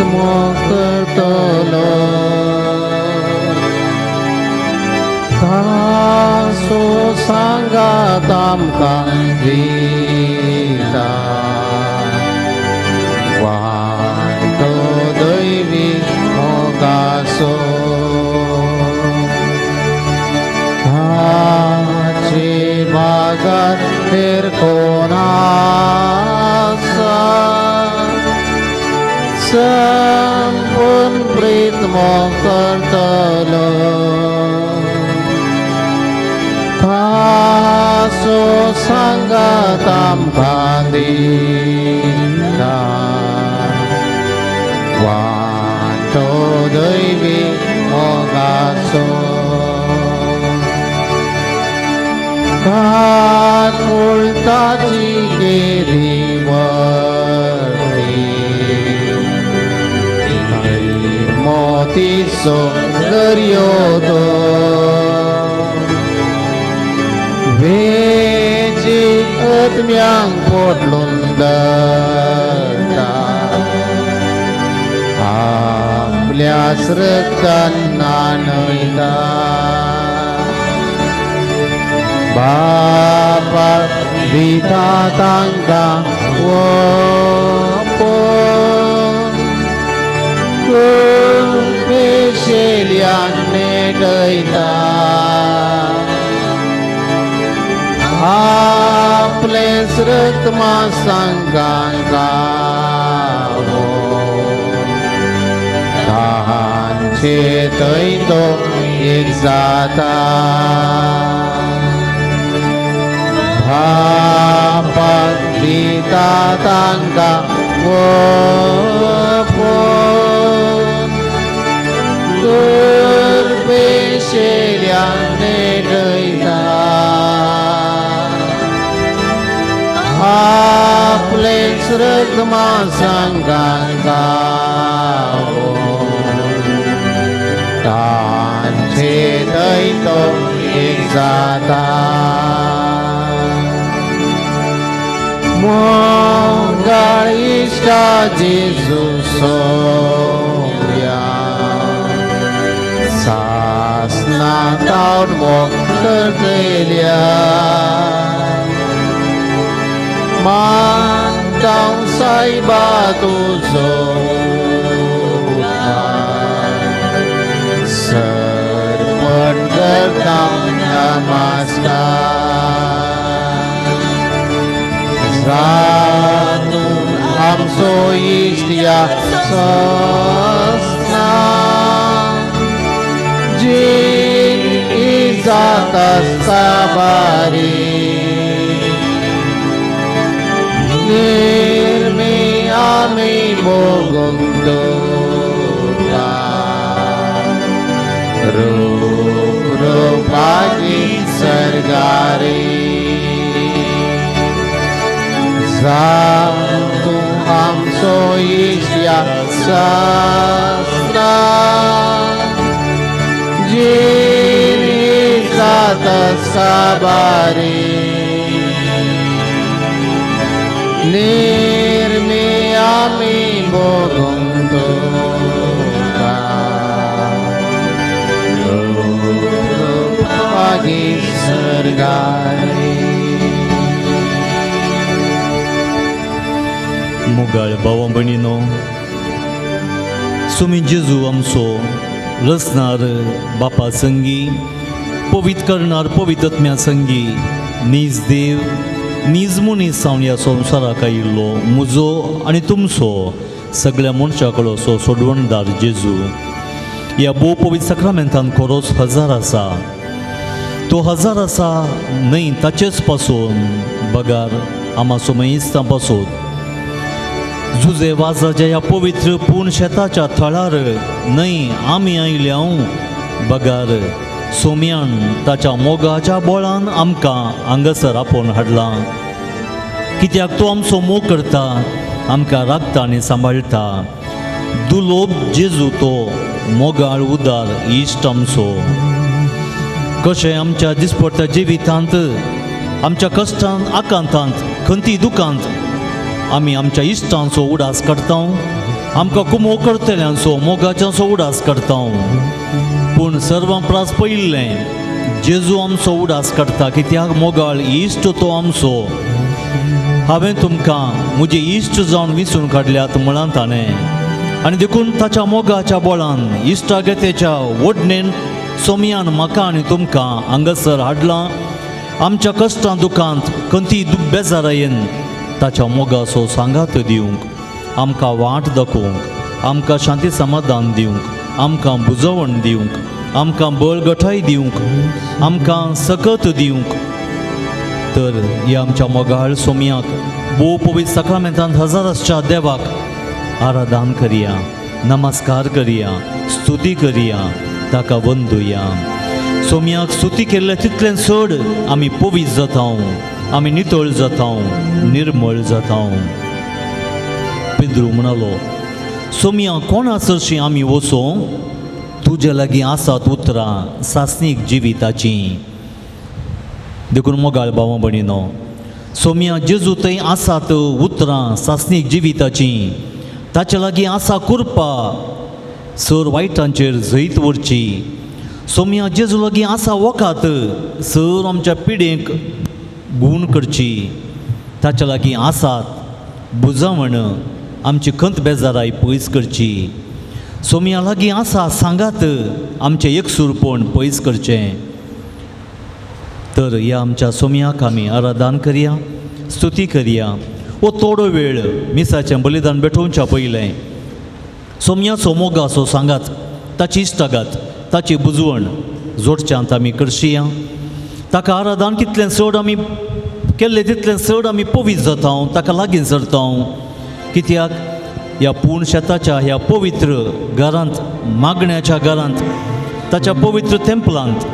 प्रितमो करतलो तासो सांगात आमकां दिता वाटो दैवी मोगाचो ताचे बागार हेर कोण आसा संपूर्ण प्रितमो करतलो तासो सांगात आमकां दिता वाटो दैवी मोगाचो कान उलटाची केली वरती मोतीचो दर्यो तो वेजी आत्म्यांक पोटलून दता आपल्या रक्तान न्हाणयता बापाक दिता तांकां पेशेल्यान नेटयता आपलेच रक्त मांसांकां गावो तांचे थंय तो एक जाता बापाक दिता तांकां पेशेल्यान नेटयता आपलेच रक्त मांसांकां गावो तांचे थंय तो एक जाता मोगाळ इश्टा जेजू सोया सासना तावन मोग करतल्या मानतां सायबा तुजो सरपण करता नमस्कार तूं आमचो इश्ट या सस्ना जीन इजाता साबारी निर्मी आमी मोगों तुका रूप रूपाची सरगारी जाम तूं आमचो इश्ट या सस्ना जीन इजाता साबारी निर्मी आमी मोगों तुका रूपाची सरगारी मुगाळ भावां भयणीनो सुमी जेजू आमचो रचणार बापा संगी पवित्र करणार पवित्रत्म्या संगी नीज देव नीज मनीस जावन ह्या संवसाराक आयिल्लो म्हजो आनी तुमचो सगळ्या मनशां सोडवणदार जेजू ह्या भोव पवित्र सक्रामेंतान खरोच हजार आसा तो हजार आसा न्हय ताचेच पासून बगार आमा सोमेस्तां पासून जुजे वाजाच्या ह्या पवित्र पूर्ण शेताच्या थळार न्हय आमी आयल्या बगार सोम्यान ताच्या मोगाच्या बोळान आमकां हांगासर आपोवन हाडलां कित्याक तो आमचो मोग करता आमकां राखता आनी सांबाळटा दुलोब जेजू तो मोगाळ उदार इश्ट आमचो कशें आमच्या दिसपट्ट्या जिवितांत आमच्या कश्टांत आकांतांत खंती दुखांत आमी आमच्या इश्टांचो उडास करता आमकां कुमो करतल्यांचो मोगाच्यांचो उडास करता पूण सर्वां प्रास पयिल्लें जेजू आमचो उडास करता कित्याक मोगाळ इश्ट तो आमचो हांवें तुमकां म्हजे इश्ट जावन विसरून काडल्यात म्हळां ताणें आनी देखून ताच्या मोगाच्या बोळान इश्टागतेच्या वडणेन सोमयान म्हाका आनी तुमकां हांगासर हाडलां आमच्या कश्टां दुखांत खंयची बेजार येन ताच्या मोगाचो सांगात दिवंक आमकां वाट दाखोवंक आमकां शांती समाधान दिवंक आमकां बुजवण दिवंक आमकां बळगटाय दिवंक आमकां सकत दिवंक तर ह्या आमच्या मोगाळ सोमयाक भोव पवित्र साक्रामेंतांत हजाराच्या देवाक आराधन करया नमस्कार करया स्तुती करया ताका वंदुया सोमयाक स्तुती केल्ले तितलें चड आमी पवित्र जाता आमी नितळ जाता निर्मळ जाता पेद्रू म्हणालो सोमया कोण आसरशीं आमी वचो तुजे लागीं आसात उतरां सासणीक जिविताची देखून मोगाळ भावां भयणीनो सोमया जेजू थंय आसात उतरां सासणीक जिविताची ताचे लागीं आसा कुरपा सर वायटांचेर जैत व्हरची सोमया जेजू लागीं आसा वखात सर आमच्या पिडेक गूण करची ताचे लागीं आसात बुजावण आमची खंत बेजाराय पयस करची सोमया लागीं आसा सांगात आमचें एकसूरपण पयस करचें तर ह्या आमच्या सोमयाक आमी आराधन करया स्तुती करया वो थोडो वेळ मिसाचें बलिदान भेटोवच्या पयलें सोमयाचो मोगाचो सांगात ताची इश्टागात ताची बुजवण जोडच्यांत आमी करशिया ताका आराधन कितलें चड आमी केल्लें तितलें चड आमी पवित्र जाता ताका लागीं सरता कित्याक ह्या पूर्ण शेताच्या ह्या पवित्र घरांत मागण्याच्या घरांत ताच्या पवित्र तेंपलांत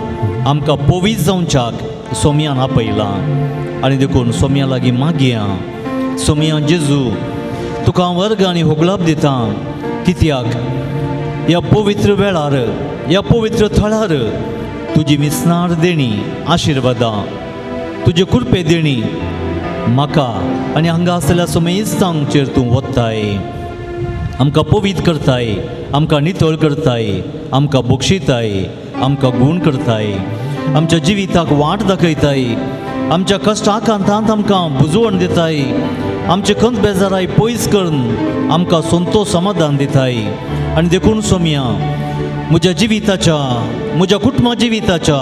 आमकां पवित्र जावच्याक सोमयान आपयलां आनी देखून सोमया लागीं मागया सोमया जेजू तुका हांव वर्ग आनी होगलाप दिता कित्याक ह्या पवित्र वेळार ह्या पवित्र थळार तुजी मिसनार देणी आशिर्वादां तुजे कुरपे देणी म्हाका आनी हांगा आसलेल्या सोमेइस्तांचेर तूं वत्ताय आमकां पवित्र करताय आमकां नितळ करताय आमकां बक्षिताय आमकां गूण करताय आमच्या जिविताक वाट दाखयताय आमच्या कश्टाकांतांत आमकां बुजवण दिताय आमचे खंत बेजाराय पयस करून आमकां संतोश समाधान दिताय आनी देखून सोमया म्हज्या जिविताच्या म्हज्या कुटुंबा जिविताच्या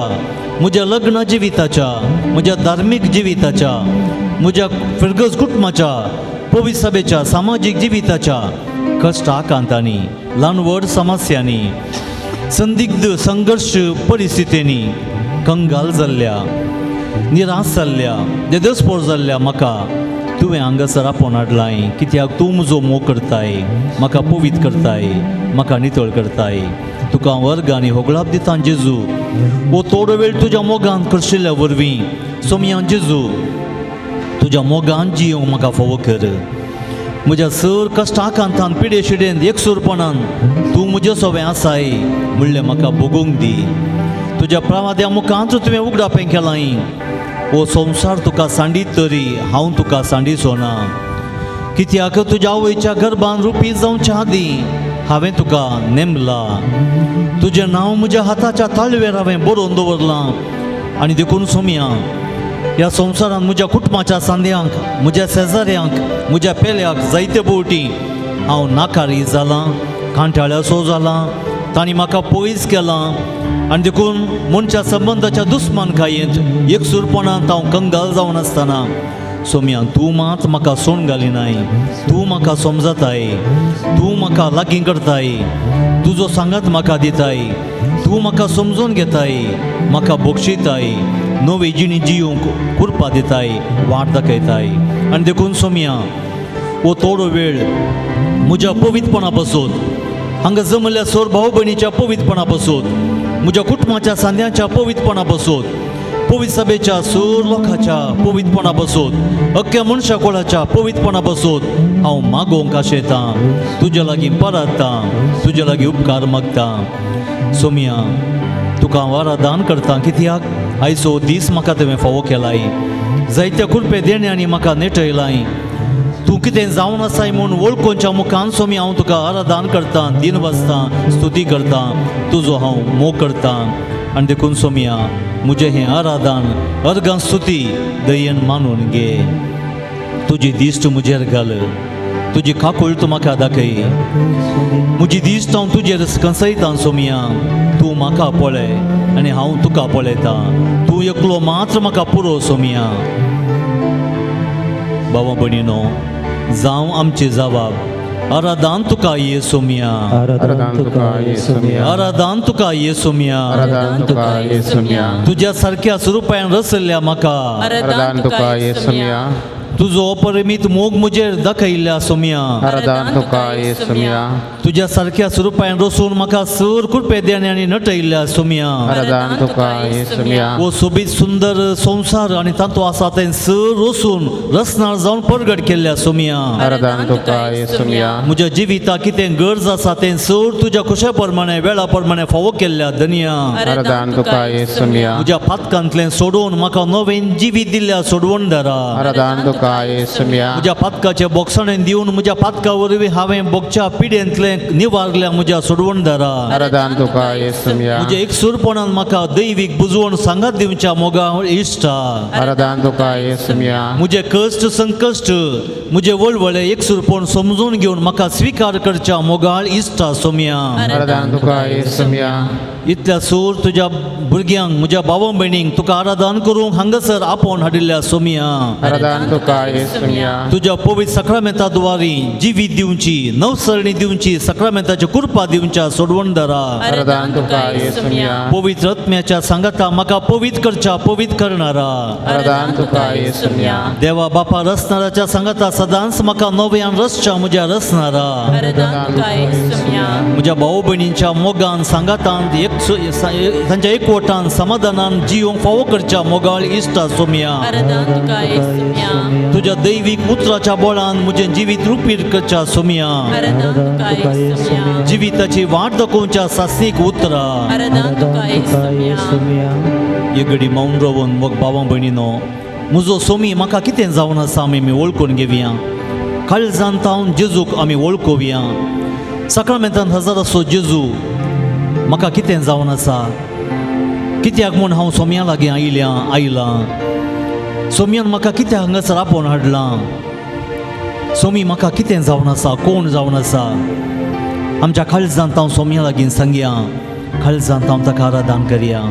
म्हज्या लग्न जिविताच्या म्हज्या धार्मीक जिविताच्या म्हज्या फिरगज कुटुंबाच्या पवित्र सभेच्या सामाजीक जिविताच्या कश्टाकांतांनी ल्हान व्हड समस्यांनी संदिग्ध संघर्श परिस्थितींनी कंगाल जाल्ल्या निराश जाल्ल्या देदस्पोर जाल्ल्या म्हाका तुवें हांगासर आपोवन हाडलाय कित्याक तूं म्हजो मोग करताय म्हाका पवित्र करताय म्हाका नितळ करताय तुका हांव वर्ग आनी होगलाप दिता जेजू वो थोडो वेळ तुज्या मोगान करशिल्ल्या वरवीं सोमया जेजू तुज्या मोगान जियोंक म्हाका फोव कर म्हज्या सर कश्टाकांतान पिडे शिडेन एकसूरपणान तूं म्हजे सोबे आसाय म्हणलें म्हाका भोगूंक दी तुज्या प्रावाद्या मुखांत तुवें उगडापें केलां वो संवसार तुका सांडीत तरी हांव तुका सांडीचो ना कित्याक तुज्या आवयच्या गर्भान रुपी जावच्या आदीं हांवें तुका नेमलां तुजें नांव म्हज्या हाताच्या ताळवेर हांवें बरोवन दवरलां आनी देखून सोमया ह्या संवसारांत म्हज्या कुटुंबाच्या सांद्यांक म्हज्या शेजाऱ्यांक म्हज्या पेल्याक जायते भोवटी हांव नाकारी जालां कांठाळ्याचो जालां तांणी म्हाका पयस केलां आनी देखून मनच्या संबंदाच्या दुस्मानकायेंत एकसूरपणांत हांव कंगाल जावन आसतना सोमया तूं मात म्हाका सोण घालिनाय तूं म्हाका समजताय तूं म्हाका लागीं करताय तुजो सांगात म्हाका दिताय तूं म्हाका समजून घेताय म्हाका बक्षिताय नवी जिणी जियोंक कुरपा दिताय वाट दाखयताय आनी देखून सोमया वो थोडो वेळ म्हज्या पवित्रपणा पासून हांगा जमल्या सोर भाव भयणीच्या पवित्रपणा पासून म्हज्या कुटुंबाच्या सांद्यांच्या पवित्रपणा पासून पवित्र सभेच्या सोर लोकांच्या पवित्रपणा पासून अख्ख्या मनशा कोळाच्या पवित्रपणा पासून हांव मागोवंक आशेतां तुज्या लागीं परतां तुज्या लागीं उपकार मागतां सोमया तुका हांव आराधन करतां कित्याक आयचो दीस म्हाका तुवें फावो केलाय जायत्या कुरपे देण्यांनी म्हाका नेटयलाय तूं कितें जावन आसाय म्हूण वळखोवच्या मुखान सोमी हांव तुका आराधन करतां, दिन वाजतां, स्तुती करतां, तुजो हांव मोग करतां. आनी देखून सोमिया म्हजें हें आराधन अर्गां स्तुती दयेन मानून घे. तुजी दिश्ट म्हजेर घाल, तुजी काकूळ तूं म्हाका दाखय. म्हजी दिश्ट हांव तुजेर कंसयतां सोमिया. तूं म्हाका पळय आनी हांव तुका पळयतां. तूं एकलो मात्र म्हाका पुरो सोमिया. भावा भयणीनो, जावं आमचे जबाब आराधन तुका ये सोमिया. आराधन तुका येसुमिया. आराधन तुका ये सोमिया. आराधन तुका येसुमिया. तुज्या सारक्या स्वरुपान रचल्या म्हाका. आराधन तुका येसुमिया. तुजो अपरिमीत मोग म्हजेर दाखयल्या सोमिया. आराधन तुका येसुमिया. तुज्या सारक्या स्वरुपान रचून म्हाका सर कृपेद्यानी नटयल्या सोमिया. आराधन तुका येसुमिया. वो सोबीत सुंदर संसार आनी तातूंत आसा तें सर रचून रचणार जावन परगट केल्ल्या सोमिया. आराधन तुका येसुमिया. म्हज्या जिविताक कितें गरज आसा तें सर तुज्या कुशे प्रमाणे वेळा प्रमाणे फावो केल्ल्या धन्या. आराधन तुका येसुमिया. म्हज्या पातकांतलें सोडून म्हाका नवें जिवीत दिल्ल्या सोडवणदारा. आराधन तुका येसुमिया. म्हज्या पातकाचे बोगसणें दिवन म्हज्या पातका वरवीं हांवें बोगच्या पिड्यांतलें निवारल्या म्हज्या सोडवणदारा. आराधन तुका येसुमिया. म्हज्या एकसूरपणान म्हाका दैवीक बुजवण सांगात दिवच्या मोगा इश्टा. आराधन तुका येसुमिया. म्हजे कश्ट संकश्ट म्हजे वळवळे एकसूरपण समजून घेवन म्हाका स्वीकार करच्या मोगाळ इश्टा सोमिया. आराधन तुका येसुमिया. इतल्या सूर तुज्या भुरग्यांक म्हज्या भावा भयणींक तुका आराधन करूंक हांगासर आपोवन हाडिल्ल्या सोमिया. आराधन तुका येसुमिया. तुज्या पवित्र सक्रामेंता द्वारी जिवीत दिवची, नवसरणी दिवची, सक्रामेंताची कृपा दिवच्या सोडवणदारा. आराधन तुका येसुमिया. पवित्र आत्म्याच्या सांगाता म्हाका पवित्र करच्या पवित्र करणारा. आराधन तुका येसुमिया. देवा बापा रचणाराच्या सांगाता सदांच म्हाका नव्यान रसच्या म्हज्या रचणारा. आराधन तुका येसुमिया. म्हज्या भाऊ भयणींच्या मोगान सांगातांत तांच्या एकवटान समाधानान जिवंक फावो करच्या मोगाळ इश्टा सोमिया. तुज्या दैवीक उतराच्या बोळान म्हजें जिवीत रुपीर करच्या सोमिया. जिविताची वाट दाखोवच्या सासनीक उतरा. एक घडी मौन रावन मग भावां भयणीनो, म्हजो सोमी म्हाका कितें जावन आसा आमी वळखून घेवया. काळजांत हांव जेजूक आमी वळखुया. सक्रामेंतांत हजर आसो जेजू म्हाका कितें जावन आसा, कित्याक म्हूण हांव सोम्या लागीं आयलां. सोम्यान म्हाका कित्याक हांगासर आपोवन हाडलां. सोमी म्हाका कितें जावन आसा, कोण जावन आसा. आमच्या काळजांत हांव सोम्या लागीं सांगया. काळजांत हांव ताका आराधन करया.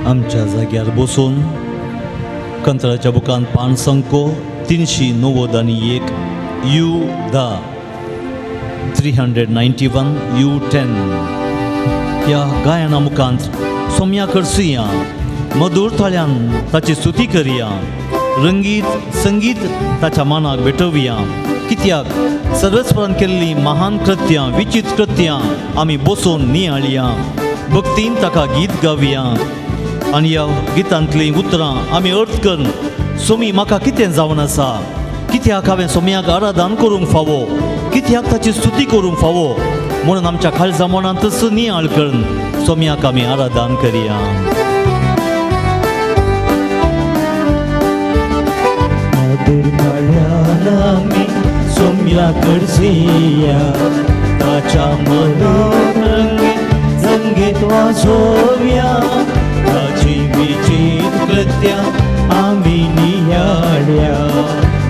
आमच्या जाग्यार बसून कंत्राच्या बुकान पान संको 391 U10 391 U10 ह्या गायना मुखांत सोम्या करसुया. मधुर थाळ्यान ताची स्तुती करया. रंगीत संगीत ताच्या मानाक भेटोवया. कित्याक सर्वेस्परान केल्ली महान कृत्यां, विचित्र कृत्यां आमी बसून नियाळया. भक्तीन ताका गीत गावया. आनी ह्या गितांतलीं उतरां आमी अर्थ करून, सोमी म्हाका कितें जावन आसा, कित्याक हांवें सोम्याक आराधन करूंक फावो, कित्याक ताची स्तुती करूंक फावो म्हणून आमच्या काळजा मनांत तसो नियाळ करून सोम्याक आमी आराधन करया. आमी सोम्या करसिया. ताच्या मनात रंगीत संगीत वाजोव्या ताची विचित्र कृत्या आम्ही निहाळ्या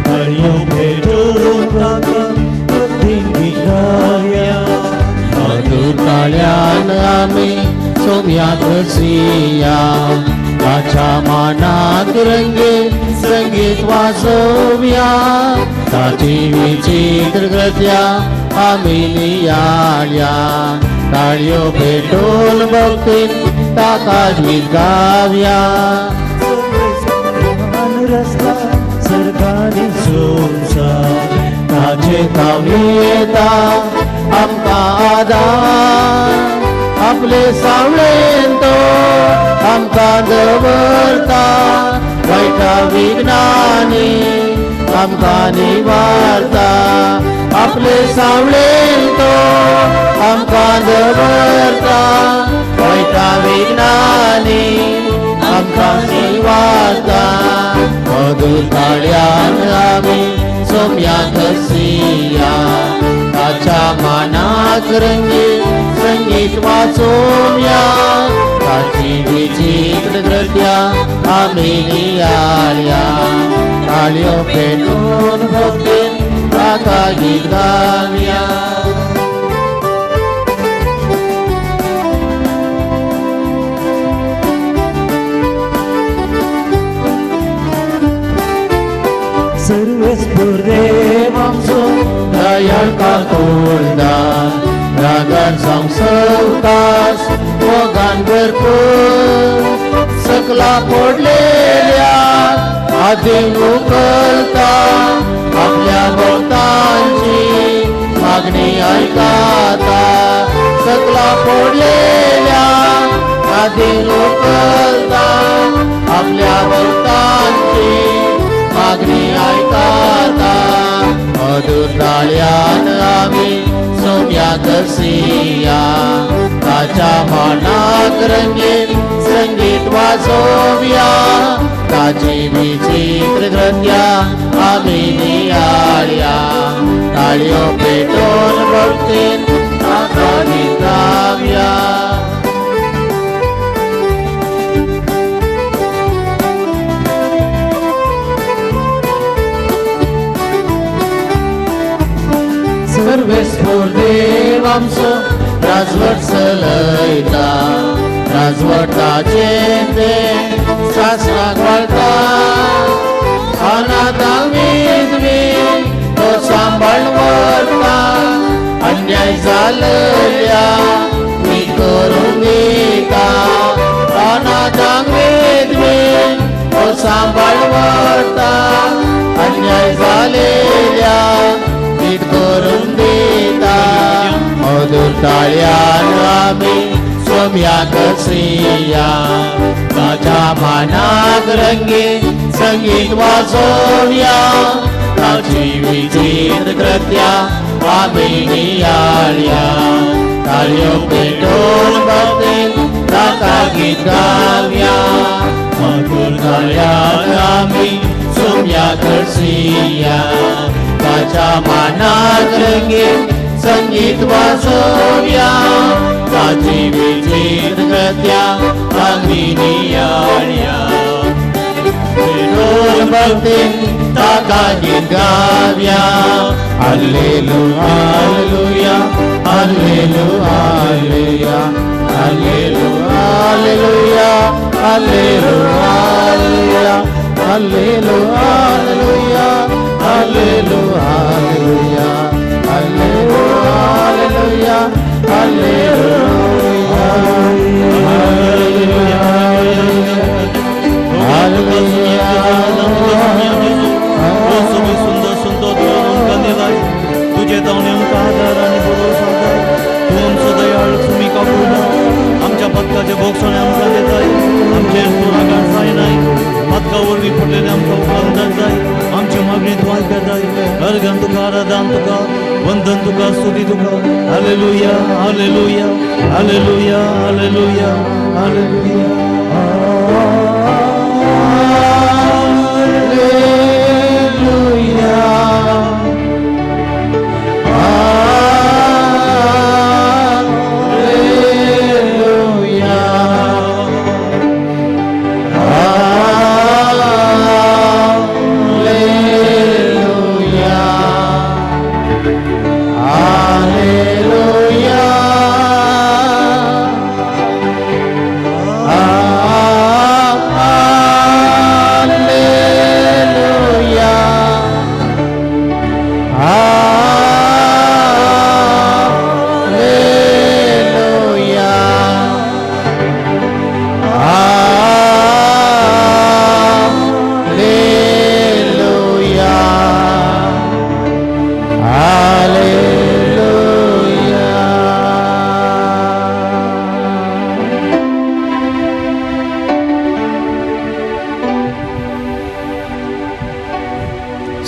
हळयो भेटून ताका स्तुती गाव्या मधुर काळ्यान आम्ही सोम्याक सिया ताच्या मानात रंगीत संगीत वाजोव्या ताची विचित्र कृत्या आम्ही नियाळ्या ताळयो भेटून भक्तीन ताका गीत गाव्या रस्ता सरकारी संसार ताचे कामी येता आमकां आदार आपले सावळेन तो आमकां दवरता वायटा विघ्नांनी आमकां निवारता आपले सावळेन तो आमकां दवरता वायटा विघ्नांनी आमकां निवारता मधुर काळ्यान आमी सोम्याक सिया ताच्या मानाक रंगीत संगीत वाजोव्या ताची विचित्र कृत्या आमी नियाळ्या ताळयो पेटून भक्तीन ताका गीत गाव्या सर्वेस्पर देव आमचो दयाळ काकोळदा रागान संसवतास मोगान भरपूर सकला पडलेल्या आदीं उखलता आपल्या भक्तांची मागणी आयकाता सकला पडलेल्या आदीं उखलता आपल्या भक्तांची मागणी आयकाता मधुर ताळ्यान आमी सोम्याक सिया ताच्या मानाक रंगीत संगीत वाजोव्या ताची विचित्र कृत्या आमी नियाळ्या ताळयो पेटोवन भक्तीन ताका गीत गाव्या सर्वेस्पर देव आमचो राजवट चलयता राजवटाचे ते शासनाक वाळटा अनाथांक विधवी तो सांबाळून व्हरता अन्याय जाल्ल्या नीट करून दिता अनाथांक विधवी तो सांबाळून व्हरता अन्याय जालेल्या नीट करून दिता मधुर ताळ्यान आमी सोम्याक सिया ताच्या मानाक रंगीत संगीत वाजोव्या ताची विचित्र कृत्या आमी नियाळ्या ताळयो पेटोवन भक्तीन ताका गीत गाव्या मधुर ताळ्यान आमी सोम्याक सिया ताच्या मानाक रंगीत संगीत वाजोव्या ताची विचित्र कृत्या आमी नियाळ्या पेटोवन भक्तीन ताका गीत गाव्या हाल्लेलुया हाल्लेलुया हाल्लेलुया हाल्लेलुया हाल्लेलुया हाल्लेलुया हाल्लेलुया हाल्लेलुया हाल्लेलुया हाल्लेलुया हाल्लेलुया हाल्लेलुया सुंदर सुंदर तुझे धावणे आमकां आदार आनी भरोसा तूं आमचो दयाळ तुमी काकूना आमच्या पदकाचे भोगसणे आमकां देताय आमचेर तूं रागार जायनाय पदका वरवीं फुटलेले आमकां उपलब्ध जाय आमची मागणी तूं आयकताय अर्घन तुका आराधन तुका वंदन तुका स्तुती तुका हालेलुया हालेलुया हालेलुया हालेलुया हालेलुया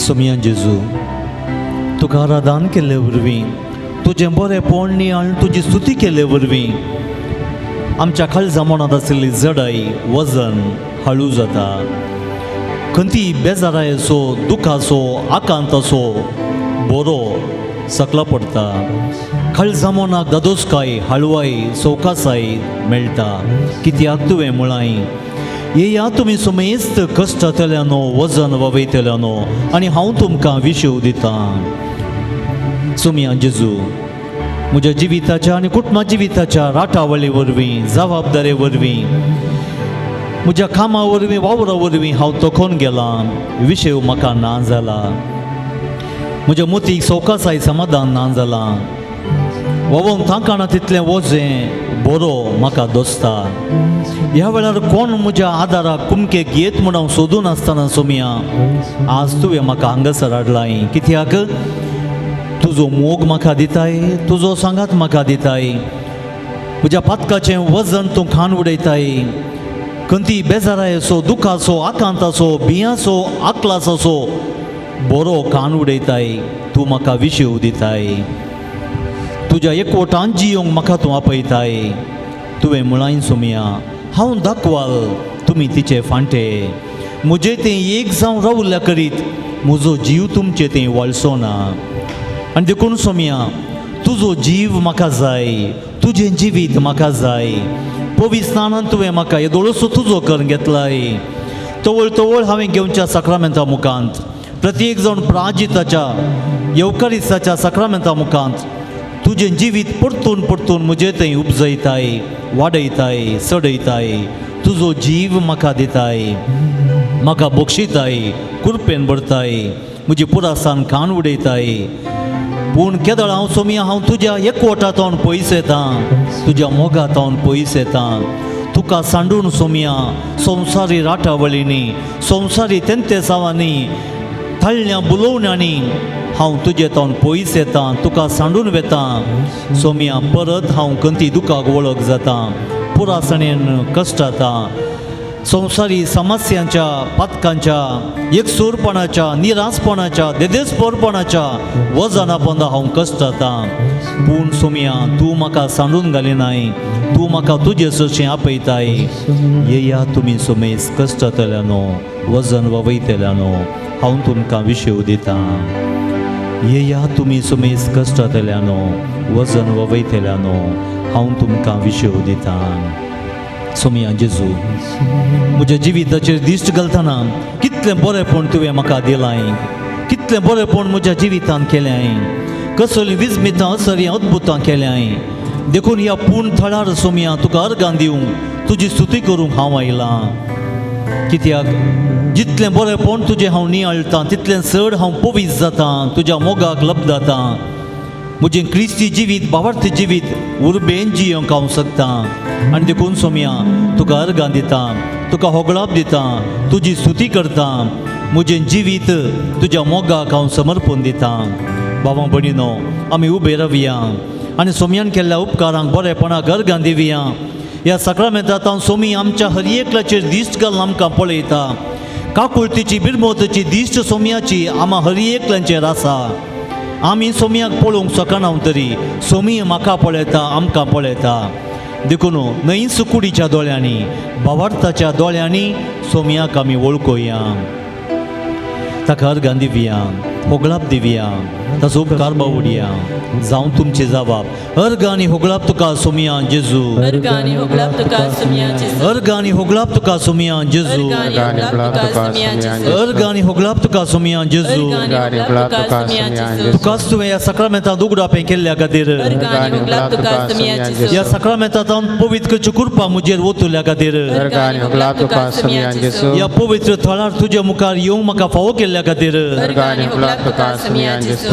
सोमियान जेजू तुका आराधन केले वरवीं तुजें बरेंपण आनी तुजी स्तुती केले वरवीं आमच्या काळजा मनांत आशिल्ली जडाई वजन हळू जाता. खंयची बेजाराय असो दुख असो आकांत असो बरो सकला पडटा. काळजा मनाक दादोसकाय हळवाई सवकासाय मेळटा. कित्याक तुवें म्हळाय येया तुमी सुमेस्त कश्टांतल्यानो वजन ववयतल्यानो आनी हांव तुमकां विशेव दितां. सोमिया जेजू म्हज्या जिविताच्या आनी कुटुंबा जिविताच्या राटावळी वरवीं जबाबदारे वरवीं म्हज्या कामा वरवीं वावरा वरवीं हांव तोखून गेलां. विशेव म्हाका ना जाला. म्हज्या मोतीक सवकासाय समाधान ना जालां. वोवंक तांकाणा तितलें वजें बरो म्हाका दोसता. ह्या वेळार कोण म्हज्या आदाराक कुमकेक येत म्हूण हांव सोदून आसतना सोमिया आज तुवें म्हाका हांगासर हाडलाय. कित्याक तुजो मोग म्हाका दिताय. तुजो सांगात म्हाका दिताय. म्हज्या पातकाचें वजन तूं खाण उडयताय. खंयची बेजाराय असो दुख असो आकांत असो भियां असो आकलास असो बरो खाण उडयताय. तूं म्हाका विशेव दिताय. तुज्या एकवटान जियोंक म्हाका तूं आपयताय. तुवें म्हळाय सोमिया हांव दाखवाल तुमी तिचे फांटे. म्हजें तें एक जावन रावल्या करीत म्हजो जीव तुमचें तें वळसो ना. आनी देखून सोमिया तुजो जीव म्हाका जाय. तुजें जिवीत म्हाका जाय. पवित्र स्नानान तुवें म्हाका येदोळसो तुजो करून घेतलाय. तवळ तवळ हांवें घेवच्या साक्रामेंता मुखांत प्रत्येक जावन प्राजिताच्या येवकारिस्ताच्या साक्रामेंता मुखांत तुजें जिवीत परतून परतून म्हजें थंय उपजयताय वाडयताय सडयताय. तुजो जीव म्हाका दिताय. म्हाका बक्षिताय कुरपेन भरताय. म्हजी पुरासान खाण उडयताय. पूण केदळ हांव सोमिया हांव तुज्या एकवटांतून पयस येतां. तुज्या मोगांतून पयस येतां. तुका सांडून सोमिया संवसारी राटावळींनी संवसारी तेंतेसावांनी थळण्या बुलोवण्यांनी हांव तुजे तावन पयस येतां. तुका सांडून वेतां. सोमिया परत हांव खंयची दुखाक वळख जातां. पुरासणेन कश्टातां. संवसारी समस्यांच्या पातकांच्या एकसूरपणाच्या निरासपणाच्या देदेसपरपणाच्या वजना पोंदा हांव कश्टातां. पूण सोमिया तूं म्हाका सांडून घालिनाय. तूं म्हाका तुजे सरशें आपयताय. येया तुमी सोमेस कश्टांतल्यानो वजन ववयतल्यानो हांव तुमकां विशेव दितां. येया तुमी सुमेस कश्टांतल्यानो वजन ववयतल्यानो हांव तुमकां विशेव दितां. सोमिया जेजू म्हज्या जिविताचेर दिश्ट घालतना कितलें बरेंपण तुवें म्हाका दिलाय. कितलें बरेंपण म्हज्या जिवितान केल्याय. कसली विस्मितां असरी अद्भुतां केल्याय. देखून ह्या पूर्ण थळार सोमिया तुका अर्गां दिवंक तुजी स्तुती करूंक हांव आयलां. कित्याक जितलें बरेंपण तुजें हांव नियाळटां तितलें चड हांव पवित्र जातां. तुज्या मोगाक लब जातां. म्हजें क्रिस्ती जिवीत भावार्थी जिवीत उर्बेन जियोंक हांव शकतां. आनी देखून सोमिया तुका अर्गां दितां. तुका होगळाप दितां. तुजी स्तुती करतां. म्हजें जिवीत तुज्या मोगाक हांव समर्पण दितां. भावां भयणीनो आमी उबे रावया आनी सोमयान केल्ल्या उपकारांक बरेपणाक अर्गां दिवया. ह्या साक्रामेंतांत हांव सोमी आमच्या हर एकल्याचेर दिश्ट घालून आमकां पळयता. काकुळतीची बिरमोतची दिश्ट सोमयाची आम्हा हर एकल्यांचेर आसा. आमी सोमयाक पळोवंक शकना तरी सोमी म्हाका पळयता आमकां पळयता. देखून नई सुकुडीच्या दोळ्यांनी भावार्थाच्या दोळ्यांनी सोमयाक आमी वळखुया. ताका अर्गां दिवया. होगळाप दिवया. ताचो उपकार बावडया. जावं तुमचे जबाब अर्गां आनी होगळाप तुका सोमिया जेजू. अर्गां आनी होगळाप तुका सोमिया जेजू. अर्गां आनी होगळाप तुका सोमिया जेजू. अर्गां आनी होगळाप तुका सोमिया जेजू. तुकाच तुवें ह्या साक्रामेंतांत उगडापें केल्ल्या खातीर ह्या साक्रामेंतांत पवित्र करची कृपा म्हजेर ओतुल्या खातीर ह्या पवित्र थळार तुज्या मुखार येवंक म्हाका फावो केल्ल्या खातीर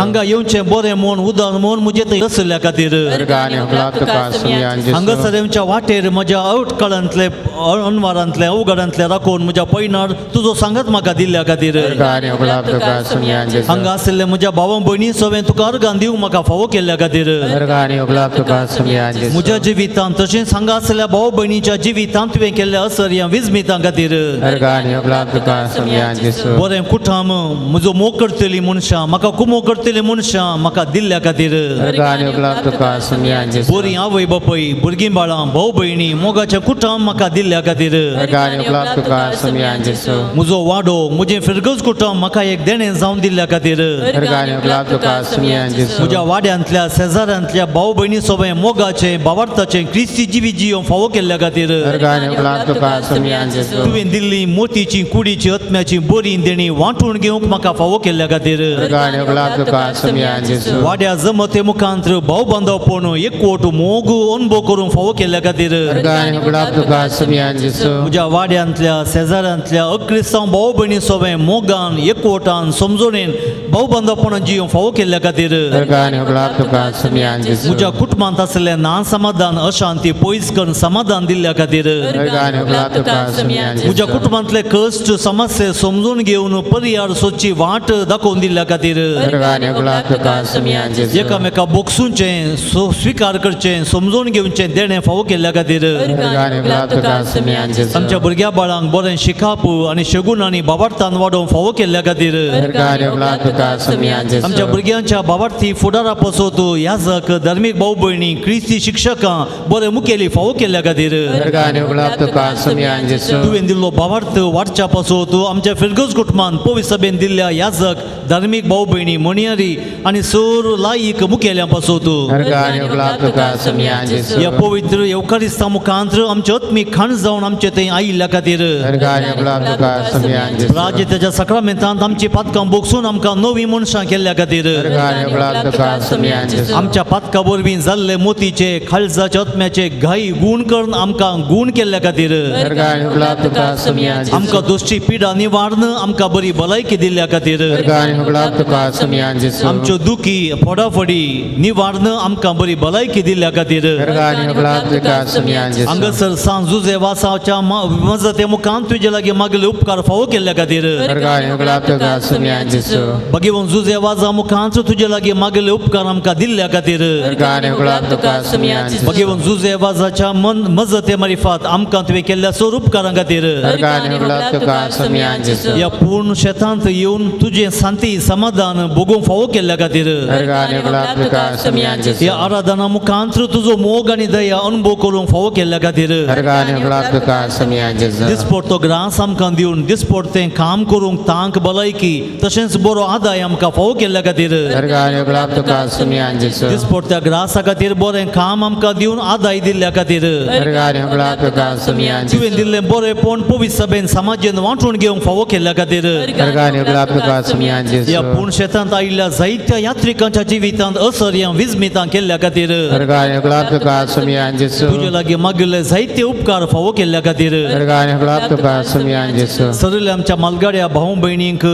हांगा येवचें बरें म्हूण उदार म्हूण म्हजे थंय असल्या खातीर अर्गानी हुगलाब तुका सुमया जेसू हांगासर येवच्या वाटेर म्हज्या अवटकाळांतले अनवारांतले अवघडांतले राखून म्हज्या पैनार तुजो सांगात म्हाका दिल्ल्या खातीर अर्गानी हुगलाब तुका सुमया जेसू हांगा आशिल्ले म्हज्या भावा भयणी सगळें तुका अर्गां दिवंक म्हाका फावो केल्ल्या खातीर अर्गानी हुगलाब तुका सुमया जेसू म्हज्या जिवितांत तशेंच हांगा आशिल्ल्या भाव भयणीच्या जिवितांत तुवें केल्ल्या असर ह्या विजमितां खातीर अर्गानी हुगलाब तुका सुमया जेसू बरें कुटाम म्हजो मोग करतली मनशां म्हाका कुमो करतली मनशां म्हाका दिल्ल्या खातीर अर्गानी हुगलाब तुका सुमया जेसू बरी आवय बापय भुरगीं बाळां भाव भयणी मोगाचें कुटाम म्हाका दिल्ल्या खातीर अर्गानी हुगलाब तुका सुमया जेसू म्हजो वाडो म्हजें फिरगज कुटुंब म्हाका एक देणें जावन दिल्ल्या खातीर अर्गानी हुगलाब तुका सुमया जेसू म्हज्या वाड्यांतल्या शेजाऱ्यांतल्या भाव भयणी सगळें मोगाचें भावार्थाचें क्रिस्ती जिवीत जियोवंक फावो केल्ल्या खातीर अर्गानी हुगलाब तुका सुमया जेसू तुवें दिल्ली मोतीची कुडीची आत्म्याची बरी देणी वांटून घेवंक म्हाका फावो केल्ल्या खातीर अर्गानी हुगलाब तुका सुमया जेसू वाड्या जमते मुखांत्र भाव बांदवपण एकवट मोग अनुभव करूंक फावो केल्ल्या खातीर अर्गानी हुगलाब तुका सुमया जेसू म्हज्या वाड्यांतल्या शेजाऱ्यांतल्या अक्रिस्तांव भाव भयणी सगळें मोगान एकवटान समजोणेन भाव बांदवपणान जियोवंक फावो केल्ल्या खातीर अर्गानी हुगलाब तुका सुमया जेसू म्हज्या कुटुंबांत आसलें ना समाधान अशांती पयस करून समाधान दिल्ल्या खातीर अर्गानी हुगलाब तुका सुमया जेसू म्हज्या कुटुंबांतले कश्ट समस्या समजून घेवन परिहार सोदची वाट दाखोवन दिल्ल्या खातीर अर्गानी हुगलाब तुका सुमया जेसू एकामेका बोगसूंचें स्विकार करचें समजून घेवचें देणें फावो केल्ल्या खातीर अर्गानी हुगलाब तुका सुमया जेसू आमच्या भुरग्या बाळांक बरें शिकाप आनी शगुनांनी बाबार्थान वाडोवंक फावो केल्ल्या खातीर अर्गानी हुगलाब तुका सुमया जेसू आमच्या भुरग्यांच्या बाबार्थी फुडारा पासत याजक धार्मीक भाव भयणी क्रिस्ती शिक्षकां बरें मुखेली फावो केल्ल्या खातीर अर्गानी हुगलाब तुका सुमया जेसू तुवें दिल्लो भावार्थ वाडच्या पासत आमच्या फिरगज कुटुंबांत पवित्र सभेन दिल्ल्या याजक धार्मीक भाव भयणी मणियारी आनी सर लायक मुखेल्यां पासत अर्गानी हुगलाब तुका सुमया जेसू ह्या पवित्र येवकारिस्तां मुखांत्र आमचे आत्मीक खाण जावन आमचे थंय आयिल्ल्या खातीर अर्गानी हुगलाब तुका सुमया जेसू राज्य तेच्या सक्रमेंतांत आमची पातकां बोगसून आमकां नवीं मनशां केल्ल्या खातीर अर्गानी हुगलाब तुका सुमया जेसू आमच्या पातका वरवीं जाल्ले मोतीचे खालजाचे आत्म्याचे घाई गूण करून आमकां गूण केल्ल्या खातीर अर्गानी हुगलाब तुका सुमया जेसू आमकां दोश्टी पिडा निवारण आमकां बरी भलायकी दिल्ल्या खातीर अर्गानी हुगलाब तुका सुमया जेसू आमच्यो दुखी फोडाफोडी निवारण आमकां बरी भलायकी दिल्ल्या खातीर अर्गानी हुगलाब तुका सुमया जेसू हांगासर सांजुजे वासाच्या मजते मुखांत तुजे लागीं मागले उपकार फावो केल्ल्या खातीर अर्गानी हुगलाब तुका सुमया जेसू भगवंत जुजे वाजा मुखांत तुजे लागीं मागले उपकार आमकां दिल्ल्या खातीर अर्गानी हुगलाब तुका सुमया जेसू भगवंत जुजे वाजाच्या मजते मारिफात आमकां तुवें केल्ल्या सर उपकारां खातीर अर्गानी हुगलाब तुका सुमया जेसू ह्या पूर्ण शेतांत येवन तुजें शांती समाधान भोगूंक फावो केल्ल्या खातीर अर्गानी हुगलाब तुका सुमया जेसू ह्या आराधना मुखांत तुजो मोग आनी दया अनुभव करूंक फावो केल्ल्या खातीर अर्गानी हुगलाब तुका सुमया जेसू दिसपडतो ग्रास आमकां दिवन दिसपडतें काम करूंक तांक भलायकी तशेंच बरो आदाय आमकां फावो केल्ल्या खातीर अर्गानी हुगलाब तुका सुमया जेसू दिसपडत्या ग्रासा खातीर बरें काम आमकां दिवन आदाय दिल्ल्या खातीर अर्गानी हुगलाब तुका सुमया जेसू तुवें दिल्लें बरेंपण पवित्र सभेन समाजेन वांटून घेवंक फावो केल्ल्या खातीर अर्गानी हुगलाब तुका सुमया ह्या जेसू पूर्ण शेतांत आयिल्ल्या जायत्या यात्रिकांच्या जिवितांत असर ह्या विजमितां केल्ल्या खातीर अर्गानी हुगलाब तुका सुमया जेसू तुजे लागीं मागिल्ले जायते उपकार फावो केल्ल्या खातीर अर्गानी हुगलाब तुका सुमया जेसू सरिल्ल्या आमच्या मालगाड्या भाव भयणींक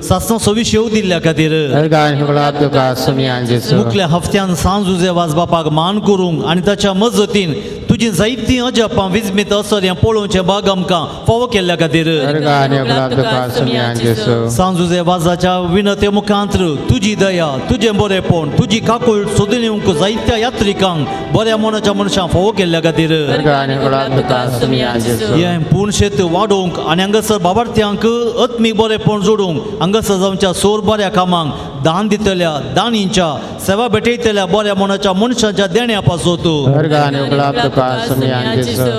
सासणां सव्वीस शेव दिल्ल्या खातीर अर्गानी हुगलाब तुका सुमया जेसू मुखल्या हफ्त्यान सांज उजे वाजबापाक मान करूंक आनी ताच्या मजतीन तुजी जायतीं अजापां विजमीत असर हें पळोवचें भाग आमकां फावो केल्ल्या खातीर अर्गानी हुगलाब तुका सुमया जेसू सांज उजे वाजाच्या विनते मुखांत्र तुजी दया तुजें बरेंपण तुजी काकूळ सोदून येवंक जायत्या यात्रिकांक बऱ्या मनाच्या मनशां फावो केल्ल्या खातीर अर्गानी हुगलाब तुका सुमया जेसू हें पूर्ण शेत वाडोवंक आनी हांगासर बाबार्थ्यांक आत्मीक बरेंपण जोडूंक हांगासर जावच्या सोर बऱ्या कामांक दान दितल्या दानींच्या सेवा भेटयतल्या बऱ्या मनाच्या मनशांच्या देण्या पासत अर्गानी हुगलाब तुका सुमया जेसू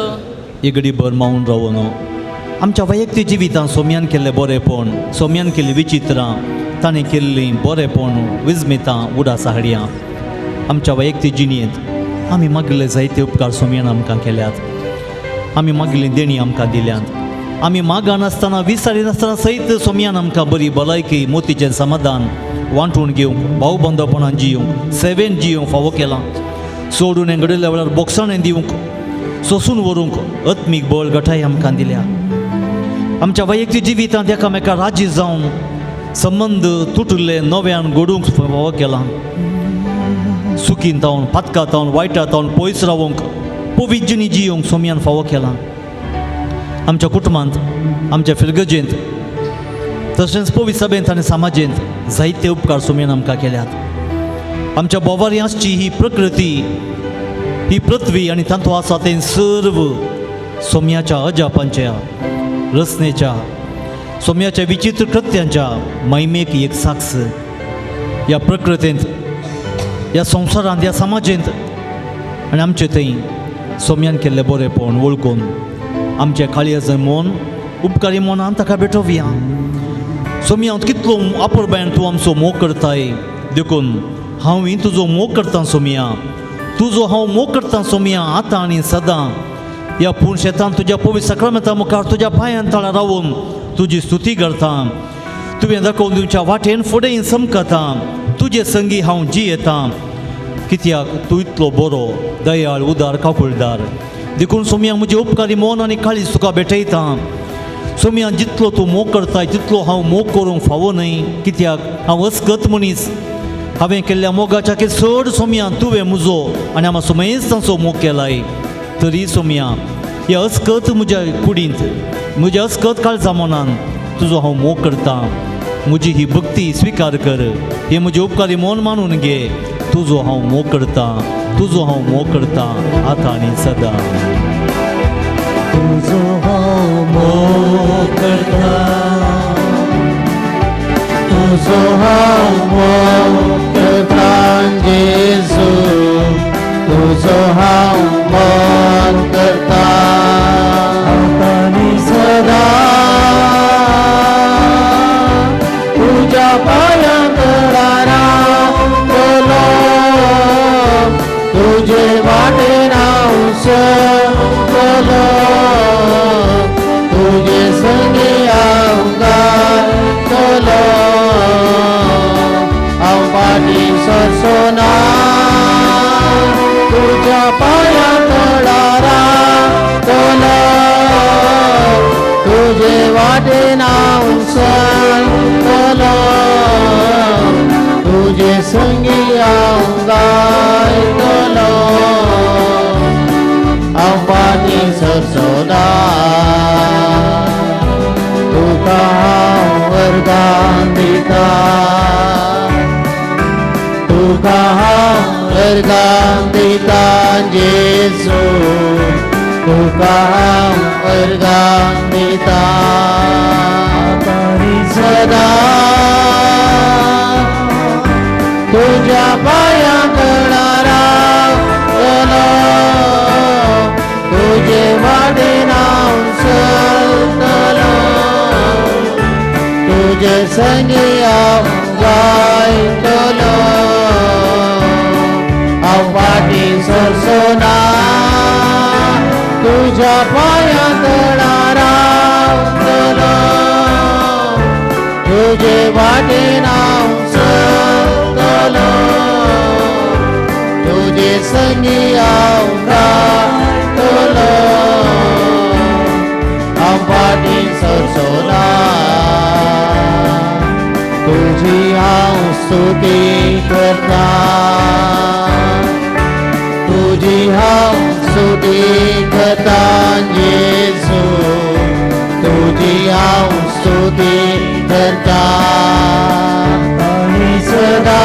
इगडी भर मावून रावून आमच्या वैयक्तीक जिवितांत सोम्यान केल्लें बरेंपण सोम्यान केल्लीं विचित्रां ताणें केल्लीं बरेंपण विजमितां उडास हाडयां आमच्या वैयक्तीक जिणेंत आमी मागिल्ले जायते उपकार सोम्यान आमकां केल्यात आमी मागिल्लीं देणी आमकां दिल्यात आमी मागानासतना विचारिनासतना सयत सोम्यान आमकां बरी भलायकी मोतीचें समाधान वांटून घेवंक भाव बंदपणान जियोवंक सेवेन जियोवंक फावो केलां सोडून हेंगडल्या वेळार बोक्साणें दिवंक सोसून व्हरूंक आत्मीक बळ गठाय आमकां दिल्या आमच्या वैयक्तीक जिवितांत एकामेका राजी जावन संबंध तुटले नव्यान घडूंक फावो केला सुखीन तावन पातका तावन वायटा तावन पयस रावंक पवित्र जिणी जियोंक सोम्यान फावो केला आमच्या कुटुंबांत आमच्या फिरगजेंत तशेंच पवित्र सभेंत आनी समाजेंत जायते उपकार सोम्यान आमकां केल्यात आमच्या बोवाऱ्यांची ही प्रकृती ही पृथ्वी आनी तांतू आसा तें सर्व सोम्याच्या अजापांच्या रचनेच्या सोम्याच्या विचित्र कृत्यांच्या महिमेक एक साक्ष ह्या प्रकृतींत ह्या संवसारांत ह्या समाजेंत आनी आमचे थंय सोम्यान केल्लें बरेंपण वळखून आमचें काळयेचें मन उपकारी मनान ताका भेटोवया सोम्या कितलो आपुरबायन तूं आमचो मोग करताय देखून हांव तुजो मोग करता सोम्या तुजो हांव मोग करता सोम्या आतां आनी सदां ह्या पूर्ण शेतान तुज्या पवित्र सक्रामेंता मुखार तुज्या पांयां तळा रावून तुजी स्तुती करता तुवें दाखोवन दिवच्या वाटेन फुडें समकता तुजे संगी हांव जियेता कित्याक तूं इतलो बरो दयाळ उदार काकुळदार देखून सोम्या म्हजें उपकारी मन आनी काळीज तुका भेटयता सोम्या जितलो तूं मोग करताय तितलो हांव मोग करूंक फावो न्हय कित्याक हांव अस्कत मनीस हांवें केल्ल्या मोगाच्या चड सोम्या तुवें म्हजो आनी हांव समेज तांचो मोग केलाय तरी सोम्या ह्या अस्कत म्हज्या कुडींत म्हज्या अस्कत काळजा मनान तुजो हांव मोग करता म्हजी ही भक्ती स्विकार कर हे म्हजें उपकारी मन मानून घे तुजो हांव मोग करता तुजो हांव मोग करता आतां आनी सदां तुजो हांव मोग करता तुजो हांव मोग करता जेजू तुजो हांव मोग करता आतां आनी सदां तुज्या पांयां तळा रावतलो तुजे वाटेन हांव चलतलो तुजे संगी हांव गायतलो हांव फाटीं सरसोना तुज्या पांयां तळा रावतलो तुजे वाटेन हांव चलतलो तुजे संगी हांव गायतलो हांव फाटीं सरसोना तुका हांव वर्गां दिता तुका हांव वर्गां दिता जेजू तुका हांव वर्गां दिता आनी सदां तुज्या पांयां तळा रावतलो तुजे वाटेन हांव चलतलो तुजे संगी हांव गायतलो हांव फाटीं सरसोना तुज्या पांयां तळा रावतलो तुजे वाटेन हांव चलतलो तुजे संगी हांव गायतलो हांव फाटीं सरसोना तुजी हांव स्तुती करता तुजी हांव स्तुती करता जेजू तुजी हांव स्तुती करता आनी सदां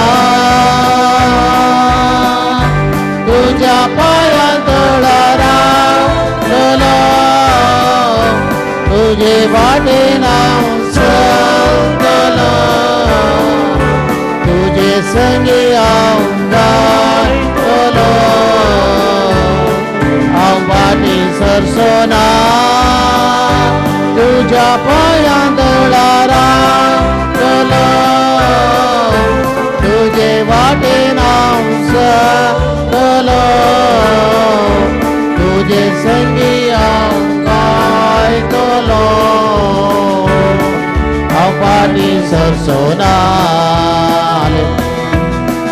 तुज्या पांयां तळा रावतलो तुजे वाटेन हांव चलतलो तुजे संगी हांव गायतलो हांव फाटीं सरसोना तुज्या पांयां तळा रावतलो तुजे वाटेन हांव चलतलो तुजे संगी हांव गायतलो हांव फाटीं सरसोना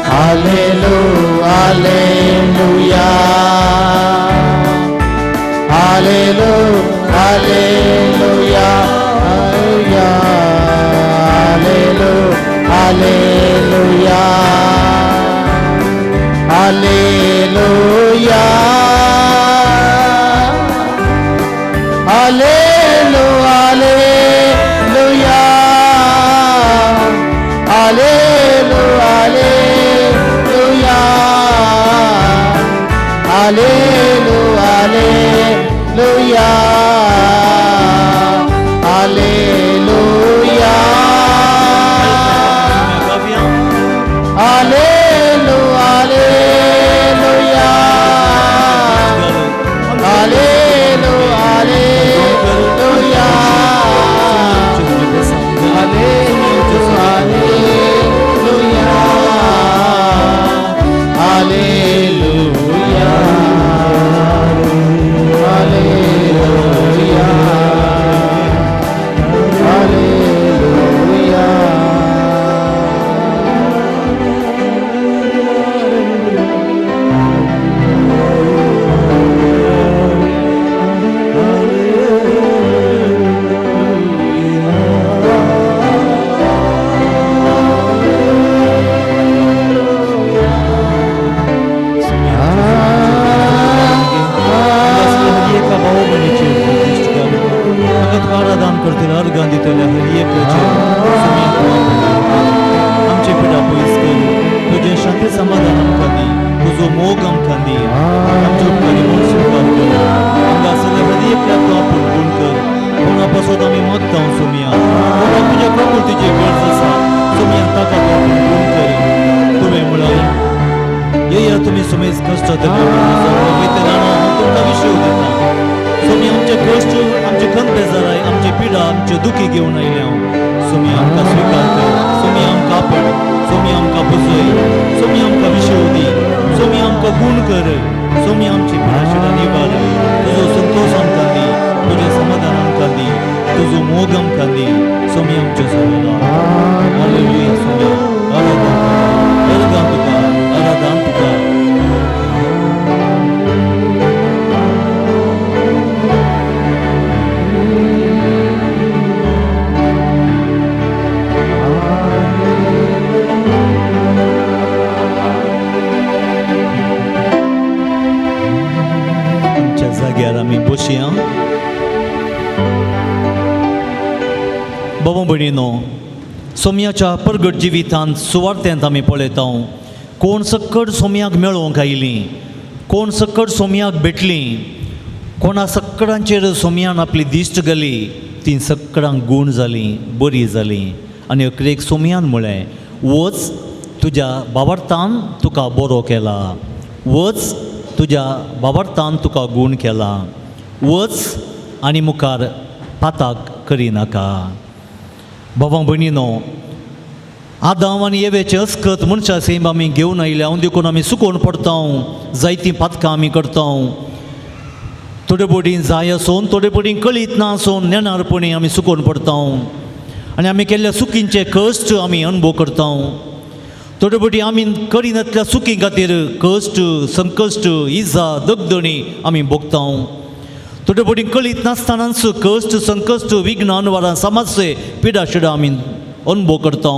हालेलुया हालेलुया हालेलुया हालेलुया हालेलुया वाक्याचे सोमी आमचे पिडा पयस कर तुझे शांती समाधान आमकां दी तुजो मोग आमकां दी आमचे उपकारी म्हूण स्वीकार कर आमकां सगळ्या हृदयातल्या तूं आपूण गुण कर कोणा पासून आमी मागता सोमिया कोणा तुज्या प्रकृतीची गरज आसा सोमिया ताका तूं आपूण गुण कर तुवें म्हळां येया तुम्ही समेज कष्ट तुमकां विशय दिता सोमी आमचे कष्ट आमचे खंत बेजाराय आमचे पिडा आमचे दुखी घेवन आयल्या सोमी आमकां स्वीकार कर सोमी आमकां आपड सोमी आमकां बुजय सोमी आमकां विशय दी सोमी आमकां गुण कर सोमी आमची पिडा शिडा निवार तुजो संतोष आमकां दी तुजें समाधान आमकां दी तुजो मोग आमकां दी सोमी आमचे सगळ्या हालेलुया सोमी आराधन तुका आराधन तुका आमच्या जाग्यार आमी बसया बाबा भयणीनो सोम्याच्या परगट जिवितांत सुवार्थेंत आमी पळयता कोण सक्कड सोम्याक मेळोवंक आयलीं कोण सक्कड सोम्याक भेटलीं कोणा सक्कडांचेर सोम्यान आपली दिश्ट घाली ती सक्कडांक गूण जालीं बरी जालीं आनी अकरेक सोम्यान म्हळें वच तुज्या बाबार्थान तुका बरो केला वच तुज्या बाबार्थान तुका गूण केला वच आनी मुखार पाताक करिनाका बाबा भयणीनो आदाम आनी येवेचे अस्कत मनशा सेम आमी घेवन आयल्या देखून आमी सुकोवन पडटा जायतीं पातकां आमी करता थोडे पटीन जाय आसून थोडे पटीन कळीत ना आसून नेणारपणी आमी सुकोवन पडटा आनी आमी केल्ल्या चुकींचे कश्ट आमी अनुभव करता थोडे पटी आमी करिनातल्या चुकी खातीर कश्ट संकश्ट इजा दगदणी आमी भोगता थोडे पटीन कळीत नासतनाच कश्ट संकश्ट विघ्न वरां समाजचे पिडा शिडा आमी अनुभव करता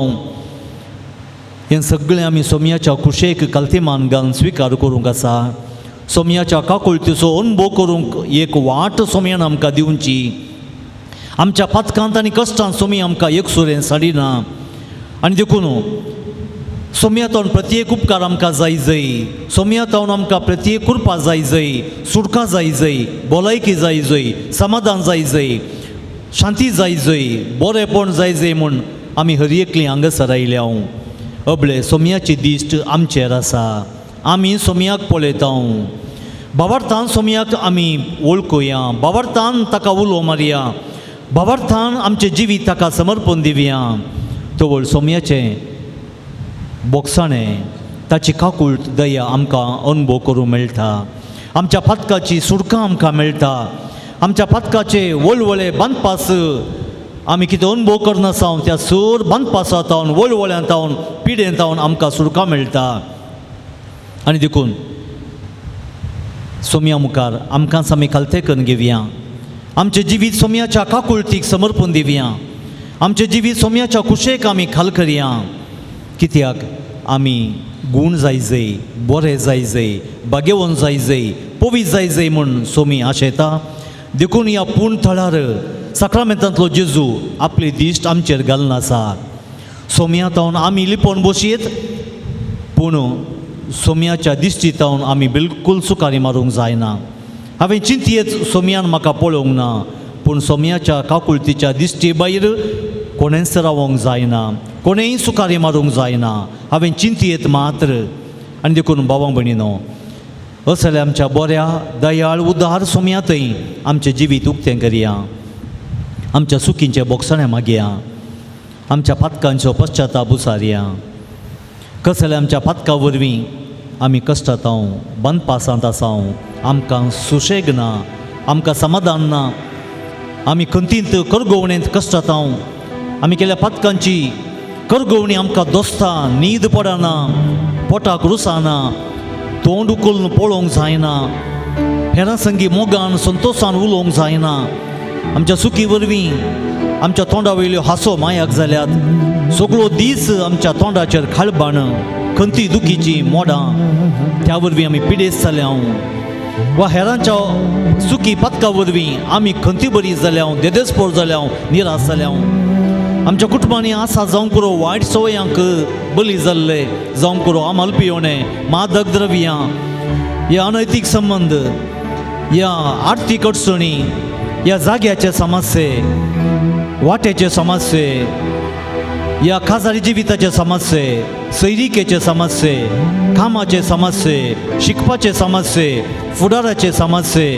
हें सगळें आमी सोम्याच्या कुशेक काल्तिमान घालून स्विकार करूंक आसा सोम्याच्या काकुळतीचो अनुभव करूंक एक वाट सोम्यान आमकां दिवची आमच्या पातकांत आनी कश्टांत सोमी आमकां एक सुरें साडिना आनी देखून सोम्यातावन प्रत्येक उपकार आमकां जाय जाय सोम्यातावन आमकां प्रत्येक कृपा जाय जाय सुटका जाय जाय भलायकी जाय जाय समाधान जाय जाय शांती जाय जाय बरेपण जाय जाय म्हूण आमी हर एकलीं हांगासर आयल्या अबळे सोम्याची दिश्ट आमचेर आसा आमी सोम्याक पळयता बाबार्थान सोम्याक आमी वळखुया बाबार्थान ताका उलो मारया बाबार्थान आमचें जिवीत ताका समर्पण दिवया तवळ सोम्याचें बोगसाणें ताची काकुळट दया आमकां अनुभव करूंक मेळटा आमच्या पातकाची सुडकां आमकां मेळटा आमच्या पातकाचे वळवळे बांदपास आमी कितें अनुभव करना सावन त्या सर बांदपासा तावन वळवळ्यां तावन पिडें तावन आमकां सुडकां मेळटा आनी देखून सोम्या मुखार आमकांच आमी खालतेकन घेवया आमचें जिवीत सोम्याच्या काकुळटीक समर्पण दिवया आमचें जिवीत सोम्याच्या कुशेक आमी खाल करया कित्याक आमी गूण जाय जाय बरें जाय जाय बागेवन जाय जाय पवीत जाय जाय म्हूण सोमी आशेता देखून ह्या पूर्ण थळार साक्रामेंतांतलो जेजू आपली दिश्ट आमचेर घालून आसा सोम्यातावन आमी लिपोवन बसयत पूण सोम्याच्या दिश्टीतावन आमी बिलकूल सुकारी मारूंक जायना हांवें चिंतयेत सोम्यान म्हाका पळोवंक ना पूण सोम्याच्या काकुळतीच्या दिश्टी भायर कोणेंच रावोंक जायना कोणेंय सुकारी मारूंक जायना हांवें चिंतयेत मात्र आनी देखून भावां भयणीनो असले आमच्या बऱ्या दयाळ उदार सोम्यातय आमचें जिवीत उक्तें करया आमच्या सुखींचें बोगसणें मागया आमच्या पातकांचो पश्चाताप उसारया कसले आमच्या पातका वरवीं आमी कश्टांत बांदपासांत आसा आमकां सुशेग ना आमकां समाधान ना आमी खंतींत करगोवणेंत कश्टांत आमी केल्या पातकांची करगोवणी आमकां दोसता न्हीद पडना पोटाक रुसाना तोंड उखलून पळोवंक जायना हेरां संगी मोगान संतोशान उलोवंक जायना आमच्या सुखी वरवीं आमच्या तोंडा वयल्यो हांसो मायाक जाल्यात सगळो दीस आमच्या तोंडाचेर खाळबाण खंती दुखीची मोडां त्या वरवीं आमी पिडेस्त जाल्या वा हेरांच्या सुखी पातका वरवीं आमी खंती बरी जाल्या देदेस्पोर जाल्या निराश जाल्या आमच्या कुटुंबांनी आसा जावं करो वायट सवयांक बली जाल्ले जावं करो आमाल पियोणे मादक द्रव्यां या अनैतीक संबंध या आर्थीक अडचणी या जाग्याचे समस्ये वाट्याचे समस्ये या खाजारी जिविताचे समस्ये सैरिकेचे समस्ये कामाचे समस्ये शिकपाचे समस्ये फुडाराचे समस्ये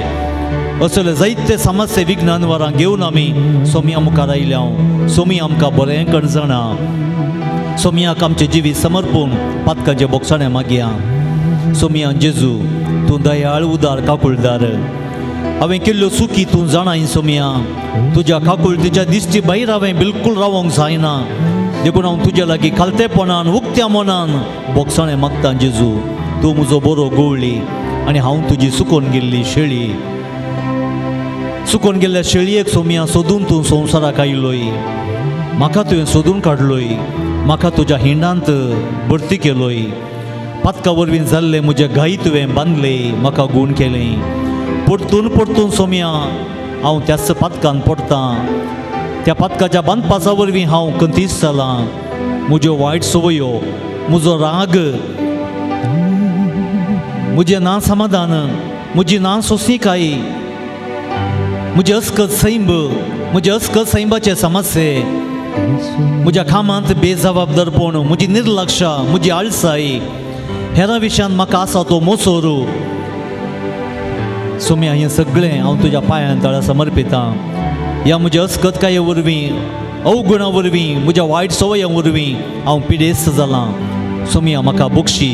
असले जायते समस्ये विज्ञान वरां घेवन आमी सोम्या मुखार आयल्या सोमी आमकां बरें कर जाणा सोमयाक आमचें जिवीत समर्पून पातकांचे बोगसाणें मागया सोमया जेजू तूं दयाळ उदार काकुळदार हांवें केल्ल्यो चुकी तूं जाणाय सोमया तुज्या काकुळतेच्या दिश्टी भायर हांवें बिलकूल रावोंक जायना देखून हांव तुजे लागीं खालतेपणान उक्त्या मनान बोगसाणें मागता जेजू तूं म्हजो बरो गवळी आनी हांव तुजी सुकोवन गेल्ली शेळी सुकोवन गेल्ल्या शेळयेक सोमया सोदून तूं संवसाराक आयलोय म्हाका तुवें सोदून काडलोय म्हाका तुज्या हिंडांत भरती केलोय पातका वरवीं जाल्ले म्हजे घाई तुवें बांदले म्हाका गूण केलें परतून परतून सोमया हांव त्याच पातकान पडटां त्या पातकाच्या बांदपाचा वरवीं हांव कंतीस जालां म्हज्यो वायट संवयो म्हजो राग म्हजें ना समाधान म्हजी ना सोंसीकाय म्हजे अस्कत सैंब म्हजे अस्कत सैंबाचे समस्ये म्हज्या कामांत बेजबाबदारपण म्हजी निर्लक्ष्य म्हजी आळसाय हेरां विशयान म्हाका आसा तो मोसोर सोम्या हें सगळें हांव तुज्या पांयां तळा समर्पितां ह्या म्हज्या अस्कतकाये वरवीं अवगुणा वरवीं म्हज्या वायट संवयां वरवीं हांव पिडेस्त जालां सोमया म्हाका बक्षी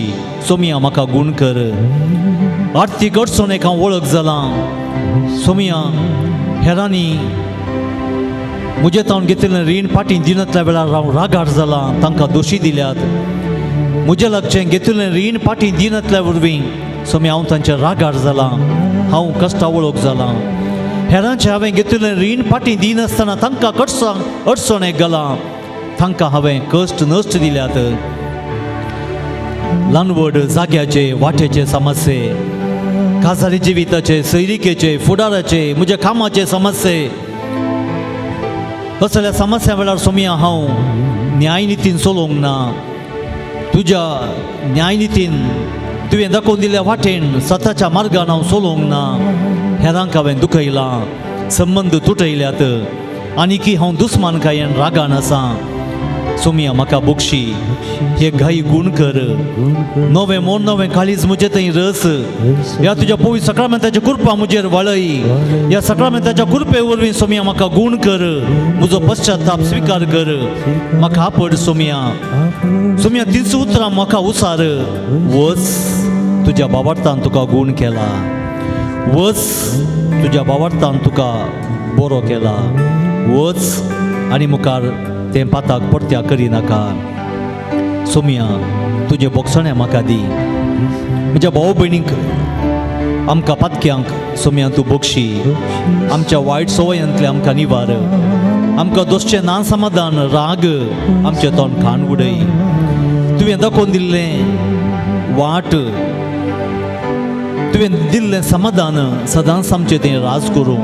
सोमया म्हाका गूण कर आर्थीक अडचणेक हांव वळख जालां सोमया हेरांनी म्हजे तावन घेतिल्लें रीण फाटीं दिनातल्या वेळार हांव रागार जालां तांकां दोशी दिल्यात म्हजे लागचें घेतिल्लें रीण फाटीं दिनातल्या वरवीं सोम्या हांव तांचे रागार जालां हांव कश्टां वळख जालां हेरांचें हांवें घेतिल्लें रीण फाटीं दिनासतना तांकां अडचणेक घालां तांकां हांवें कश्ट नश्ट दिल्यात ल्हान व्हड जाग्याचे वाट्याचे समस्ये खासारी जिविताचे सैरिकेचे फुडाराचे म्हज्या कामाचे समस्ये असल्या समस्या वेळार सोमया हांव न्यायनितीन चलोवंक ना तुज्या न्यायनितीन तुवें दाखोवन दिल्ल्या वाटेन सताच्या मार्गान हांव चलोवंक ना हेरांक हांवें दुखयलां संबंद तुटयल्यात आनीकी हांव दुस्मानकायेन रागान आसा सोमया म्हाका बक्षी हे घाई गूण कर नवें मोन नवें काळीज म्हजे थंय रस ह्या तुज्या पवित्र सक्रामेंताच्या कृपा म्हजेर वाळय ह्या सक्रामेंताच्या कृपे वरवीं सोमया म्हाका गूण कर म्हजो पश्चाताप स्विकार कर म्हाका आपड सोमया सोमया तीच उतरां म्हाका उसार वच तुज्या बाबार्थान तुका गूण केला वच तुज्या बाबार्थान तुका बरो केला वच आनी मुखार तें पाताक परत्या करिनाका सोमया तुजे बोगसाणें म्हाका दी म्हज्या भाव भयणीक आमकां पातक्यांक सोमया तूं बक्षी आमच्या वायट संवयांतले आमकां निवार आमकां दोसचें ना समाधान राग आमचें तोंड खाण उडय तुवें दाखोवन दिल्लें वाट तुवें दिल्लें समाधान सदांच आमचें तें राज करूं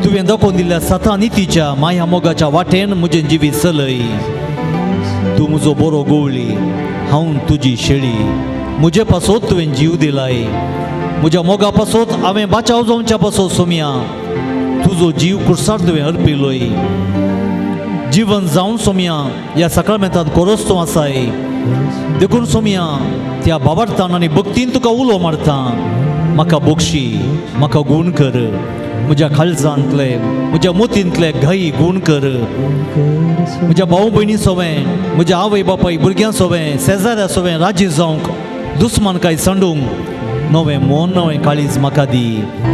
तुवें दाखोवन दिल्ल्या सता नितीच्या माया मोगाच्या वाटेन म्हजें जिवीत चलय तूं म्हजो बरो गवळी हांव तुजी शेळी म्हजे पासत तुवें जीव दिलाय म्हज्या मोगा पासत हांवें बाचाव जावच्या पासत सोमया तुजो जीव कुर्सार तुवें अर्पिलोय जीवन जावन सोमया ह्या सक्रामेंतांत कोरोस तूं आसाय देखून सोमया त्या बाबार्थान आनी भक्तीन तुका उलो मारता म्हाका बक्षी म्हाका गूण कर म्हज्या काळजांतले म्हज्या मोतींतले घाई गूण कर म्हज्या भाव भयणी सोवें म्हज्या आवय बापाय भुरग्यां सोवें शेजाऱ्या सोवें राजी जावंक दुस्मानकाय सांडूंक नवें मोन नवें काळीज म्हाका दी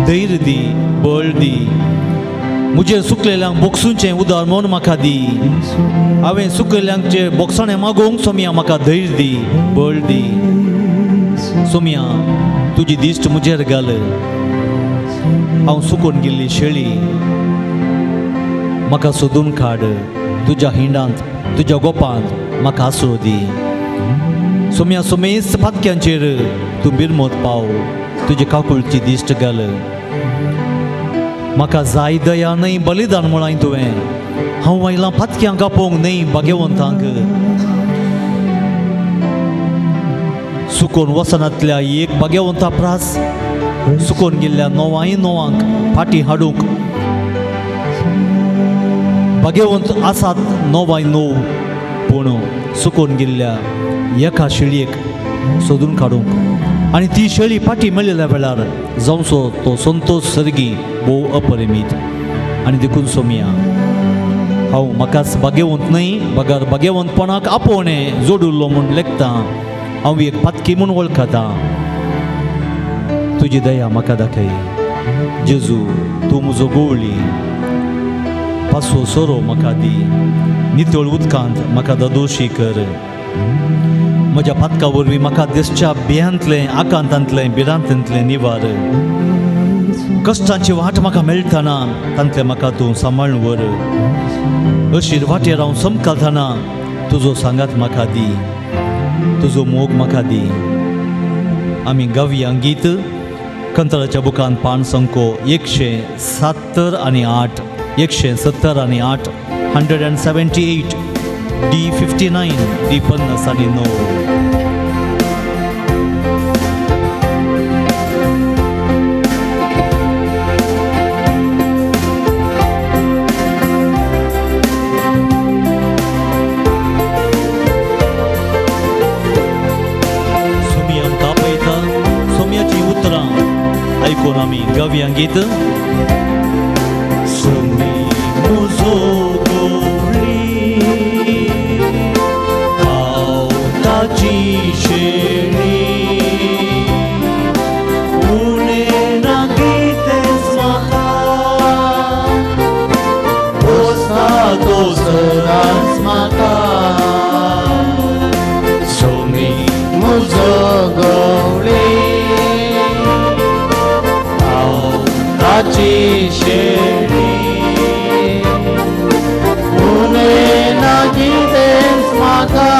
धैर्य दी बळ दी म्हजेर सुकलेल्यांक बोगसूंचें उदार मोन म्हाका दी हांवें सुकलेल्यांचे बोगसाणें मागोवंक सोमया म्हाका धैर्य दी बळ दी सोमया तुजी दिश्ट म्हजेर घाल हांव सुकोवन गेल्ली शेळी म्हाका सोदून काड तुज्या हिंडांत तुज्या गोपांत म्हाका आसरो दी सोमया सोमेस्त फातक्यांचेर तूं बिरमोत पाव तुजे काकुळची दिश्ट घाल म्हाका जाय दया न्हय बलिदान म्हणाय तुवें हांव आयलां फातक्यांक आपोवंक न्ही भाग्यवंतांक सुकोन वसनांतल्या एक भाग्यवंता प्रास सुकोन गेल्ल्या नोवांक फाटीं हाडूंक भाग्यवंत आसात णव पूण सुकोन गेल्ल्या एका शेळयेक सोदून काडूंक आनी ती शेळी फाटीं मेळिल्ल्या वेळार जावचो तो संतोश सर्गी भोव अपरिमीत आनी देखून सोमिया हांव म्हाकाच भाग्यवंत न्ही बगार भाग्यवंतपणाक आपोवणें जोडुल्लो म्हूण लेखता हांव एक पातकी म्हूण वळखता तुजी दया म्हाका दाखय जेजू तूं म्हजो गोवळी पासो सोरो म्हाका दी नितळ उदकांत म्हाका दोशी कर म्हज्या पातका वरवीं म्हाका देशच्या भियांतलें आकांतांतलें भिरांतांतलें निवार कश्टांची वाट म्हाका मेळटना तांतलें म्हाका तूं सांबाळून व्हर अशीर वाटेर हांव समकालतना तुजो सांगात म्हाका दी तुजो मोग म्हाका दी आमी गावया गीत कंतराच्या बुकान पान संको 170 आनी 8 170 आनी 8 178 D59 D50 आनी 9 आयकून आमी गावया गीत सोमी म्हजो गोवळी हांव ताची शेळी उणें ना कितेंच म्हाका पोसता तो सदांच म्हाका सोमी म्हजो गोवळी ताची शेळी उणें ना कितेंच म्हाका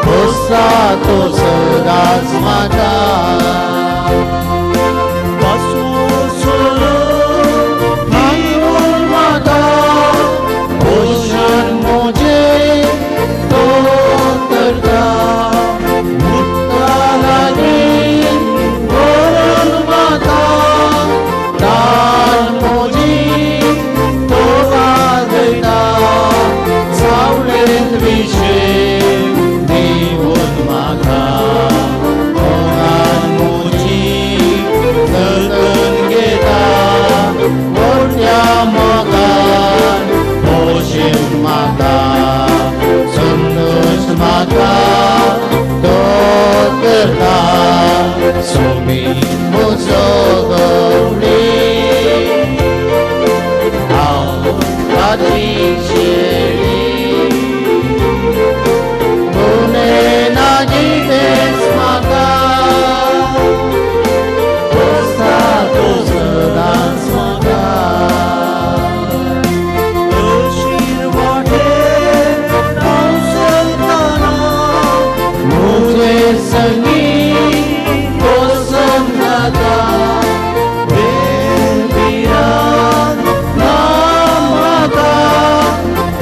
पोसता तो सदांच म्हाका पासो सोरो भांगून म्हाका पोशण म्हजें तो करता मुक्ता लागीं व्हरून म्हाका दान म्हजी तो वाजयता सावळेंत विशें दिवून म्हाका कोणान म्हजी जतन घेता मोठ्या मोगान पोशें म्हाका संतोश म्हाका तो करता सोमी म्हजो गोवळी हांव ताची शेळी उणें ना कितेंच म्हाका पोसता तो सदांच म्हाका अशीर वाटेर हांव चलतना म्हजें संगीत पोसम जाता बेबिरान ना म्हाका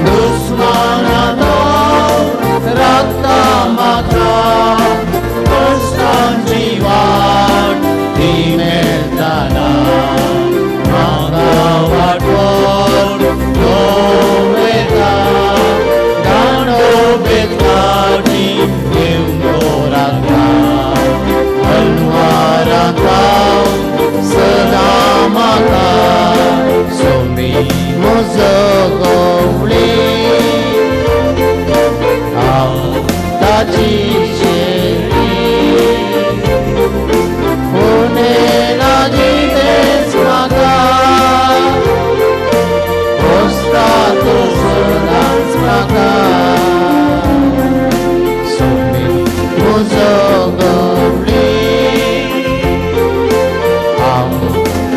दुस्मानाचो राखता म्हाका कश्टांची वाट ती मेळटना म्हाका वाटोर तो वेता गाणो बेताटी घेवन तो राखता अनवारांत हांव सदां म्हाका सोमी म्हजो गोवळी हांव ताची शेळी उणें ना कितेंच म्हाका पोसता तो सदांच म्हाका सोमी म्हजो गोवळी हांव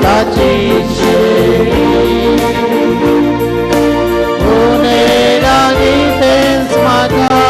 ताची शेळी उणें ना कितेंच म्हाका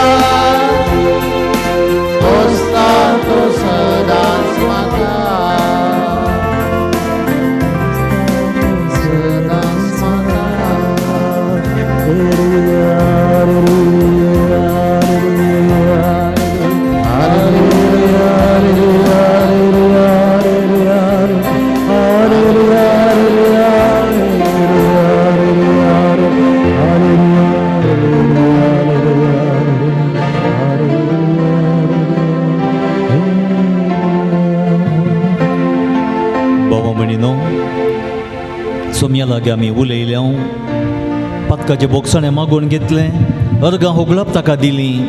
लागी आमी उलयल्या पदकाचें बोक्साणें मागून घेतलें अर्गां होगळप ताका दिलीं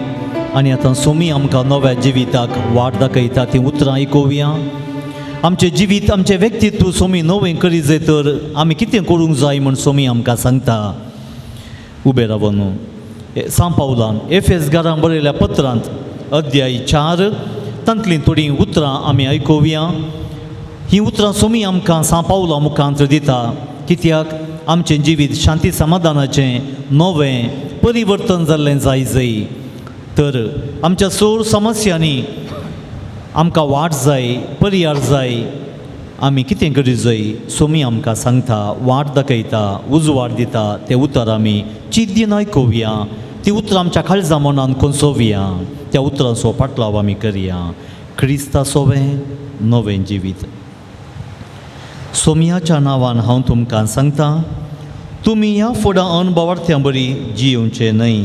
आनी आतां सोमी आमकां नव्या जिविताक वाट दाखयता तीं उतरां आयकुया. आमचें जिवीत आमचें व्यक्तित्व सोमी नवें करी जाय तर आमी कितें करूंक जाय म्हूण सोमी आमकां सांगता. उबे रावन सांत पावलान एफेसकारांक बरयल्या पत्रांत अध्याय 4 तांतलीं थोडीं उतरां आमी आयकुया. हीं उतरां सोमी आमकां सांत पावला मुखांत दिता कित्याक आमचें जिवीत शांती समाधानाचें नवें परिवर्तन जाल्लें जाय तर आमच्या सोर समस्यांनी आमकां वाट जाय पर्याय जाय आमी कितें करूं जाय सोमी आमकां सांगता वाट दाखयता उजवाड दिता. तें उतर आमी चिंतून आयकुया. तीं उतरां आमच्या काळजा मनान कोसोवया. त्या उतरांचो पाटलाव आमी करया. क्रिस्ता सोवें नवें जिवीत. सोमयाच्या नांवान हांव तुमकां सांगता तुमी ह्या फुडां अनभवार्थ्यां बरी जियोवचें न्हय.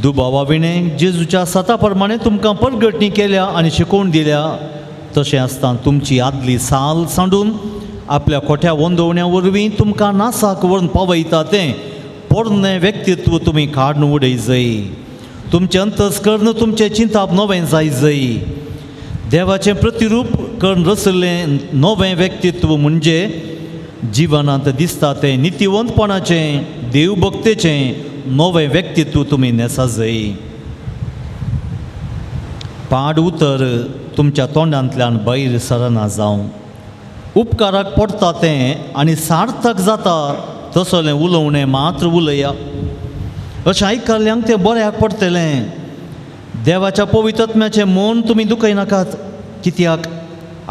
दुबावा विणें जेजूच्या सता प्रमाणें तुमकां परगटणी केल्या आनी शिकोवन दिल्या तशें आसता तुमची आदली साल सांडून आपल्या खोट्या वंदवण्या वरवीं तुमकां नासाक व्हरून पावयता तें पोरनें व्यक्तित्व तुमी काडून उडय जाय. तुमचें अंतस्कर्ण तुमचें चिंताप नवें जाय. देवाचें प्रतिरूप करून रचलें नवें व्यक्तित्व म्हणजे जिवनांत दिसता तें नितीवंतपणाचें देवभक्तेचें नवें व्यक्तित्व तुमी नेसा जाय. पाड उतर तुमच्या तोंडांतल्यान भायर सरना जावं. उपकाराक पडटा तें आनी सार्थक जाता तसलें उलोवणें मात्र उलया. अशें आयकल्ल्यांक तें बऱ्याक पडटलें. देवाच्या पवित्रात्म्याचें मन तुमी दुखयनाकात कित्याक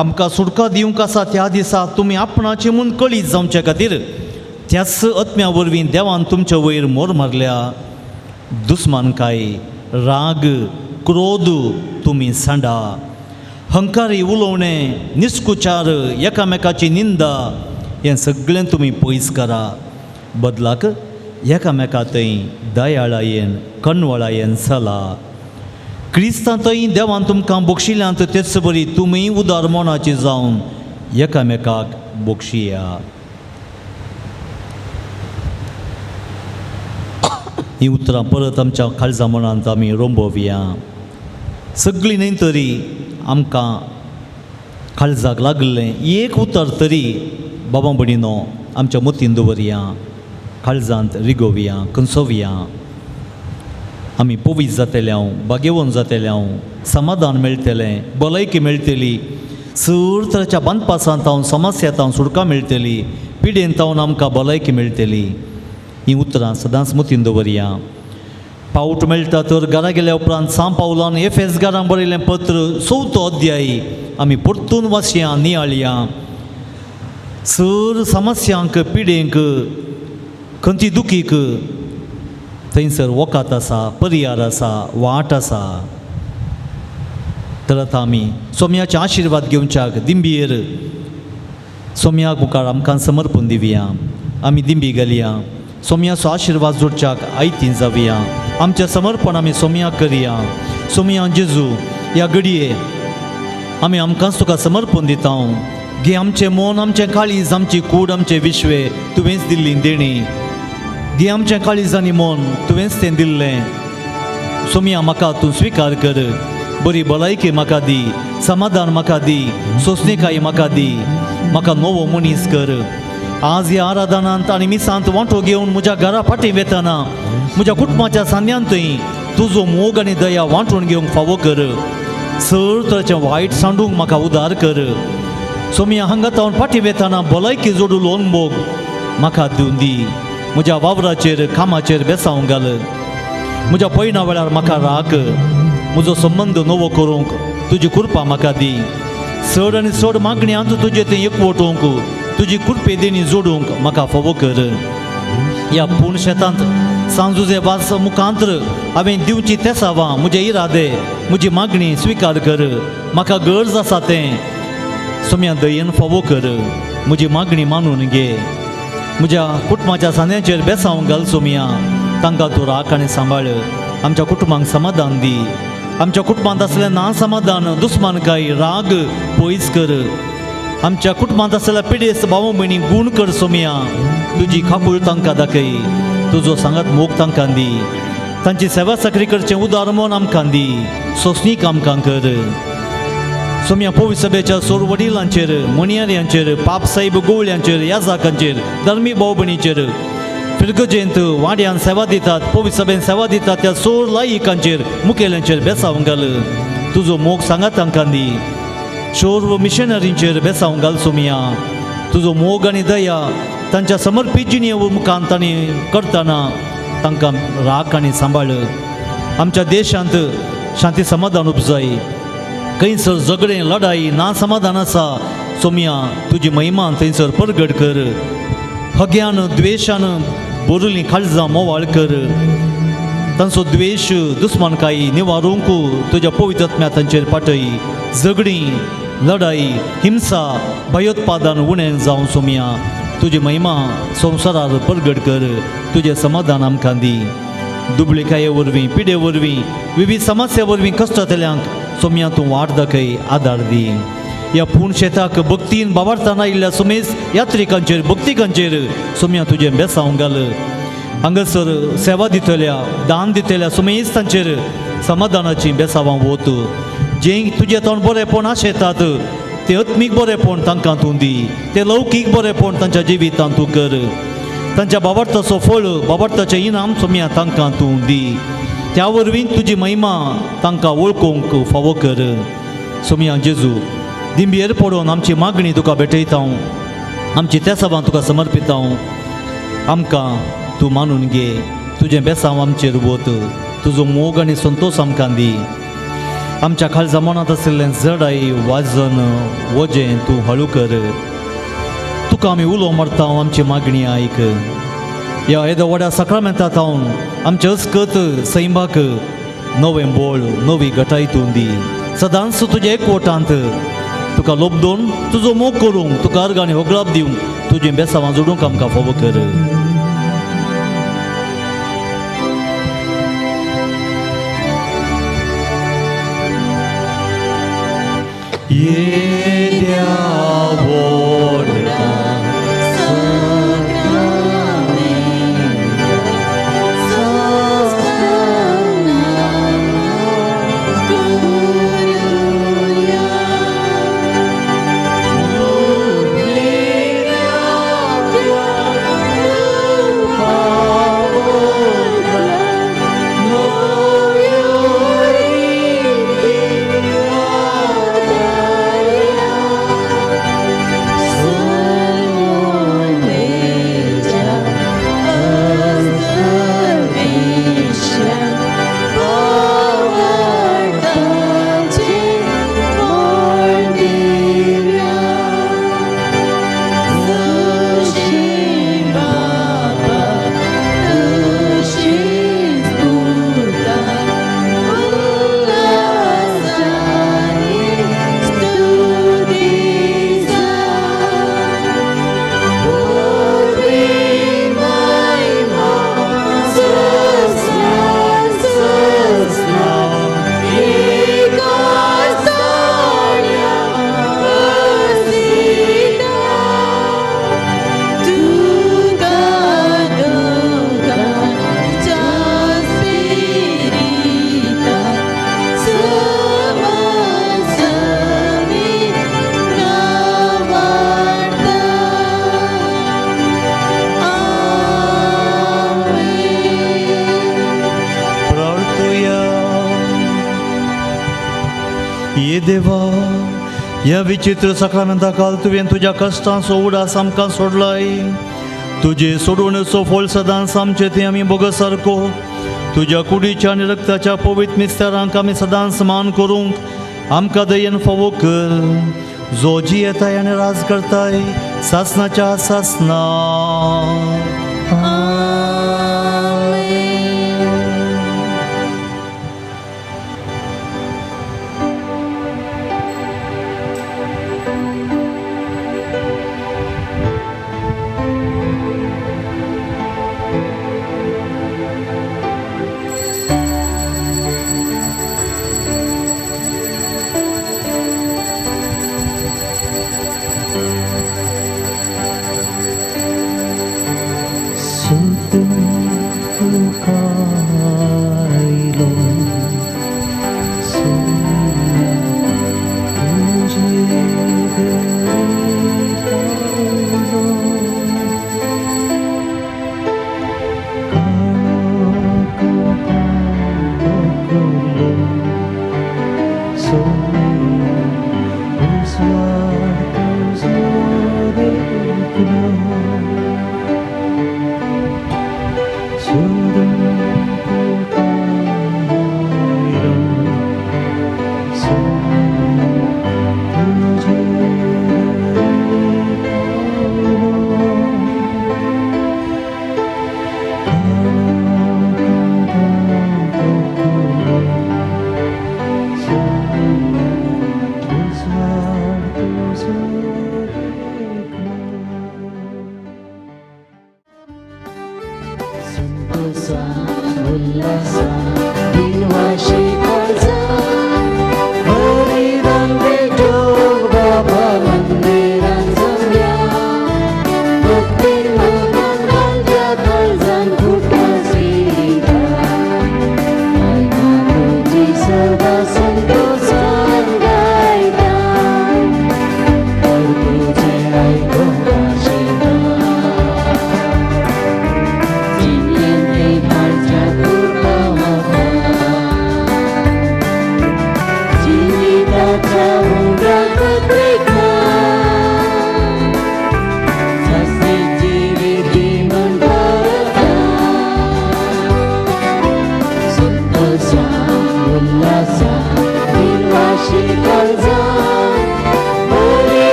आमकां सुटका दिवंक आसा त्या दिसा तुमी आपणाचें म्हूण कळीत जावचे खातीर त्याच आत्म्या वरवीं देवान तुमचे वयर मोर मारल्या. दुस्मानकाय राग क्रोध तुमी सांडा. हंकारी उलोवणें निस्कुचार एकामेकाची निंदा हें सगळें तुमी पयस करा. बदलाक एकामेका थंय दयाळायेन कणवळायेन चला. क्रिस्तां थंय देवान तुमकां बक्षिल्यांत तेच बरी तुमी उदार मोनाची जावन एकामेकाक बक्षिया. हीं उतरां परत आमच्या काळजा मनांत आमी रोंबोवया. सगळीं न्हय तरी आमकां काळजाक लागलें एक उतर तरी बाबा भणीनो आमच्या मतीन दवरया. काळजांत रिगोवया कंसोवया. आमी पवीत जातल्यांव भाग्यवन जातल्यांव समाधान मेळटलें भलायकी मेळटली. सर तरेच्या बांदपासांत हांव समस्यांत हांव सुटका मेळटली. पिडेंत तावन आमकां भलायकी मेळटली. हीं उतरां सदांच मतीन दवरया. पावट मेळटा तर घरा गेल्या उपरांत सांत पावलान एफेसकारांक बरयलें पत्र 4 अध्याय आमी परतून वाचया नियाळया. सर समस्यांक पिडेंक खंयची दुखीक थंयसर वकात आसा पर्याय आसा वाट आसा. तर आतां आमी सोम्याचे आशिर्वाद घेवच्याक दिंबयेर सोम्याक मुखार आमकां समर्पण दिवया. आमी दिंबी घालया. सोम्याचो आशिर्वाद जोडच्याक आयतीं जावया. आमचें समर्पण आमी सोम्याक करया. सोम्या जेजू ह्या घडये आमी आमकांच तुका समर्पण दिता. घे आमचें मन आमचें काळीज आमची कूड आमचें विश्वे तुवेंच दिल्ली देणी. घे आमचें काळीज आनी मन तुवेंच तें दिल्लें. सोम्या म्हाका तूं स्विकार कर. बरी भलायकी म्हाका दी. समाधान म्हाका दी. सोंसणीकाय म्हाका दी. म्हाका नवो मनीस कर. आज ह्या आराधनांत आनी मिसांत वांटो घेवन म्हज्या घरा फाटीं वेताना म्हज्या कुटुंबाच्या सांद्यांतय तुजो मोग आनी दया वांटून घेवंक फावो कर. सर तरेचें वायट सांडूंक म्हाका उदार कर. सोम्या हांगा हांव फाटीं वेताना भलायकी जोडून अनुभव म्हाका दिवन दी. म्हज्या वावराचेर कामाचेर बेसांव घाल. म्हज्या पयणा वेळार म्हाका राख. म्हजो संबंद नवो करूंक तुजी कृपा म्हाका दी. चड आनी चड मागण्यांत तुजें तें एकवटूंक तुजी कृपे देणी जोडूंक म्हाका फावो कर. ह्या पूर्ण शेतांत सांजुजे वास मुखांतर हांवें दिवची तेसावां म्हजे इरादे म्हजी मागणी स्विकार कर. म्हाका गरज आसा तें सोम्या दयेन फावो कर. म्हजी मागणी मानून घे. म्हज्या कुटुंबाच्या सांद्यांचेर बेसांव घाल सोम्या. तांकां तूं राख आनी सांबाळ. आमच्या कुटुंबाक समाधान दी. आमच्या कुटुंबांत असलें ना समाधान दुस्मानकाय राग पयस कर. आमच्या कुटुंबात असलेल्या पिढेस भाऊ भयणी गुण कर सोमिया तुझी खाकूळ तांकां दाखय तुजो सांगात मोग तांकां दी तांची सेवा साखरी करचें उदार मन आमकां दी सोंसणीक आमकां कर सोम्या पवित्र सभेच्या सोर वडिलांचेर मणियाऱ्यांचेर पाप साहेब गोवळ्यांचेर याजाकांचेर धर्मीक भाऊ भयणीचेर फिरगजेंत वाड्यान सेवा दितात पवित्र सभेन सेवा दितात त्या सोर लायिकांचेर मुखेल्यांचेर बेसांव घाल तुजो मोग सांगात तांकां दी शोर व मिशनरींचेर बेसांव घाल सोमिया तुजो मोग आनी दया तांच्या समर्पीत जिणे मुखान तांणी करतना तांकां राख आनी सांबाळ आमच्या देशांत शांती समाधान उपजाय खंयसर झगडें लढाई ना समाधान आसा सोमिया तुजी महिमा थंयसर परगट कर हग्यान द्वेशान बोरुली काळजां मोवाळ कर तांचो द्वेश दुस्मानकाई निवारूंक तुज्या पवित्रत्म्या तांचेर पाठय झगडीं लढाई हिंसा भयोत्पादन उणें जावं सोमिया तुजी महिमा संवसारार परगट कर तुजें समाधान आमकां दी दुबळेकाये वरवीं पिडे वरवीं विविध समस्या वरवीं कश्टांतल्यांक सोमिया तूं वाट दाखय आदार दी ह्या पूर्ण शेताक भक्तीन बाबार्थान आयिल्ल्या सुमेस यात्रिकांचेर भक्तिकांचेर सोमिया तुजें बेसांव घाल हांगासर सेवा दितल्या दान दितल्या सुमेस तांचेर समाधानाची बेसांवां वत जें तुजें तोंड बरेंपण आशेतात तें आत्मीक बरेंपण तांकां तूं दी तें लौकीक बरेंपण तांच्या जिवितांत तूं कर तांच्या बाबार्थाचो फळ बाबार्थाचें इनाम सोमिया तांकां तूं दी त्या वरवीं तुजी महिमा तांकां वळखूंक फावो कर सोमिया जेजू दिंबयेर पडोवन आमची मागणी तुका भेटयता आमची त्या सभां तुका समर्पिता आमकां तूं मानून घे तुजें बेसांव आमचेर वत तुजो मोग आनी संतोश आमकां दी आमच्या काळजा मनांत आशिल्लें जडाई वाजन वजें तूं हळू कर तुका आमी उलो मारता आमची मागणी आयक ह्या येद्या व्हड्या सक्रामेंतांत हांव आमच्या अस्कत सैमाक नवें बोळ नवी घटाय तूं दी सदांच तुज्या एकवटांत तुका लोबदोन तुजो मोग करूंक तुका अर्ग आनी होगलाप दिवंक तुजें बेसांवां जोडूंक आमकां फावो कर येद्या व्हडा ये देवा ह्या विचित्र सक्रामेंता काल तुवें तुज्या कश्टांचो उडास आमकां सोडलाय तुजे सोडवणेचो फळ सदांच आमचे ते आमी बोगस सारको तुज्या कुडीच्या आनी रक्ताच्या पवित्र मिस्त्यारांक आमी सदांच मान करूंक आमकां दयेन फावो कर जो जी येताय आनी राज करताय सासनाच्या सासना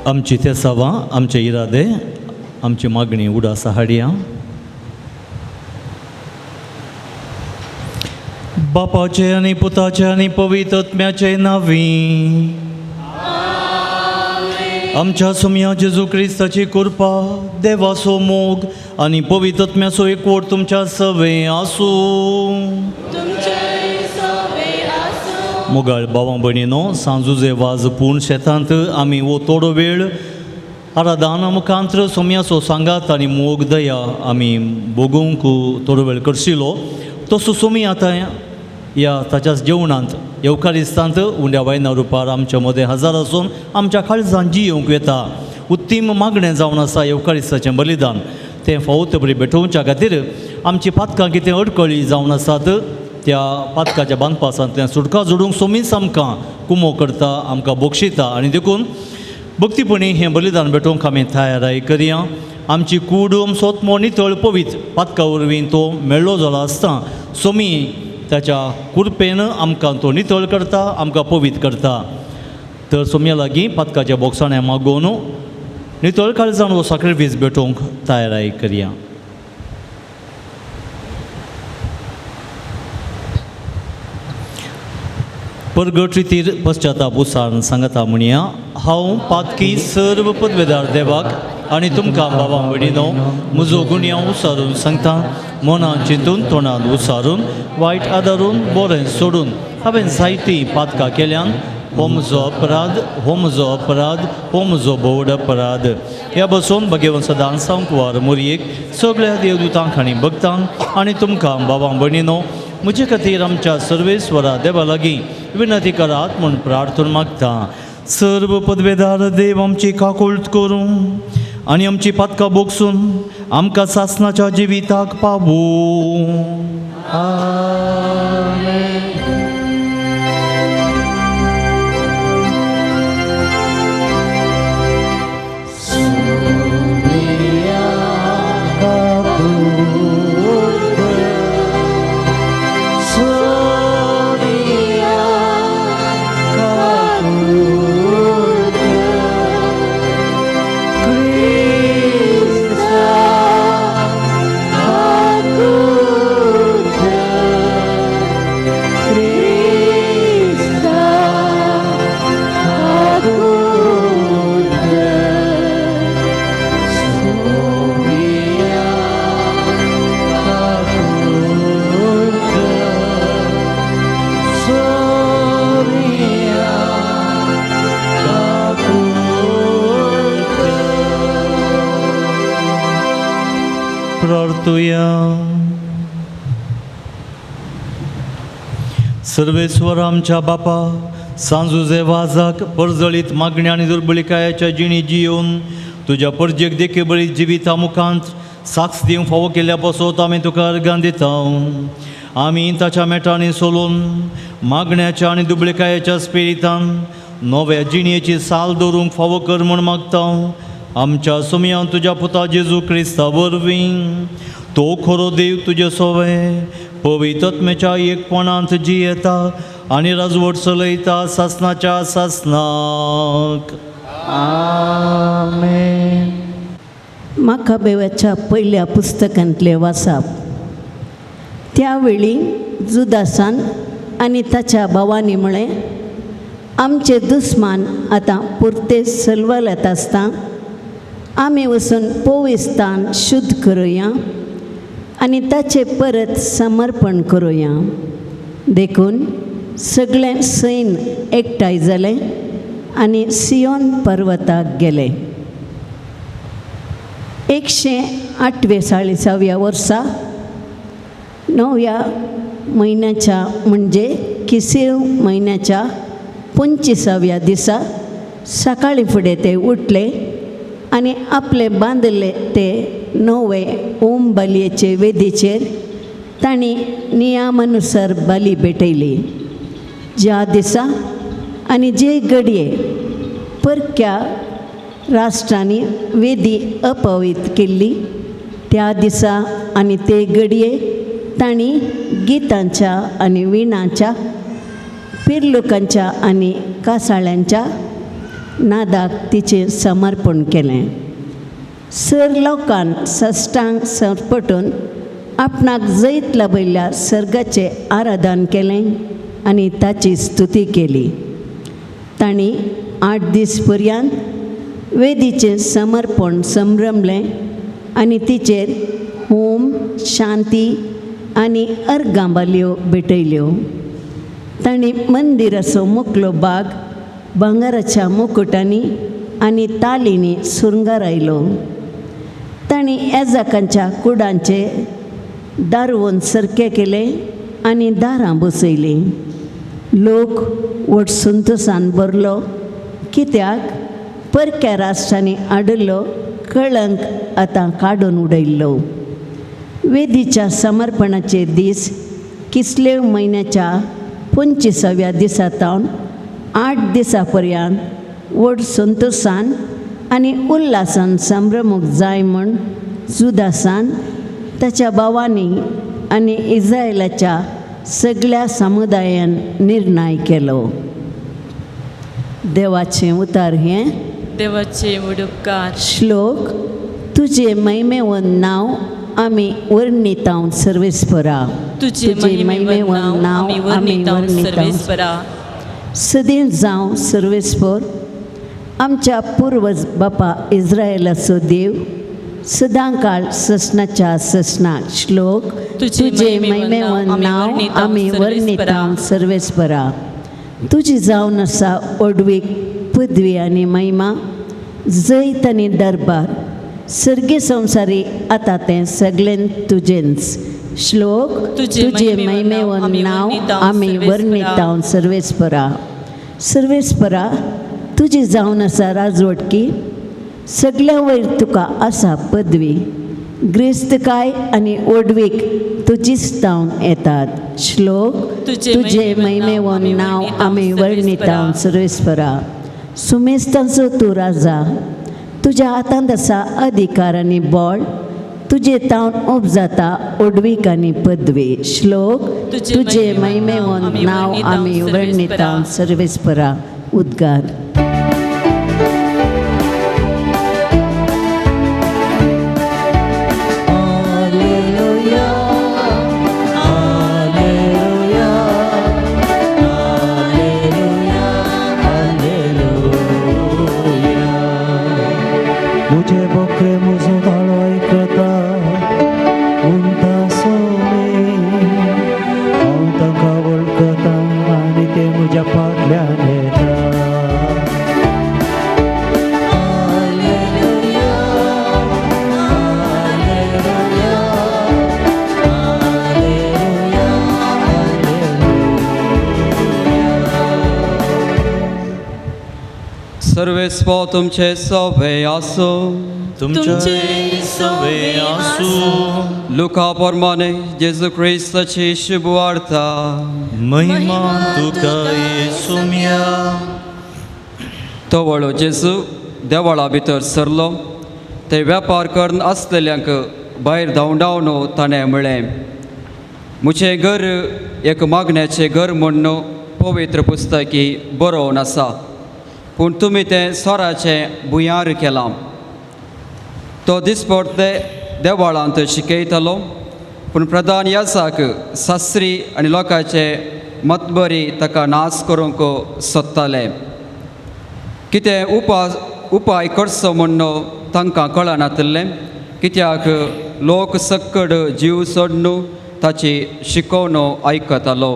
आमची तेसावां आमचे इरादे आमची मागणी उडास हाडया. बापाचे आनी पुताचे आनी पवित्र आत्म्याचे नांवी. आमच्या सुमया जेजू क्रिस्ताची कृपा, देवाचो मोग आनी पवित्र आत्म्याचो एकवट तुमच्या सवे आसूं. मोगाळ भावां भयणीनो, सांजुजे वाज पूर्ण शेतांत आमी वो थोडो वेळ आराधना मुखांतर सोम्याचो सांगात आनी मोग दया आमी भोगूंक थोडो वेळ करशिलो. तसो सोमी आतां ह्या ताच्याच जेवणांत येवकारिस्तांत उंड्या वायना रुपार आमच्या मदें हजर आसून आमच्या काळजांत जियोंक येता. उत्तीम मागणें जावन आसा येवकारिस्ताचें बलिदान. तें फावत बरी भेटोवच्या खातीर आमची पातकां कितें अडकळी जावन आसात त्या पातकाच्या बांदपासांतल्यान सुटका जोडूंक सोमीच आमकां कुमो करता, आमकां बक्षिता आनी देखून भक्तीपणी हें बलिदान भेटोवंक आमी तयाराय करया. आमची कूड सोत्मो नितळ पवित्र पातका वरवीं तो मेळ्ळो जालो आसता सोमी ताच्या कृपेन आमकां तो नितळ करता, आमकां पवित्र करता. तर सोम्या लागीं पातकाच्या बोक्साण्या मागोवन नितळ काळजान हो सॅक्रिफीस भेटोवंक तयाराय करया. परगट रितीर पश्चाताप उसारण सांगता म्हणया. हांव पातकी सर्व पदवेदार देवाक आनी तुमकां बाबा भयणीनो म्हजो गुन्यांव उसारून सांगता. मनान चिंतून तोंडान उसारून वायट आदारून बरें सोडून हांवें जायतीं पातकां केल्यान हो म्हजो अपराध, हो म्हजो अपराध, हो म्हजो बोड अपराध. ह्या बसून भगेवन सदां सांकवार मोरयेक सगळ्या देवदूतांक आनी भक्तांक आनी तुमकां बाबा भयणीनो म्हजे खातीर आमच्या सर्वेस्वरा देवा लागीं विनंती करात म्हूण प्रार्थना मागता. सर्व पदवेदार देव आमची काकुळट करूं आनी आमची पातकां बोगसून आमकां सासणाच्या जिविताक पावूं. मागतुया. सर्वेश्वर आमच्या बापा, सांजुजे वाजाक परजळीत मागणी आणि दुर्बळिकायाच्या जिणी जियोन तुझ्या परजेक देखील बरी जिविता मुखांत साक्ष दिवंक फावो केल्ल्या पासत आमी तुका अर्गां दिता. आमी ताच्या मेटांनी सोलून मागण्याच्या आणि दुबळिकायाच्या स्पिरितान नव्या जिणेची साल दवरूंक फावो कर म्हूण मागता. आमच्या सुमयान तुज्या पुता जेजू क्रिस्ता वरवीं तो खरो देव तुजे सोवे पवित्रत्मेच्या एकपणांत जियेता आनी राजवट चलयता सासनाच्या सासनाक. आमेन. माकाबेवाच्या पहिल्या पुस्तकांतले वाचप. त्यावेळी जुदासान आणि ताच्या भावांनी म्हळें, आमचे दुस्मान आतां पुरते सलवल्यात आसता आमी वचून पवित्रान शुद्ध करुया आनी ताचे परत समर्पण करुया. देखून सगळें सैन्य एकठांय जालें आनी सियोन पर्वताक गेले. 148व्या वर्सा 9व्या म्हयन्याच्या म्हणजे किसेव म्हयन्याच्या 25व्या दिसा सकाळी फुडें ते उठले आनी आपले बांदले ते नवे ओम बलयेचे वेदीचेर तांणी नियमानुसार बली पेटयली. ज्या दिसा आनी जे घडये परक्या राष्ट्रांनी वेदी अपवित्र केल्ली त्या दिसा आनी ते घडये तांणी गितांच्या आनी विणांच्या पिर्लुकांच्या आनी कासाळ्यांच्या नादाक तिचें समर्पण केलें. सर लोकान सश्टांग सरपटून आपणाक जैत लाभयल्ल्या सर्गाचें आराधन केलें आनी ताची स्तुती केली. तांणी 8 दीस पर्यंत वेदीचें समर्पण संभ्रमलें आनी तिचेर होम, शांती आनी अर्गांबाल्यो भेटयल्यो. तांणी मंदिराचो मुखलो भाग भांगाराच्या मुकुटांनी आनी तालींनी सुरंगारायलो. तांणी येजाकांच्या कुडांचे दारवून सारके केले आनी दारां बसयलीं. लोक व्हड संतोशान भरलो, कित्याक परक्या राष्ट्रांनी आडिल्लो कळंक आतां काडून उडयल्लो. वेदीच्या समर्पणाचे दीस किसलेव म्हयन्याच्या 25व्या दिसा सावन 8 दिसां पर्यंत व्हड संतोशान आनी उल्हासान संभ्रमूंक जाय म्हूण जुदासान ताच्या भावांनी आनी इस्रायेलाच्या सगळ्या समुदायान निर्णय केलो. देवाचें उतार हें. देवाचे उडुपकार. श्लोक. तुजे महिमेवन नांव आमी वर्णितांव सर्वेस्परा. तुझे महिमेवन नाव आमी वर्णितांव सर्वेस्परा. सदीं जावं सर्वेस्पर आमच्या पुर्वज बापा इस्रायेलाचो देव सदां काळ ससनाच्या ससनाक. श्लोक. तुजे महिमेवन नांव आमी वर्णितांव सर्वेस्परा. तुजी जावन आसा ओडवीक पदवी आनी महिमा, जैत आनी दरबार. सर्गी संवसारी आतां तें सगळें तुजेंच. श्लोक. तुजे महिमेवन नांव आमी वर्णितांव सर्वेस्परा. सर्वेस्परा तुजी जावन आसा राजवटकी, सगळ्या वयर तुका आसा पदवी. ग्रेस्तकाय आनी ओडवीक तुजीच तावन येतात. श्लोक. तुजे महिमेवन नांव आमी वर्णितांव सर्वेस्परा. सुमेस्तांचो तूं राजा, तुज्या हातांत आसा अधिकार आनी बळ, तुजे तावन उब जाता ओडवीक आनी पदवी. श्लोक. तुजे महिमेवन नांव आमी वर्णितांव सर्वेस्परा. उद्गार. मुझे बोके मुझो गाळो आयकता उंता सोमे हांव तांकां वळखता आनी ते म्हज्या फाटल्यान येता. सर्वेस्पो तुमचे सवे आसो तुमचे सवे आसू लुका प्रमाणे जेजू ख्रिस्ताची शुभ वार्ता महिमा तुका येसुम्या. तो वळो जेजू देवळा भितर सरलो. ते वेपार करून आसलेल्यांक भायर धांवडावन ताणें म्हळें, म्हजें घर एक मागण्याचें घर म्हूण पवित्र पुस्तकी बरोवन आसा, पूण तुमी तें सोराचें भुंयार केलां. तो दिसपट्टे देवळांत शिकयतालो, पूण प्रधान याजक शास्त्री आनी लोकांचे मतबरी ताका नाश करूंक सोदताले. कितें उपाय करचो म्हूण तांकां कळनासलें, कित्याक लोक सक्कड जीव सोडून ताची शिकवण आयकतालो.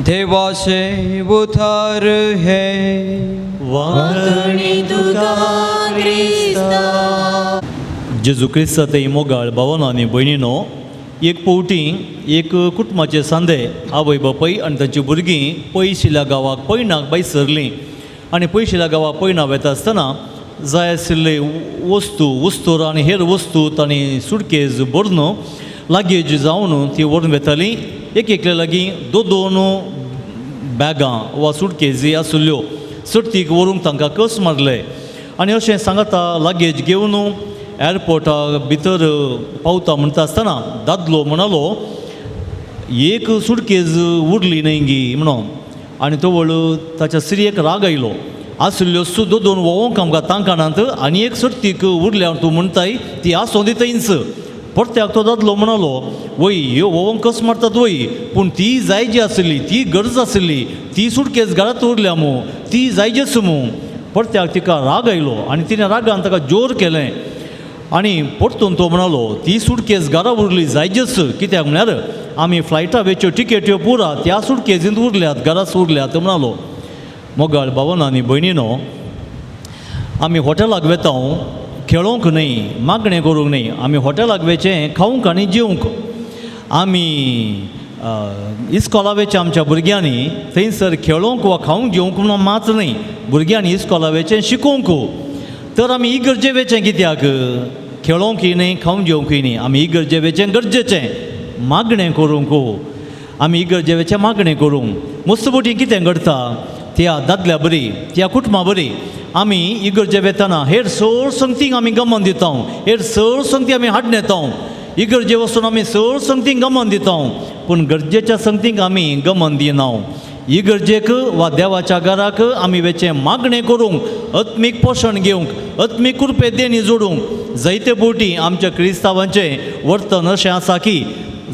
देवाचे उद्धार हे वागणी तुका क्रिस्ता. जेजू क्रिस्तांत मोगाळ भावांनो आनी भयणीनो, एक पावटी एक कुटुंबाचे सांदे आवय बापूय आनी तांची भुरगीं पयशिल्या गांवाक पैणाक भायर सरलीं. आनी पयशिल्या गांवाक पैणाक वता आसतना जाय आशिल्ले वस्तू आनी हेर वस्तू तांणी सुटकेज भरून लागेज जावन ती व्हरून वेतालीं. एकले लागीं दोन बॅगां वा सुटकेजी आसल्यो. सुट्टीक व्हरूंक तांकां कस मारले. आनी अशें सांगता लागेज घेवन एअरपोर्टा भितर पावता म्हणटा आसतना दादलो म्हणालो, एक सुटकेज उरली न्हय गी म्हणून. आनी तो ताच्या स्त्रियेक राग आयलो. आसल्यो सुद्दां दोन वोवंक आमकां तांकाणांत आनी एक सुट्टीक उरल्या तूं म्हणटाय ती आसों दितायच. परत्याक तो दादलो म्हणालो, वय ह्यो वोवंक कस मारतात वय, पूण ती जाय जी आसली, ती गरज आसली, ती सुटकेस घरांत उरल्या मू, ती जायजेच मू. परत्याक तिका राग आयलो आनी तिणें रागान ताका जोर केलें. आनी परतून तो म्हणालो, ती सुटकेस घरा उरली जायजेच, कित्याक म्हळ्यार आमी फ्लायटा वेच्यो टिकेट्यो पुरा त्या सुटकेजींत उरल्यात, घराच उरल्यात म्हणालो. मोगाळ भावांनो आनी भयणीनो, आमी हॉटेलाक वेता खेळोंक न्हय, मागणें करूंक न्हय. आमी हॉटेलाक वेचें खावंक आनी जेवंक. आमी इस्कॉला वेचें आमच्या भुरग्यांनी थंयसर खेळोंक वा खावंक जेवंक म्हणून मात न्हय, भुरग्यांनी इस्कॉला वेचें शिकोवंक. तर आमी इगर्जे वेचें कित्याक? खेळोंकय न्हय, खावंक जेवंकय न्हय. आमी इगर्जे वेचें गरजेचें मागणें करूंक. आमी इगर्जे वेचें मागणें करूंक. मस्तपटी कितें घडटा त्या दादल्या बरी, त्या कुटुंबा बरी, आमी इगर्जे वेताना हेर सर संगतींक आमी गमन दिता, हेर सर संगती आमी हाडून येता. इगर्जे वचून आमी सर संगतींक गमन दिता, पूण गरजेच्या संगतींक आमी गमन दिना. इगर्जेक वा देवाच्या घराक आमी वेचें मागणें करूंक, आत्मीक पोशण घेवंक, आत्मीक कृपे देणी जोडूंक. जायते फावटी आमच्या क्रिस्तांवांचें वर्तन अशें आसा की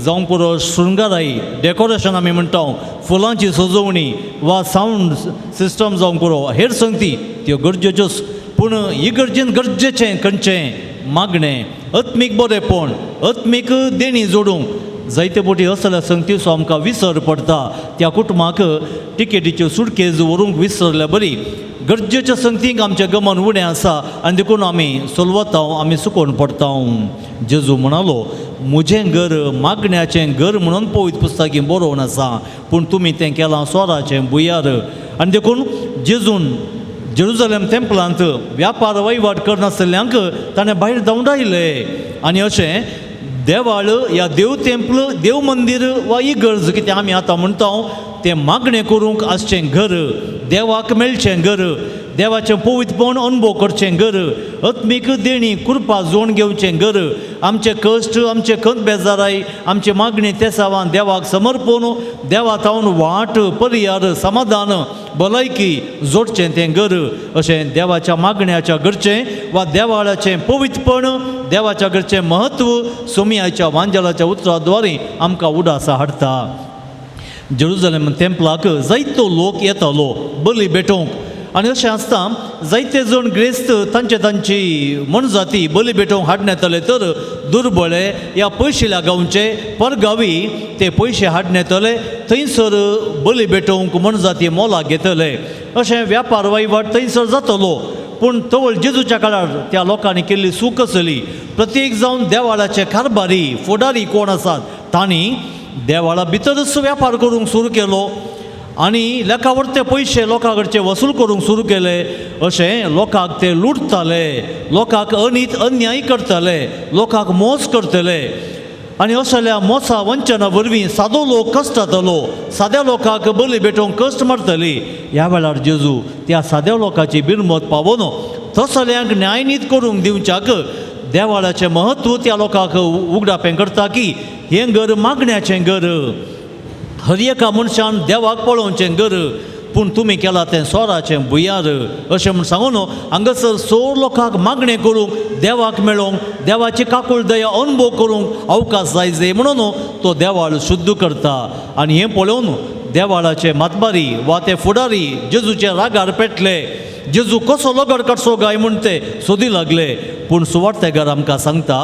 जावं पुरो शृंगाराई डेकोरेशन आमी म्हणटा, फुलांची सजोवणी वा सावंड सिस्टम जावं पुरो हेर संगती त्यो गरजेच्योच, पूण इगर्जेन गरजेचें खंयचें मागणें, आत्मीक बरेपण, आत्मीक देणी जोडूंक. जायते फावटी असल्या संगतीचो आमकां विसर पडटा. त्या कुटुंबाक टिकेटीच्यो सुटकेज व्हरूंक विसरल्या बरी. गरजेच्या संगतींक आमचें गमन उणें आसा आनी देखून आमी सोलवता, आमी सुकोवन पडटा. जेजू म्हणालो, म्हजें घर मागण्याचें घर म्हणून पवित्र पुस्तकी बरोवन आसा, पूण तुमी तें केलां सोराचें भुंयार. आनी देखून जेजून जेरुजलेम टेंपलांत व्यापार वहिवाट करनासल्ल्यांक ताणें भायर धांवडायले. आनी अशें देवाळ या देव टेंपल, देव मंदीर वा इगर्ज कितें आमी आतां म्हणटा तें मागणें करूंक आसचें घर, देवाक मेळचें घर, देवाचें पवित्रपण अनुभव करचें घर, आत्मीक देणी कृपा जोड घेवचें घर. आमचे कश्ट, आमचे खंत बेजाराय, आमचे मागणी ते सावन देवाक समर्पण, देवा तावन वाट, परियार, समाधान, भलायकी जोडचें तें घर. अशें देवाच्या मागण्याच्या घरचें वा देवाळाचें पवित्रपण, देवाच्या घरचें महत्व सोमियाच्या वांजलाच्या उतराद्वारे आमकां उडास हाडटा. जेरुजलेम टेंपलाक जायतो लोक येतालो बली भेटोवंक. आनी अशें आसता जायते जण ग्रेस्त तांची मनजाती बली भेटोवंक हाडून येताले, तर दुर्बळे या पयशिल्या गांवचे परगावी ते पयशे हाडून येताले, थंयसर बली भेटोवंक मनजाती मोलाक घेतले. अशें व्यापार वहिवाट थंयसर जातलो. पूण तवळ जेजूच्या काळार त्या लोकांनी केल्ली सूख आसली. प्रत्येक जावन देवाळाचे कारभारी फुडारी कोण आसात तांणी देवाळा भितरच व्यापार करूंक सुरू केलो. आनी लेखावरते पयशे लोकां कडचे वसूल करूंक सुरू केले अशें लोकांक ते लुटताले लोकांक अन्याय करताले लोकांक मोस करतले आनी अशा मोसा वंचना वरवीं सादो लोक कश्टातलो साद्या लोकांक बली भेटोवंक कश्ट मारतली ह्या वेळार जेजू त्या साद्या लोकांची बिनमत पावोन तसल्यांक न्यायनीत करूंक दिवच्याक देवाळाचें महत्व त्या लोकांक उगडापें करता की हें घर मागण्याचें घर हर एका मनशान देवाक पळोवचें घर पूण तुमी केलां तें सोराचें भुंयार अशें म्हूण सांगून हांगासर सोर लोकांक मागणें करूंक देवाक मेळोवंक देवाची काकूळ दया अनुभव करूंक अवकाश जाय म्हणून तो देवाळ शुद्ध करता आनी हें पळोवन देवाळाचे मातबारी वा ते फुडारी जेजूचे रागार पेटले जेजू कसो लोगड काडचो गाय म्हूण ते सोदी लागले पूण सुवार्थेकार आमकां सांगता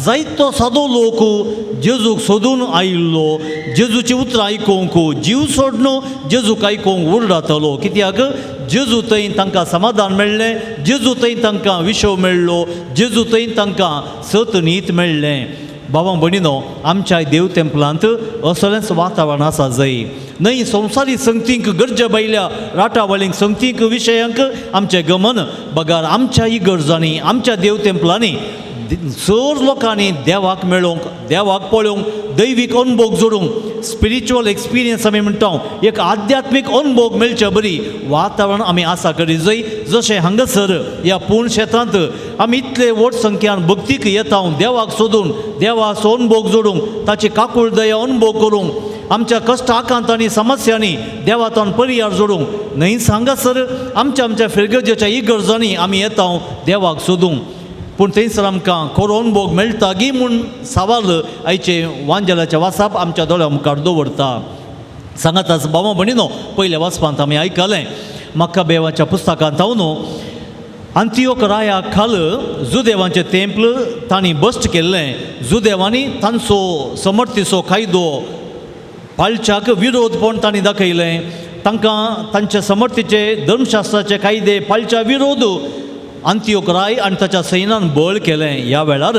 जायतो सादो लोक जेजूक सोदून आयिल्लो जेजूची उतरां आयकूंक जीव सोडून जेजूक आयकूंक उरडातलो कित्याक जेजू थंय तांकां समाधान मेळ्ळें जेजू थंय तांकां विशव मेळ्ळो जेजू थंय तांकां सत न्हीत मेळ्ळें भावां भयणीनो आमच्या देव तेंपलांत असलेंच वातावरण आसा जंय न्हय संवसारीक संगतींक गरजे भायल्या राटावळींक संगतींक विशयांक आमचें गमन बगार आमच्या इगर्जांनी आमच्या देव तेंपलांनी चड लोकांनी देवाक मेळोवंक देवाक पळोवंक दैवीक अनुभव जोडूंक स्पिरिच्युअल एक्सपिरियन्स आमी म्हणटा एक आध्यात्मीक अनुभव मेळचे बरी वातावरण आमी आसा करी जंय जशें हांगासर ह्या पूर्ण क्षेत्रांत आमी इतले व्हड संख्यान भक्तीक येता देवाक सोदून देवाचो अनुभव जोडूंक ताची काकूळ दया अनुभव करूंक आमच्या कश्ट आकांतांनी समस्यांनी देवातान पर्याय जोडूंक न्हय हांगासर आमच्या फिरगजेच्या इगर्जांनी आमी येता देवाक सोदूंक पूण थंयसर आमकां खरो अनुभव मेळटा गी म्हूण सवाल आयचे वांजेलाच्या वासाप आमच्या दोळ्या मुखार दवरता सांगात आज भावां भयणीनो पयल्या वाचपांत आमी आयकलें मक्काबेवाच्या पुस्तकांत हांव न्हू अंतियोक राया खाल जुदेवांचें तेंपल तांणी बस्ट केल्लें जुदेवांनी तांचो समर्थीचो कायदो पाळच्याक विरोधपण तांणी दाखयलें तांकां तांचे समर्थीचे धर्मशास्त्राचे कायदे पाळच्या विरोध अंतियोक राय आनी ताच्या सैन्यान बळ केलें ह्या वेळार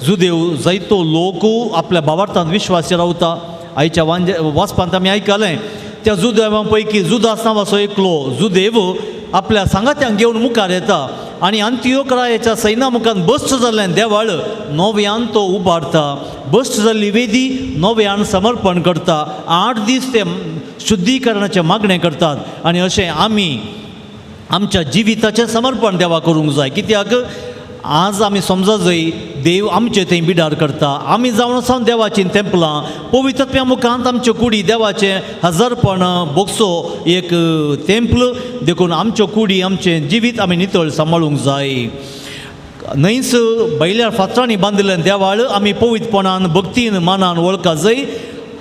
जुदेव जायतो लोक आपल्या भावार्थांत विश्वासी रावता आयच्या वाचपांत आमी आयकलें त्या जुदेवां पैकी जुदास नांवाचो एकलो जुदेव आपल्या सांगात्यांक घेवन मुखार येता आनी अंतियोक रायाच्या सैन्या मुखार बस्ट जाल्लें देवाळ नव्यान तो उबारता बस्ट जाल्ली वेदी नव्यान समर्पण करता 8 दीस ते शुद्धीकरणाचें मागणें करतात आनी अशें आमी आमच्या जिविताचें समर्पण देवा करूंक जाय कित्याक आज आमी समजा जंय देव आमचे थंय बिडार करता आमी जावन आसा देवाचीं तेंपलां पवित्रत्म्या मुखांत आमच्यो कुडी देवाचें हजरपण बोगसो एक तेंपल देखून आमच्यो कुडी आमचें जिवीत आमी नितळ सांबाळूंक जाय न्हयच बैल्यार फातरांनी बांदिल्लें देवाळ आमी पवित्रपणान भक्तीन मानान वळखा जंय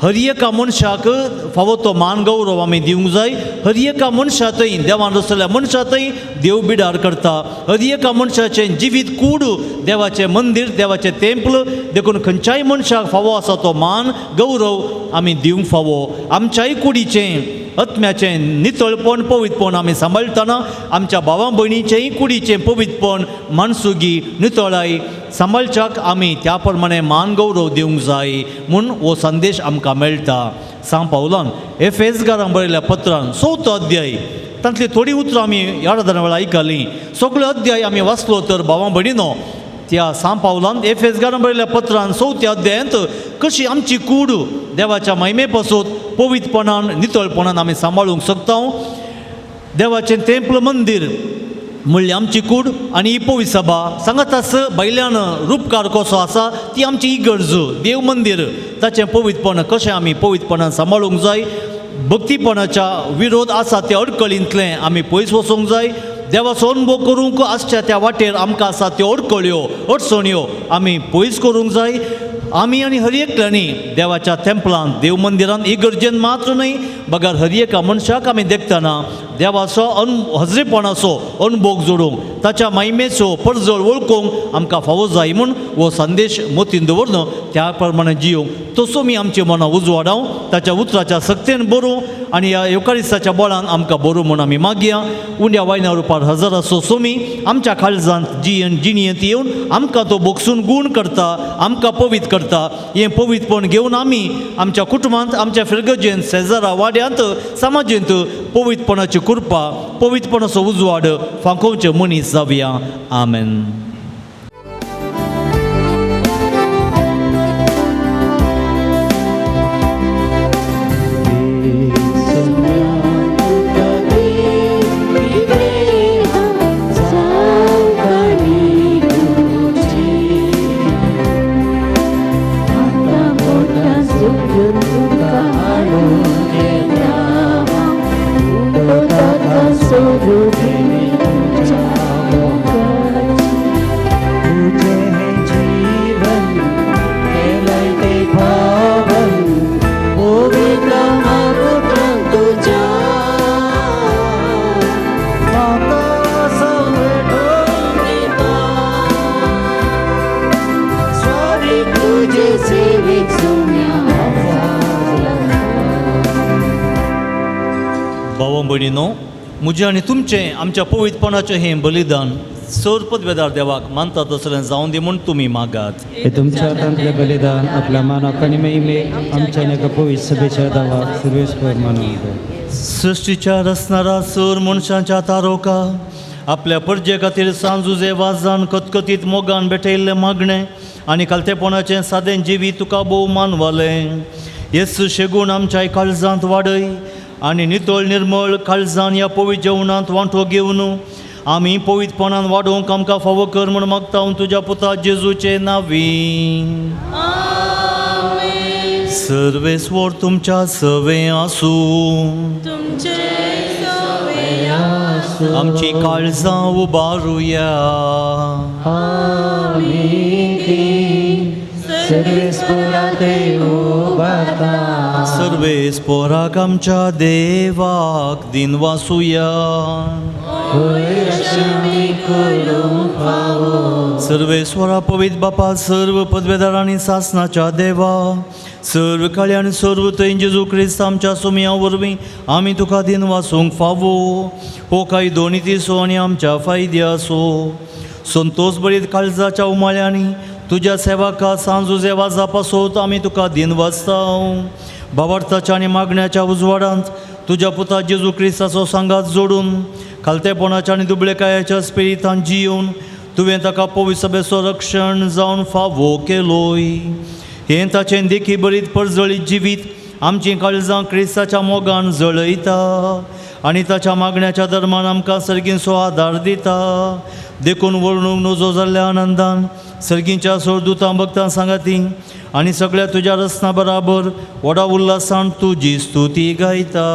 हर एका मनशाक फावो तो मान गौरव आमी दिवंक जाय हर एका मनशा थंय देवान रचलेल्या मनशा थंय देव बिडार करता हर एका मनशाचें जिवीत कूड देवाचें मंदीर देवाचें तेंपल देखून खंयच्याय मनशाक फावो आसा तो मान गौरव आमी दिवंक फावो आमच्याय कुडीचें आत्म्याचें नितळपण पवित्रपण आमी सांबाळटना आमच्या भावां भयणीचेंय कुडीचें पवित्रपण मानसुगी नितळाय सांबाळच्याक आमी त्या प्रमाणे मान गौरव दिवंक जाय म्हूण हो संदेश आमकां मेळटा सांग पावलान एफेसकारांक बरयल्ल्या पत्रान 4 अध्याय तांतली थोडी उतरां आमी ह्या आराधना वेळा आयकलीं सगळो अध्याय आमी वाचलो तर भावां भयणीनो त्या सांग पावलान एफेसकारांक बरयल्ल्या पत्रान 4 अध्यायांत कशी आमची कूड देवाच्या महिमे पासून पवित्रपणान नितळपणान आमी सांबाळूंक शकता देवाचें तेंपल मंदीर म्हणल्यार आमची कूड आनी ही पवित्र सभा सांगात आस भायल्यान रूपकार कसो आसा ती आमची इगर्ज देव मंदीर ताचें पवित्रपण कशें आमी पवित्रपणान सांबाळूंक जाय भक्तीपणाच्या विरोध आसा त्या अडकळींतलें आमी पयस वचूंक जाय देवाचो अनुभव करूंक आसच्या त्या वाटेर आमकां आसा त्यो अडकळ्यो अडचण्यो आमी पयस करूंक जाय आमी आनी हर एकल्यांनी देवाच्या तेंपलांत देव मंदिरांत इगर्जेन मात्र न्हय बगार हर एका मनशाक आमी देखतना देवाचो हजरेपणाचो अनुभव जोडूंक ताच्या महिमेचो परजळ वळखूंक आमकां फावो जाय म्हूण हो संदेश मतीन दवरून त्या प्रमाणे जियोंक तसो आमी आमची मनां उजवाडाव ताच्या उतराच्या सक्तेन बरोवं आनी ह्या युकारिस्ताच्या बोळान आमकां बरो म्हूण आमी मागया. उंड्या वायना रुपार हजर आसो सोमी आमच्या काळजांत जियेंत येवन आमकां तो भोगसून गूण करता, आमकां पवित्र करता. हें पवित्रपण घेवन आमी आमच्या कुटुंबांत, आमच्या फिरगजेंत, शेजारा वाड्यांत, समाजेंत पवित्रपणाची कृपा, पवित्रपणाचो उजवाड फांकोवचे मनीस जावया. आमेन. भाव भयणीनो, म्हजें आनी तुमचें आमच्या पवित्रपणाचें हें बलिदान सर पदवेदार देवाक मानता तसलें जावं दी म्हूण तुमी मागात. हे तुमच्या हातांतलें बलिदान आपल्या मानाक आनी महिमेक आमच्या एका पवित्र सभेच्या दावाक सर्वेस्पर मानून दे. सृश्टीच्या रचणारा सर मनशांच्या तारोका आपल्या परजे खातीर सांजुजे वाजान कतकतीत मोगान भेटयल्लें मागणें आनी कालतेपणाचें सादें जिवी तुका भोव मानवालें. येसू शेगून आमच्या काळजांत वाडय आनी नितळ निर्मळ काळजान ह्या पवित्र जेवणांत वांटो घेवन आमी पवित्रपणान वाडोवंक आमकां फावो कर म्हूण मागता हांव तुज्या पुता जेजूचे नांवी. सर्वेस्वर तुमच्या सवे आसूं, आमची काळजां उबारुया. सर्वेस्पराक आमच्या देवाक दिन वासुया. सर्वेस्वरा पवित्र बापा, सर्व पदवेदारांनी सासनाच्या देवा, सर्व काळी आनी सर्व थंय जेजू क्रिस्त आमच्या सोमया वरवीं आमी तुका दिन वासूंक फावो. हो काही दोनी दिसो आनी आमच्या फायद्या असो. संतोष बरीत काळजाच्या उमाळ्यांनी तुज्या सेवाका सांजुजे वाजा पासोत आमी तुका दिन वाचता. भावार्थाच्या आनी मागण्याच्या उजवाडांत तुज्या पुता जेजू क्रिस्ताचो सांगात जोडून खालतेपणाच्या आनी दुबळेकायाच्या स्पिरितान जियोवन तुवें ताका पवित्र सभेचो रक्षण जावन फावो केलोय. हें ताचें देखी बरीत परजळीत जिवीत आमची काळजां क्रिस्ताच्या मोगान जळयता आनी ताच्या मागण्याच्या धर्मान आमकां सर्गींचो आदार दिता. देखून वर्णूक नजो जाल्ल्या आनंदान सर्गींच्या सोडदुतां भक्तां सांगाती आनी सगळ्या तुज्या रसना बराबर व्हडा उल्हासान तुजी स्तुती गायता.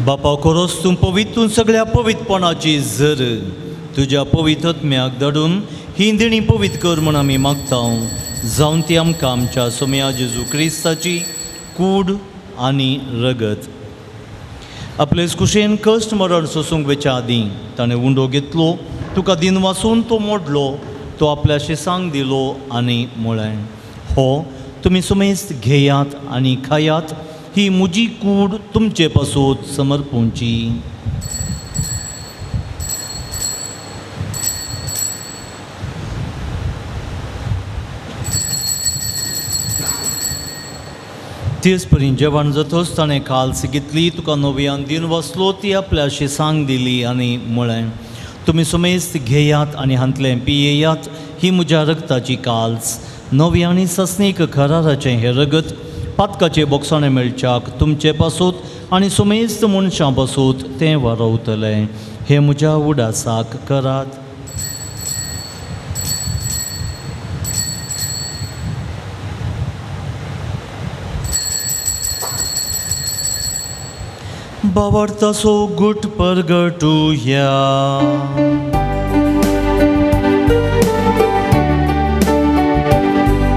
बापा खरोच तूं पवित्र सगळ्या पवित्रपणाची झर तुज्या पवित्रत्म्याक धाडून ही दिणी पवित्र कर म्हूण आमी मागता. जावन ती आमकां आमच्या सोम्या जेजू क्रिस्ताची कूड आनी रगत. आपले कुशेन कश्ट मरण सोसूंक वेच्या आदीं ताणें उंडो घेतलो, तुका दिन वाचून तो मोडलो, तो आपल्या शिसांक दिलो आनी म्हळें, हो तुमी सुमेस्त घेयात आनी खायात, ही म्हजी कूड तुमचे पासोत समर्पूंची. तेच परी जेवण जातोच ताणें काल्स घेतली तुका नव्यान दिन वसलो ती आपल्याशी सांग दिली आनी म्हळें तुमी सुमेस्त घेयात आनी हांतलें पियेयात ही म्हज्या रगताची काल्स नवी आनी सस्नीक कराराचें हें रगत पातकाचे बोगसाणें मेळच्याक तुमचे पासूत आनी सुमेस्त मनशां पासूत तें वारवतलें हें म्हज्या उडासाक करात. भावार्थाचो गुट परगटुया.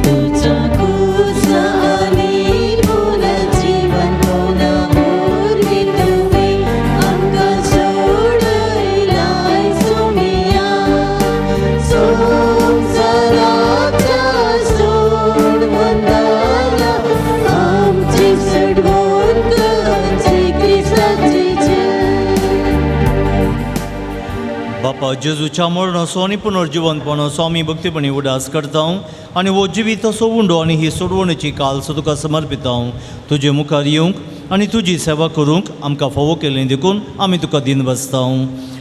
तुझा कुस आणि पुनर्जीवन पुनर्भूमी तुवे आमकां सोडयलाय सुमिया संसाराच्या सोडवंदाला आमची सोडवण करची क्रिस्ताची बापा जेजूच्या मरणाचो आनी पुनर्जिवंतपणाचो आमी भक्तीपणी उडास करता आनी हो जिविताचो उंडो आनी ही सोडवणेची काल्स तुका समर्पिता. तुजे मुखार येवंक आनी तुजी सेवा करूंक आमकां फावो केलें देखून आमी तुका दिन बसता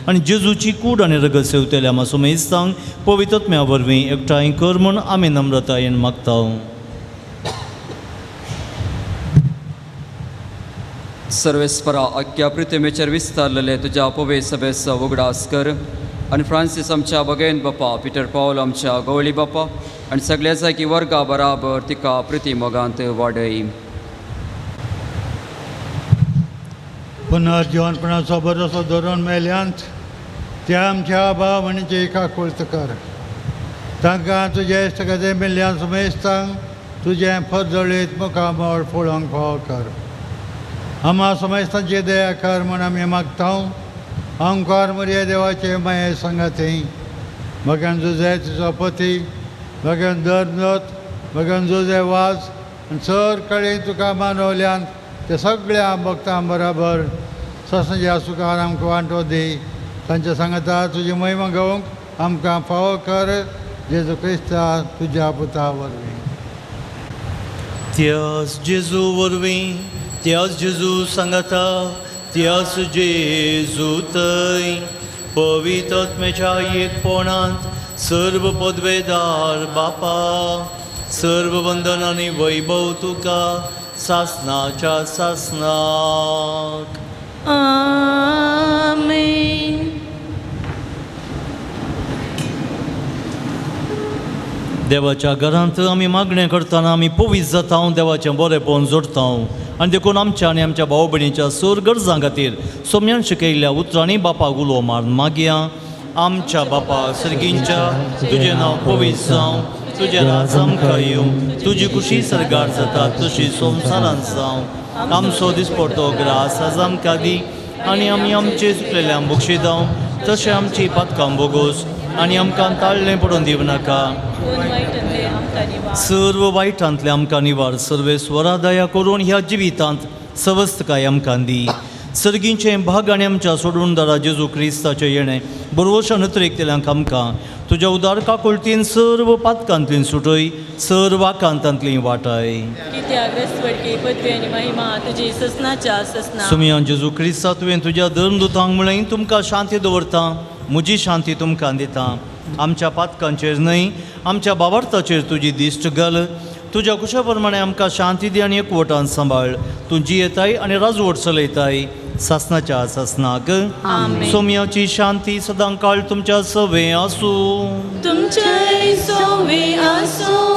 आनी जेजूची कूड आनी रगत सेवतल्या मासो मेस्तांक पवित्रत्म्या वरवीं एकठांय कर म्हूण आमी नम्रतायेन मागता. सर्वेस्परा अख्ख्या पृथ्वीचेर विस्तारलेले तुज्या पवित्र सभेचो उगडास कर आनी फ्रांसीस आमच्या भगेन बापा पिटर पावल आमच्या गवळी बापा आनी सगळ्या जागी वर्गा बराबर तिका प्रिती मोगांत वाडय. पुनर्जीवनपणाचो बरोसो धरून मेल्यांत त्या आमच्या भावणीचे एका कुळत कर तांकां तुजे इश्टगते मेल्ल्या सुमेस्तांक तुजें पद जळीत मुखामोळ पळोवंक फाव कर. आम्हा सुमेस्तांची दया कर म्हूण आमी मागता. आमकां मरे देवाचे माये संगाती भगवान जुजे तुजो पती भगवान दरनोत भगवान जुजे वाज आनी चड कडेन तुका मानवल्यान ते सगळ्या भक्तां बराबर ससनाच्या सुखार आमकां वांटो दी. तांच्या सांगता तुजी महिमा घेवंक आमकां फावो कर जेजू क्रिस्ता तुज्या पुता वरवीं. त्याच जेजू वरवीं त्याच जेजू सांगता त्याच जेजू थंय पवित्रत्म्याच्या एकपणांत सर्व पदवेदार बापा सर्व वंदन आनी वैभव तुका सासनाच्या सासनाक. आमेन. देवाच्या घरांत आमी मागणें करतना आमी पवित्र जाता देवाचें बरेंपण जोडटा आनी देखून आमच्या आनी आमच्या भाव भयणीच्या सर गरजां खातीर सोम्यान शिकयल्ल्या उतरांनी बापाक उलो मारून मागया. आमच्या बापा सर्गींच्या तुजें नांव पवित्र जावं तुजें राज आमकां येवं तुजी खुशी सरगार जाता तशी संवसारांत जावं. आमचो दिसपडटो ग्रास आज आमकां दी आनी आमी आमचे चुकलेल्यांक बक्षिता तशें आमची पातकां बोगोस आनी आमकां ताळ्ळें पडून दिवं नाका सर्व वायटांतले आमकां निवार सर्वेस्वरा दया करून ह्या जिवितांत सवस्थकाय आमकां दी. सर्गींचें भाग आनी आमच्या सोडूनदारा जेजू क्रिस्ताचें येणें बरोवशा नत्रेकतेल्यांक आमकां तुज्या उदार काकुळतीन सर्व पातकांतलीं सुटय सर्व आकांतांतलीं वाटाय. सुमयान जेजू क्रिस्ता तुवें तुज्या धर्मदुतांक म्हळें तुमकां शांती दवरता म्हजी शांती तुमकां दिता. आमच्या पातकांचेर न्हय आमच्या भावार्थाचेर तुजी दिश्ट घाल. तुज्या कुशा प्रमाणे आमकां शांती दी आनी एकवटान सांबाळ. तूं जियेताय आनी राजवट चलयताय सासनाच्या सासनाक. सोम्याची शांती सदां काळ तुमच्या सवे आसूं.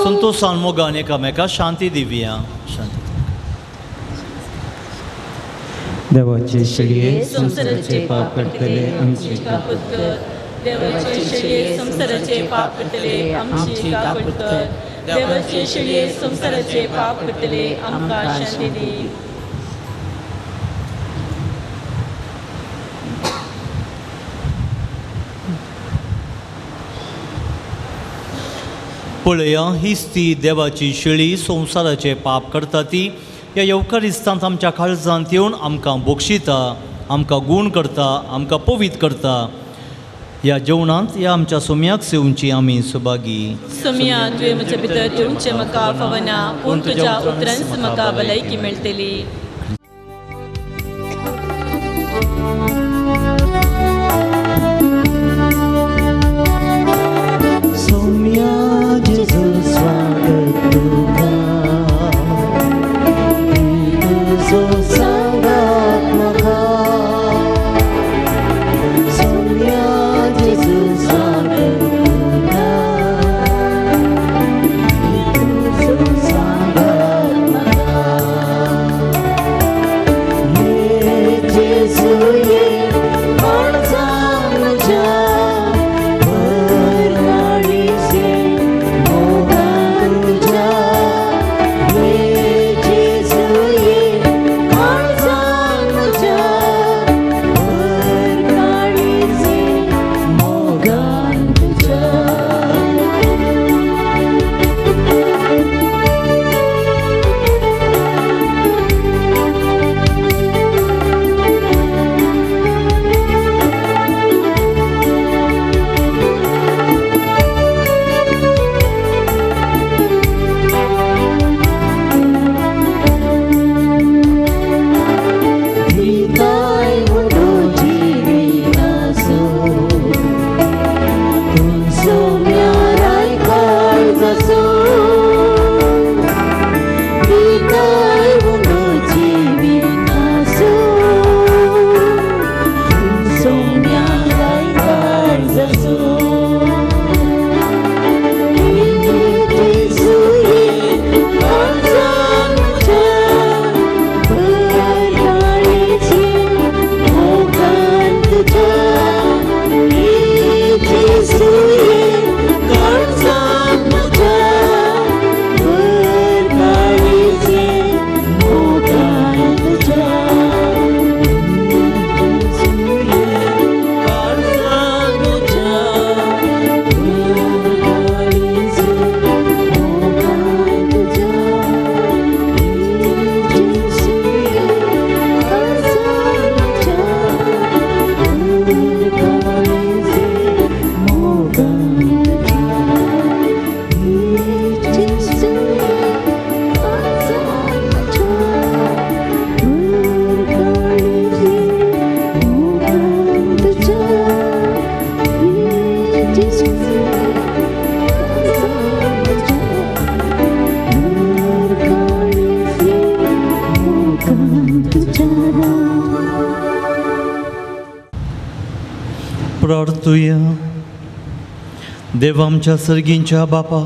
संतोषान मोगान एकामेका शांती दिवया. शांती. देवाचे शिडये संसाराचे पाप करतले आमचे कापूत कर. देवाचे शिडये संसाराचे पाप करतले आमची कापूत कर. देवाचे शिडये संसाराचे पाप करतले आमकां शांती दी. पळया हीच ती देवाची शिळी संवसाराचे पाप करता ती. ह्या येवकारिस्तांत आमच्या काळजांत येवन आमकां बक्षिता आमकां गूण करता आमकां पवित्र करता. ह्या जेवणांत ह्या आमच्या सोम्याक सेवूंची आमी सुभागी. सुमिया तुवें म्हजे भितर येवचें म्हाका फावना, पूण तुज्या उतरांच म्हाका भलायकी मेळटली. सौम्या जेजू स्वागत तुका तुजो सांगात म्हाका सौम्या जेजू स्वागत तुका तुजो सांगात म्हाका ये जेजू ये प्रार्थुया. देव आमच्या सर्गींच्या बापा,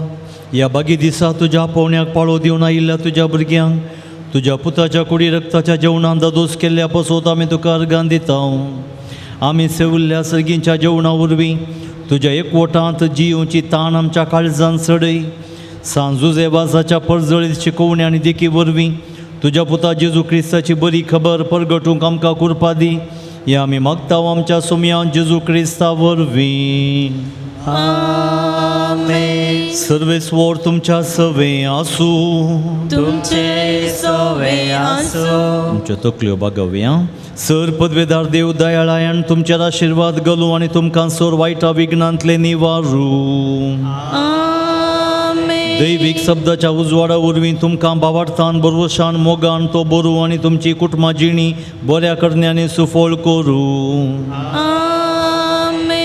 ह्या बागी दिसा तुज्या पोवण्याक पाळो दिवन आयिल्ल्या तुज्या भुरग्यांक तुज्या पुताच्या कुडी रक्ताच्या जेवणान दोस केल्ल्या पासत आमी तुका अर्गां दिता. आमी सेविल्ल्या सर्गींच्या जेवणा वरवीं तुज्या एकवटांत जियोची ताण आमच्या काळजांत चडय. सांजुजेवासाच्या परजळीत शिकोवणी आनी देखी वरवीं तुज्या पुता जेजू क्रिस्ताची बरी खबर परगटूंक आमकां कुरपा दी. हे आमी मागता आमच्या सोम्या जेजू क्रिस्ता वरवीं. आमेन. सर्वेस्वर तुमच्या सवे आसूं. तुमचे सवे आसूं. तुमच्यो तकल्यो बागव्या. सर पदवेदार देव दयाळायन तुमचेर आशिर्वाद घालूं आनी तुमकां सर वायटा विघ्नांतले निवारूं. दैवीक शब्दाच्या उजवाडा वरवीं तुमकां बावार्थान बरवशान मोगान तो बरो आनी तुमची कुटुंबां जिणी बऱ्या करण्यानी सुफळ करूं.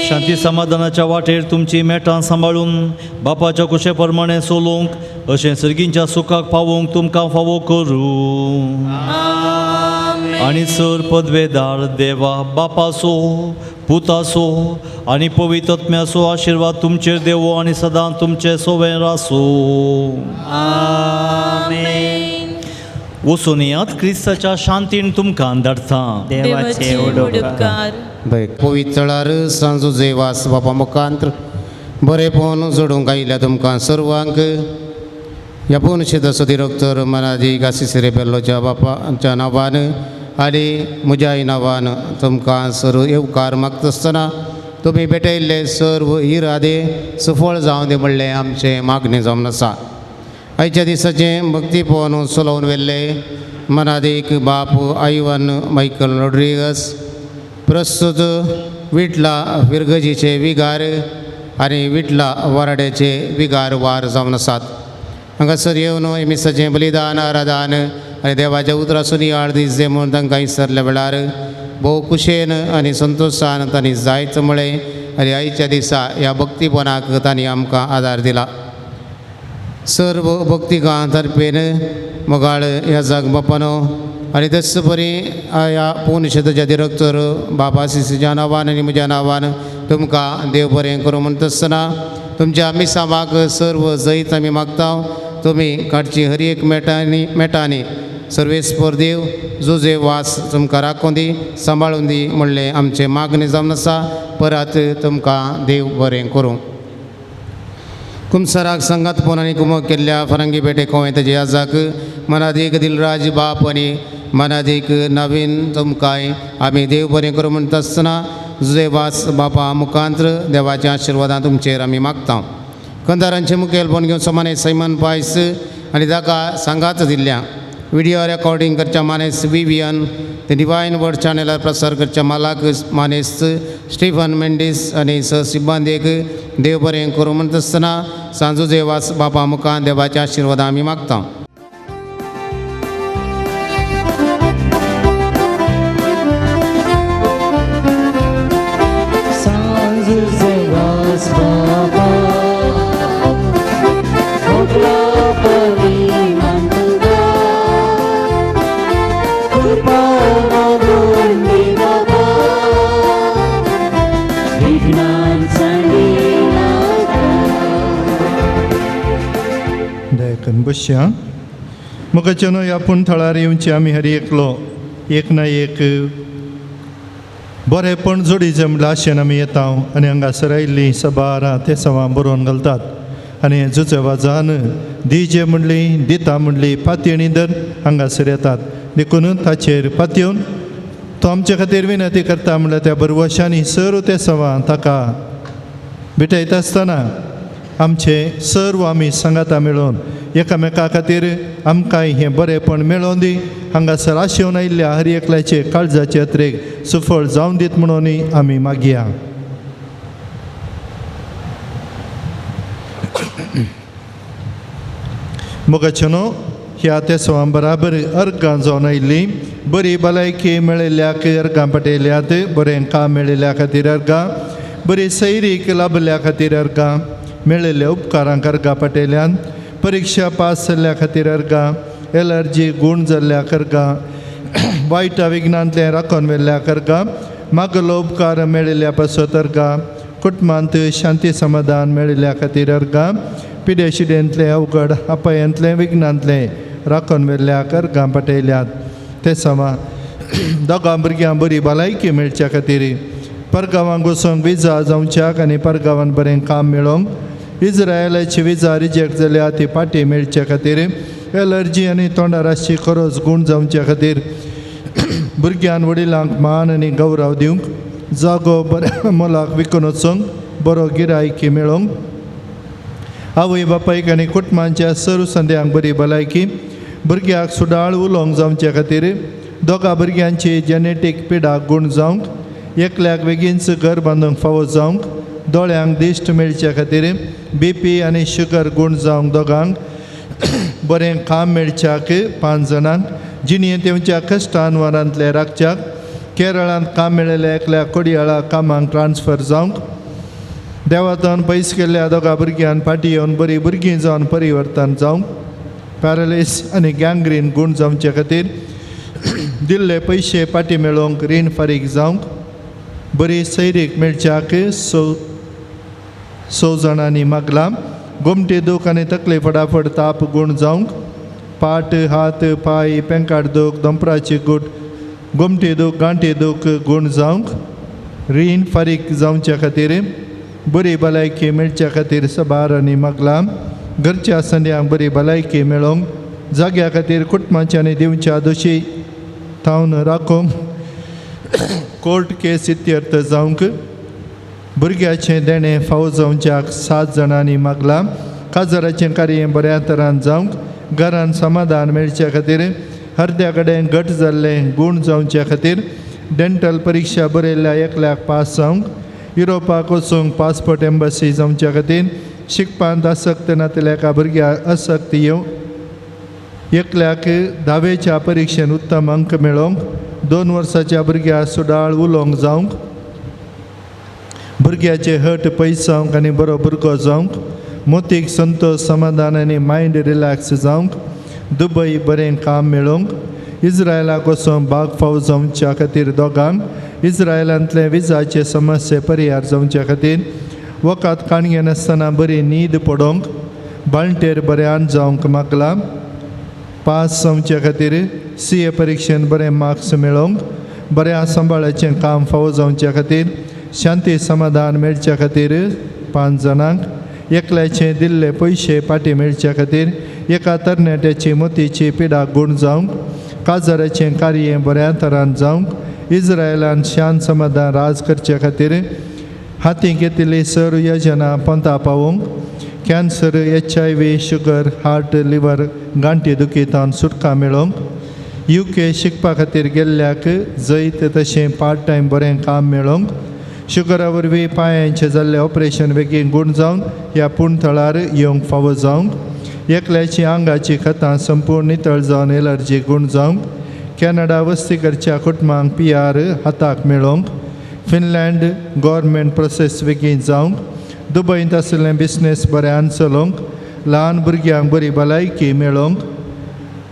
शांती समाधानाच्या वाटेर तुमची मेटां सांबाळून बापाच्या कुशे प्रमाणे चलोवंक अशें सर्गींच्या सुखाक पावोवंक तुमकां फावो करूं. आनी सर पदवेदार देवा बापाचो पुताचो आनी पवित्र आत्म्याचो आशिर्वाद तुमचेर देवो आनी सदां तुमचे सोबेर आसूं. वचून येयात क्रिस्ताच्या शांतीन तुमकां धाडटा. देवाचे उडोवकार. पवित्रार सांजो जेवास बापा मुखांत्र बरे पोवन जोडूंक आयिल्ल्या तुमकां सर्वांक ह्या पोनशेद सदी रक्तर मनादी गासी सिरे बेल्लोच्या बापाच्या नांवान आनी म्हज्याय नांवान तुमकां सर्व येवकार मागता आसतना तुमी भेटयल्ले सर्व इरादे सफळ जावं दी म्हणलें आमचें मागणें जावन आसा. आयच्या दिसाचें भक्ती पोवन चलोवन व्हेल्ले मनादेक बाप आयवान मायकल रॉड्रिगस प्रस्तुत विटला विरगजीचे विगार आनी विटला वराड्याचे विगार वार जावन आसात. हांगासर येवन मिसाचें बलिदान आराधन आनी देवाच्या उतरासून याळ दीस जे म्हूण तांकां इसरल्या वेळार भोव कुशेन आनी संतोशान तांणी जायत म्हळें आनी आयच्या दिसा ह्या भक्तीपणाक तांणी आमकां आदार दिला. सर्व भक्तिकां तर्फेन मोगाळ ह्या जाग बापानो आनी तस बरी ह्या पुणशेताच्या डिरेक्टर बाबा सिसीच्या नांवान आनी म्हज्या नांवान तुमकां देव बरें करूं म्हणटसतना तुमच्या मिसामाक सर्व जैत आमी मागता. तुमी काडची हर एक मेटांनी सर्वेस्पर देव जो जे वास तुमकां राखूं दी सांबाळून दी म्हणलें आमचें मागणें जावन आसा. परत तुमकां देव बरें करूं. कुमसाराक संगात पोनांनी कुमक केल्ल्या फरंगी पेटे कोंय तेजे आजाक मनादीक दिलराज बाप आनी मनादीक नवीन तुमकांय आमी देव बरें करूं म्हणटा आसतना तुजे वास बापा मुखांत्र देवाच्या आशिर्वादां तुमचेर आमी मागता. कंदारांचें मुखेलपण घेवन समाने सैमन पायस आनी ताका सांगात दिल्ल्या व्हिडिओ रेकॉर्डिंग करच्या मानेस्त विवियन ते डिवायन वर्ड चॅनलार प्रसार करच्या मालाक मानेस्त स्टीफन मेंडीस आनी सह सिब्बांदेक देव बरें करूं म्हणटा आसतना सांजुजे वास बापा मुखार देवाच्या आशिर्वादां आमी मागता. सांजुजे वास बाबा मोगला परिणाम तुगा कृपा मागून दे बाबा विघ्नांसाठी दयाकन बसया मुखाचे न्हय आपूण थळार येवचे आमी हर एकलो एक ना एक बरेपण जोडी जमला आशेन आमी येता आनी हांगासर आयिल्लीं सबारां ते सवां बरोवन घालतात. आनी झुजे वाजान दिजे म्हणली दिता म्हणली पाती आनी दर हांगासर येतात. देखून ताचेर पातयेवन तो आमचे खातीर विनंती करता म्हणल्यार त्या बरवशांनी सर्व ते सवां ताका भेटयता आसतना आमचे सर्व आमी सांगाता मेळोवन एकामेका खातीर आमकांय हें बरेपण मेळोवन दी. हांगासर आशेवन आयिल्ल्या हर एकल्याचे काळजाचे यात्रेक सुफळ जावन दीत म्हणून आमी मागया. मोगाचेनो ह्या ते सवां बराबर अर्गां जावन आयिल्ली बरी भलायकी मेळिल्ल्याक अर्गां पटयल्यात. बरें काम मेळिल्ल्या खातीर अर्गां बरी सैरीक लाभल्या खातीर अर्गां मेळिल्ल्या उपकारांक अर्गां पटयल्यान. परीक्षा पास जाल्ल्या खातीर अर्गां एलर्जी गूण जाल्ल्या अर्गां वायटा विघ्नांतले राखून व्हेल्ल्या अर्गां मागलो उपकार मेळिल्ल्या पासत अर्गां कुटुंबांत शांती समाधान मेळिल्ल्या खातीर अर्गां पिडेशिडेंतले अवघड अपायांतले विघ्नांतले राखून व्हेल्ल्या अर्गां पटयल्यात. ते सवां दोगां भुरग्यां बरी भलायकी मेळच्या खातीर परगांवांक वचूंक विजा जावच्याक आनी परगांवांत बरें काम मेळोवंक इज्रायलाची विजा रिजेक्ट जाल्या ती पाटी मेळच्या खातीर एलर्जी आनी तोंडाराची खरोच गूण जावच्या खातीर भुरग्यान वडिलांक मान आनी गौरव दिवंक जागो बऱ्या मोलाक विकून वचोंक बरो गिरायकी मेळोवंक आवय बापायक आनी कुटुंबांच्या सर्व संद्यांक बरी भलायकी भुरग्याक सुडाळ उलोवंक जावच्या खातीर दोगां भुरग्यांची जेनेटीक पिडाक गूण जावंक एकल्याक बेगीनच घर बांदूंक फावो जावंक दोळ्यांक दिश्ट मेळच्या खातीर BP आनी शुगर गूण जावंक दोगांक बरें काम मेळच्याक 5 जाणांक जिणेंत तेंच्या कश्टान वरांतले राखच्याक केरळांत काम मेळिल्ल्या एकल्या कोडयाळा कामांक ट्रान्सफर जावंक देवातान पयस केल्ल्या दोगां भुरग्यांक फाटीं येवन बरीं भुरगीं जावन परिवर्तन जावंक पॅरलीस आनी गँग्रीन गूण जावचे खातीर दिल्ले पयशे फाटीं मेळोवंक रीण फारीक जावंक बरी सैरीक मेळच्याक 6 जाणांनी मागलां गोमटी दूख आनी तकली फटाफट ताप गूण जावंक पाट हात पाय पेंकाट दूख दोंपराची गूट गोमटी दूख गांठी दूख गूण जावंक रीण फारीक जावच्या खातीर बरी भलायकी मेळच्या खातीर सबारांनी मागलां घरच्या संद्यांक बरी भलायकी मेळोवंक जाग्या खातीर कुटुंबाच्या आनी दिवच्या दोशी थावन राखूंक कोर्ट केस इत्यर्थ जावंक भुरग्याचें देणें फावो जावच्याक 7 जाणांनी मागलां काजाराचें कार्य बऱ्या तरान जावंक घरान समाधान मेळच्या खातीर हरद्या कडेन घट जाल्लें गूण जावच्या खातीर डेंटल परीक्षा बरयल्ल्या 1,00,000 पास जावंक युरोपाक वचूंक पासपोर्ट एम्बसी जावच्या खातीर शिकपांत आसक्त नातल्या एका भुरग्याक आसक्त येवंक 1,10च्या परीक्षेन उत्तम अंक मेळोवंक 2 वर्साच्या भुरग्याक सुडाळ उलोवंक जावंक भुरग्याचे हट पयस जावंक आनी बरो भुरगो जावंक मोतीक संतोष समाधान आनी मायंड रिलॅक्स जावंक दुबय बरें काम मेळोवंक इस्रायलाक वचून बाग फावो जावच्या खातीर दोगांक इस्रायलांतले विजाचे समस्ये परिहार जावच्या खातीर वकात काणये नासतना बरी न्हीद पडोवंक बाळटेर बऱ्यान जावंक मागला पास जावच्या खातीर CA परीक्षेन बरें मार्क्स मेळोवंक बऱ्या सांबाळाचें काम फावो जावच्या खातीर शांती समाधान मेळच्या खातीर 5 जाणांक एकल्याचे दिल्ले पयशे पाटी मेळच्या खातीर एका तरणाट्याची मोतीची पिडा गूण जावंक काजाराचें कार्य बऱ्या तरान जावंक इस्रायलान शांत समाधान राज करच्या खातीर हाती घेतिल्ली सर्व योजना पंता पावोवंक cancer HIV sugar heart liver गांठी दुखीतान सुटका मेळोवंक UK शिकपा खातीर गेल्ल्याक जैत तशें पार्ट टायम बरें काम मेळोवंक शुगरा वरवीं पांयांचें जाल्लें ऑपरेशन बेगीन गूण जावन ह्या पुणथळार येवंक फावो जावंक एकल्याची आंगाची खतां संपूर्ण नितळ जावन एलर्जी गूण जावंक कॅनडा वस्ती करच्या कुटुंबांक PR हाताक मेळोवंक फिनलँड गव्हर्मेंट प्रोसेस बेगीन जावंक दुबयंत आशिल्लें बिझनेस बऱ्यान चलोवंक ल्हान भुरग्यांक बरी भलायकी मेळोवंक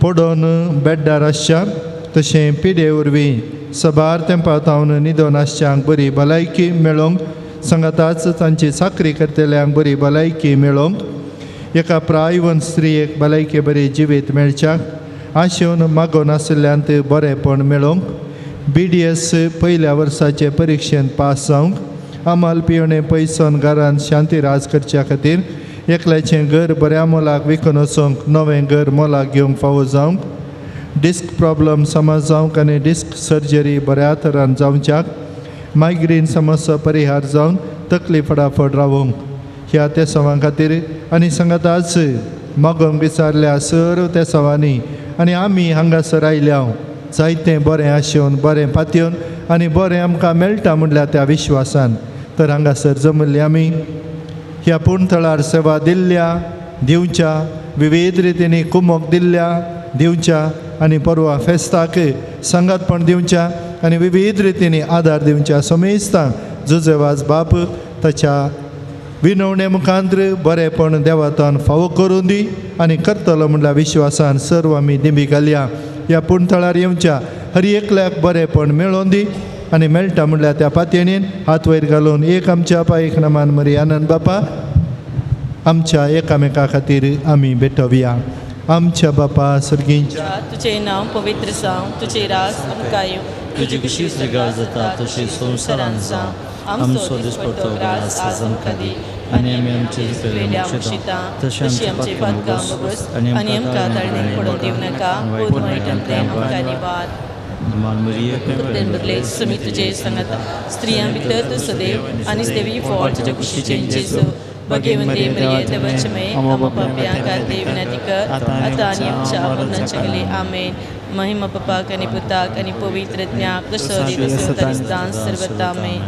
पडोवन बेड्डार आसच्या तशें पिडे वरवीं सबार तेंपा तावन न्हिदोन आसच्यांक बरी भलायकी मेळोवंक सांगाताच तांची चाकरी करतल्यांक बरी भलायकी मेळोवंक एका प्रायवन स्त्रियेक भलायकी बरी जिवीत मेळच्याक आशेवन मागोवन आशिल्ल्यांत बरेंपण मेळोवंक BDS पयल्या वर्साचे परीक्षेंत पास जावंक आमाल पिवणे पयसोन घरांत शांती राज करच्या खातीर एकल्याचें घर बऱ्या मोलाक विकून वचोंक नवें घर मोलाक घेवंक फावो जावंक डिस्क प्रॉब्लम समज जावंक आनी डिस्क सर्जरी बऱ्या तरान जावच्याक मायग्रेन समस्या परिहार जावन तकली फटाफट रावंक ह्या त्या सवां खातीर आनी सांगाताच मागोवंक विचारल्या सर्व त्या सवांनी आनी आमी हांगासर आयल्या जायतें बरें आशेवन बरें पातयेवन आनी बरें आमकां मेळटा म्हणल्यार त्या विश्वासान तर हांगासर जमल्ली आमी ह्या पुणथळार सेवा दिल्ल्या दिवच्या विविध रितींनी कुमक दिल्ल्या दिवच्या आनी परवा फेस्ताक संगातपण दिवच्या आनी विविध रितींनी आदार दिवच्या समेस्तांक जुजेवाज बाप ताच्या विनवणे मुखांत्र बरेंपण देवातान फावो करून दी आनी करतलो म्हणल्यार विश्वासान सर्व आमी दिंबी घालया ह्या पुणथळार येवच्या हर एकल्याक बरेंपण मेळोवन दी आनी मेळटा म्हणल्यार त्या पातयेनीन हात वयर घालून एक आमच्या पायक नमान मरी आनंद बापा आमच्या एकामेका खातीर आमी भेटोवया आमच्या बापा सर्गींच्या तुझे नाव पवित्र जावं तुझे रास आमकां येवं तुजी कशी स्विकार जाता तशी संवसारान जावं आमचो दिसपडटो ग्रास आज आमकां दी आनी आमी आमचे जिखलेल्या तशें आमचे पातकां बगस आनी आमकां ताळणेन पडोवन दिवं नाका पूत वायटांतले आमकां निवार समी तुजे सांगात स्त्रियां भितर तूं सदैव आनी देवी फळ तुजे कुशीचे जेजू भगवंते मरिये देवचमय आम पाप्यांक देव विनंती कर आतां आनी आमच्या मरणाच्या वेळी आमेन महिमा पप्पाक आनी पुताक आनी पवित्र ज्ञाक जसो दिवस तरिस्तान सर्वता आमेन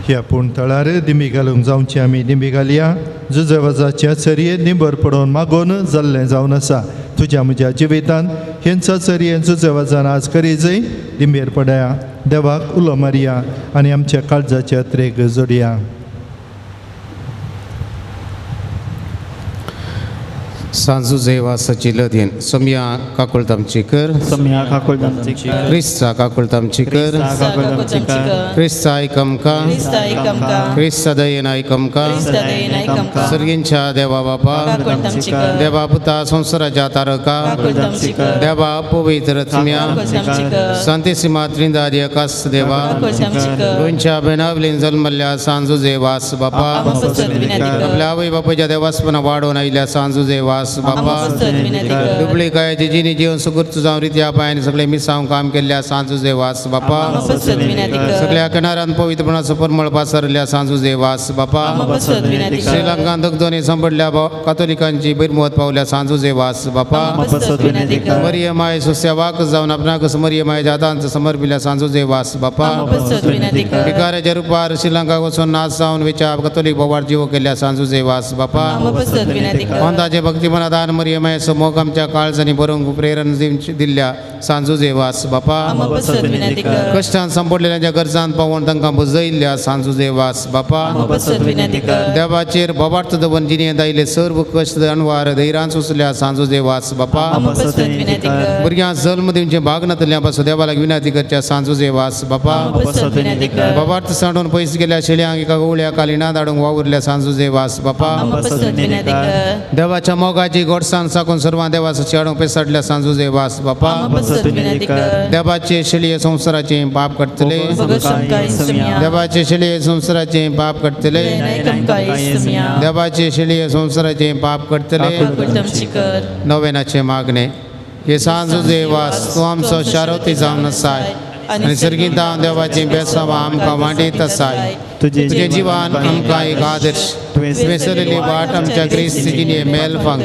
ह्या पुणथळार दिंबी घालूंक जावची आमी दिंबी घालया जुजेवाजाच्या चरये निबर पडोवन मागोवन जाल्लें जावन आसा तुज्या म्हज्या जिवितान हेंचो चरये जुजेवाजान आज करी जय दिंबेर पडया देवाक उलो मारया आनी आमच्या काळजाच्या यात्रेक जोडया Sanju जेवासाची लदीन Saumya काकुळतामचीकर Crysta काकुळतामचीकर Crysta आयकमका Crysta दयेन आयकमका सर्गींच्या देवा बापा देवा पुता संसाराच्या तारका देवा पवित्र आत्म्या शांतीसिमा त्रिंदादी आकाश देवा गोंयच्या बेनावलीन जल्मल्ल्या सांजू जेवास बापा आपल्या आवय बापाच्या देवासपणा वाडोवन आयल्या सांजू जेवास जेवास बापा बसत विनंती कर दुबळी कायाची जिनी जीवन सुखरूप जाऊन रीत्या पायाने सगळे मिसावून काम केल्या सांजू जेवास बापा बसत विनंती कर सगळ्या किनाऱ्यान पवित्रपणाचं परमळ पासरल्या सांजू जेवास बापा बसत विनंती कर श्रीलंका दोन्ही संपडल्या कातोलिकांची बिरमोहत पावल्या सांजू जेवास बापा बसत विनंती कर मरियमाय सुसेवाक जाऊन आपणाक मरियमाय जातांच समर्पिल्या सांजू जेवास बापा बसत विनंती कर भिकाऱ्याच्या रूपार श्रीलंका वचून नाच जाऊन विचार कतोलिक बोवाड जीव केल्या सांजू जेवास बापा बसत विनंती कर वंदाचे भक्तिमना दान मरियमाय समोक आमच्या काळजांनी भरूंक प्रेरण दिल्या सांजू जेवास बापा बसत विनंती कर कष्टान संपडलेल्या गरजांत पावून तांकां बुजयल्ल्या सांजू जेवास बापा बसत विनंती कर देवाचेर बोबाट दवन जिने दायले सर्व कष्ट अनवार धैर्यान सुचल्या सांजू जेवास बापा बसत विनंती कर भुरग्यांक जल्म दिवचे भाग नातल्या पासून देवाला विनंती करच्या सांजू जेवास बापा बसत विनंती कर बाबार्थ सांडून पयस गेल्या शेळ्यांक एका गवळ्या कालिना धाडूंक वावुरल्या सांजू जेवास बापा बसत विनंती कर देवाच्या मोगाची गोडसाण साकून सर्वां देवाची हाडूंक पेसाडल्या सांजू जेवास बापा बसत विनंती कर देवाचे शेळये संसाराचे पाप करतले भगत काय सम्या देवाचे शेळये संसाराचे पाप करतले नायकम काय सम्या देवाचे शेळये संसाराचे पाप करतले कुटुंबची कर नवेनाचे मागणे हे सांजू जेवास तू आमचो शारोती जावन आसाय आणि सर्गीत दावन देवाची बेसावा आमकां वांटीत आसाय तुझे जिवान आमकां एक आदर्श तुवें चलिल्ली वाट आमच्या क्रिस्त जिणे मेल फांक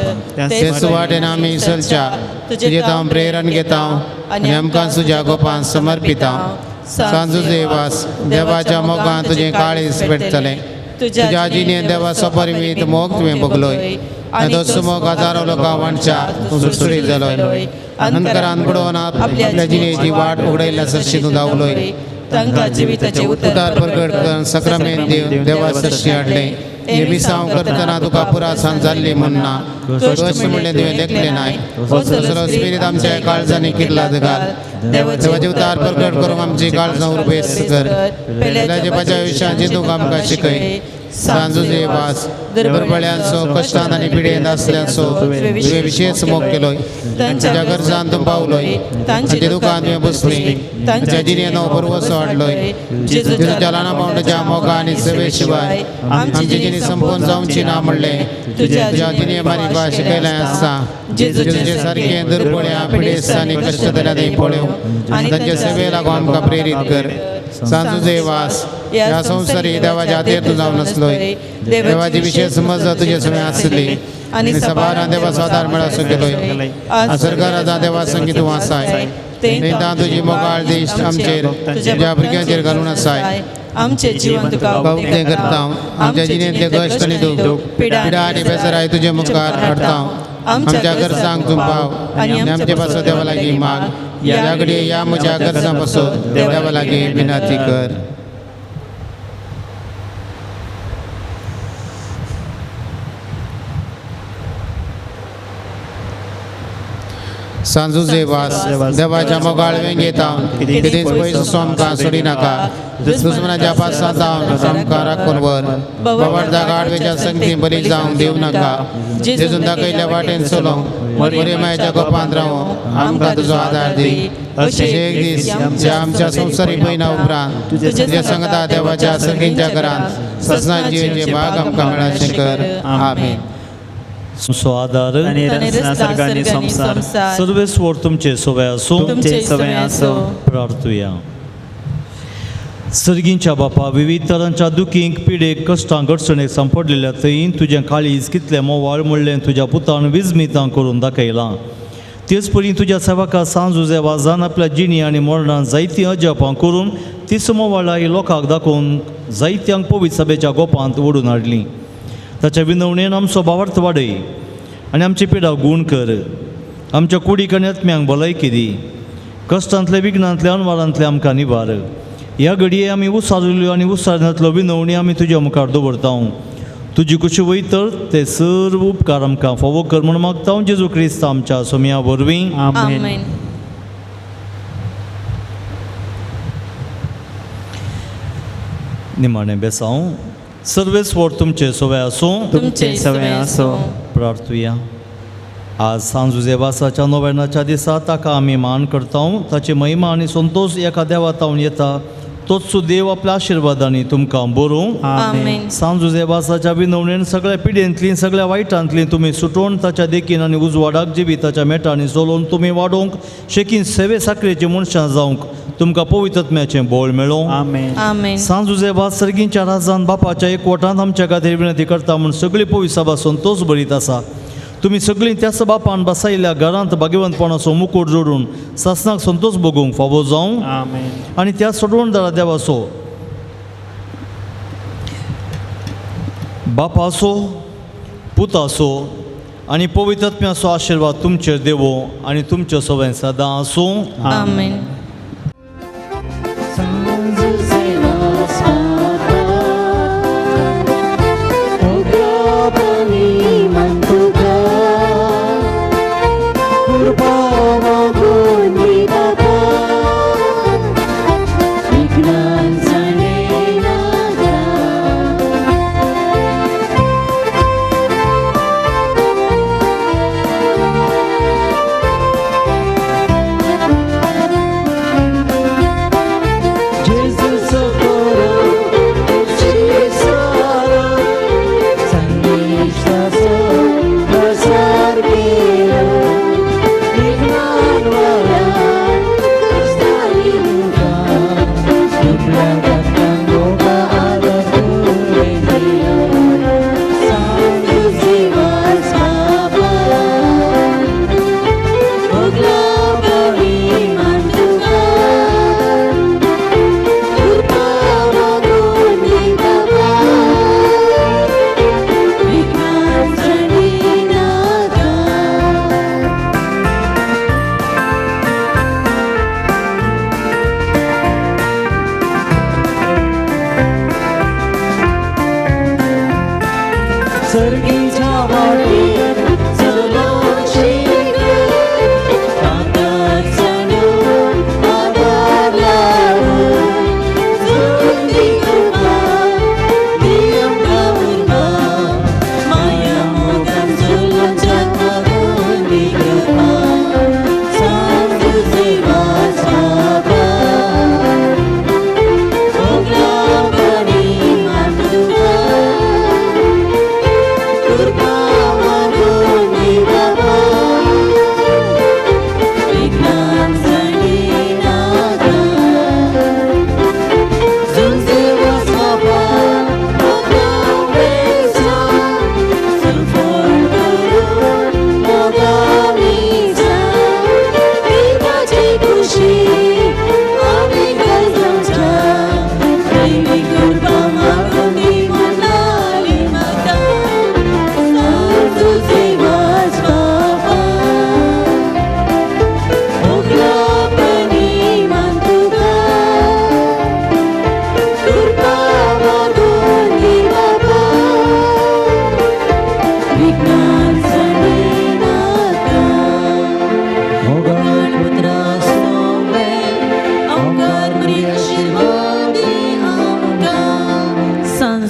तेच वाटेन आमी इसलच्या तुजे हांव प्रेरण घेता आनी आमकां तुज्या गोपान समर्पिता सांजू जेवास देवाच्या मोगान तुजें काळीज पेटतलें तुज्या जिणे देवा सपरमीत मोग तुवें भोगलोय आनी तो सुमोग हजारो लोकां वांटच्या तूं सुटसुटीत जालोय अंतरान बुडोवन आपल्या जिणेची वाट उगडयल्या सरशी तूं धांवलोय तांकां जिविताचे उतार प्रकट कर सक्रामेंत देव देवा सरशी हाडलें हे विसांव करतना तुका पुरासान जाल्ली म्हणना कश्ट म्हणलें तुवें लेखलें नाय सगळो स्पिरीत आमच्या काळजांनी किरला घाल देवाचे उतार प्रकट करूंक आमची काळजां उर्बेस कर पेल्याचे बच्या विशयाची तुका आमकां शिकय सांजू जेवास दुर्बळ्यांचो कश्टान आनी पिडेंत आसल्यांचो तुवें विशेष मोग केलोय तांच्या गरजांत तूं पावलोय तांचे दुकान तुवें बसली तांच्या जिणेन बरवसो हाडलोय तुज्या ल्हाना पावंडाच्या मोगा आनी सेवे शिवाय आमची जिणी संपून जावची ना म्हणलें तुज्या जिणे मारी बा शिकयलें आसा जेजूचे सारकें दुर्बळ्या पिडेस्त आनी कश्ट जाल्या थंय पळोव आनी तांचे सेवे लागून आमकां प्रेरीत कर सांजू जेवास ह्या संवसारी देवाच्या हातीर तूं जावन आसलोय देवाची विशेष मजत तुजे सगळें आसली आनी सभारां देवा स्वादार मेळा सुकेलोय सरकारां देवा संगी तूं आसाय तेन्ना तुजी मोगाळ दिश्ट आमचेर तुज्या भुरग्यांचेर घालून आसाय आमचे जीवन तुका उक्तें करता आमच्या जिणेंतले कश्ट आनी दूख पिडा आनी बेजाराय तुजे मुखार हाडटा आमच्या गरजांक तूं पाव आनी आमचे पासो देवा लागीं माग ह्या घडये ह्या म्हज्या गरजां पासून देवा लागीं विनंती कर सांजू जेवास देवाच्या मोगाळ वेंगेता कितेंच पयस आमकां सोडी नाका दुस्मनाच्या पासांत आमकां राखून व्हर बाबार्दा गाडवेच्या संगती बरी जावंक दिवं नाका जेजून दाखयल्ल्या वाटेन चलोवंक मरियमाच्या गोपांत रावूं आमकां तुजो आदार दी अशें एक दीस आमच्या संवसारी भयणा उपरांत तुज्या संगता देवाच्या सर्गींच्या घरांत ससनां जिवेचे भाग आमकां मेळाचें कर आमीन सो आदार आणि सर्गांनी संसार सर्वेस्वर तुमचे सोबय आसूं तुमचे सवय आसो प्रार्थुया सर्गींच्या बापा विविध तरांच्या दुखींक पिडेक कश्टांक अडचणेक सांपडलेल्या थंय तुजें काळीज कितलें मोवाळ म्हणलें तुज्या पुतान विजमितां करून दाखयलां तेच परी तुज्या सेवका सांजू जेवाजान आपल्या जिणी आनी मरणान जायतीं अजापां करून ती समोवाळा लोकांक दाखोवन जायत्यांक पवित्र सभेच्या गोपांत ओडून हाडलीं ताच्या विनवणेन आमचो भावार्थ वाडय आनी आमची पिडा गूण कर आमच्या कुडीक आनी आत्म्यांक भलायकी दी कश्टांतले विघ्नांतले अनवारांतले आमकां निवार ह्या घडये आमी उसारिल्ल्यो आनी उसारण्यांतलो विनवणी आमी तुज्या मुखार दवरता तुजी कुशी वयतर ते सर्व उपकार आमकां फावो कर म्हूण मागता जेजू क्रिस्त आमच्या सोम्या वरवीं आमेन निमाणें बेसांव सर्वेस्वर तुमचे सोवे आसूं तुमचे सवय आसो प्रार्थुया आज सांजू जेवासाच्या नोवेनाच्या दिसा ताका आमी मान करता ताची महिमा आनी संतोष एका देवा तावन येता तोच देव आपल्या आशिर्वादांनी तुमकां बरोवं. आमेन. सांजुजेवासाच्या विनवणेन सगळ्या पिड्यांतली सगळ्या वायटांतली तुमी सुटोवन ताच्या देखीन आनी उजवाडाक जिविताच्या मेटांनी चलोवन तुमी वाडोवंक शेकीन सेवे साखरेची मनशां जावंक तुमकां पवित्रत्म्याचें बोळ मेळों. आमेन. सांजुजेवास सर्गींच्या राजान बापाच्या एकवटांत आमच्या खातीर विनंती करता म्हूण सगळी पवित्र सभा संतोष बरीत आसा. तुमी सगळीं त्याच बापान बसयल्ल्या घरांत भाग्यवंतपणाचो मुकूट जोडून सासणाक संतोष भोगूंक फावो जावं. आनी त्या सोडवणदारा देवाचो बापा आसो पूत आसो आनी पवित्रत्म्याचो आशिर्वाद तुमचेर देवो आनी तुमच्या सवय सदां आसूं. आमेन.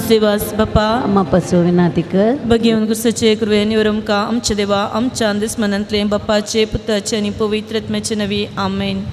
देवास बापा अम्मा पसो विनाती कर भगीवन गुरुसाचे कृपेन आमच्या देवा आमच्या दुस्मनांतले बापाचे पुत्राचे आणि पवित्र आत्म्याचे नवी आमेन.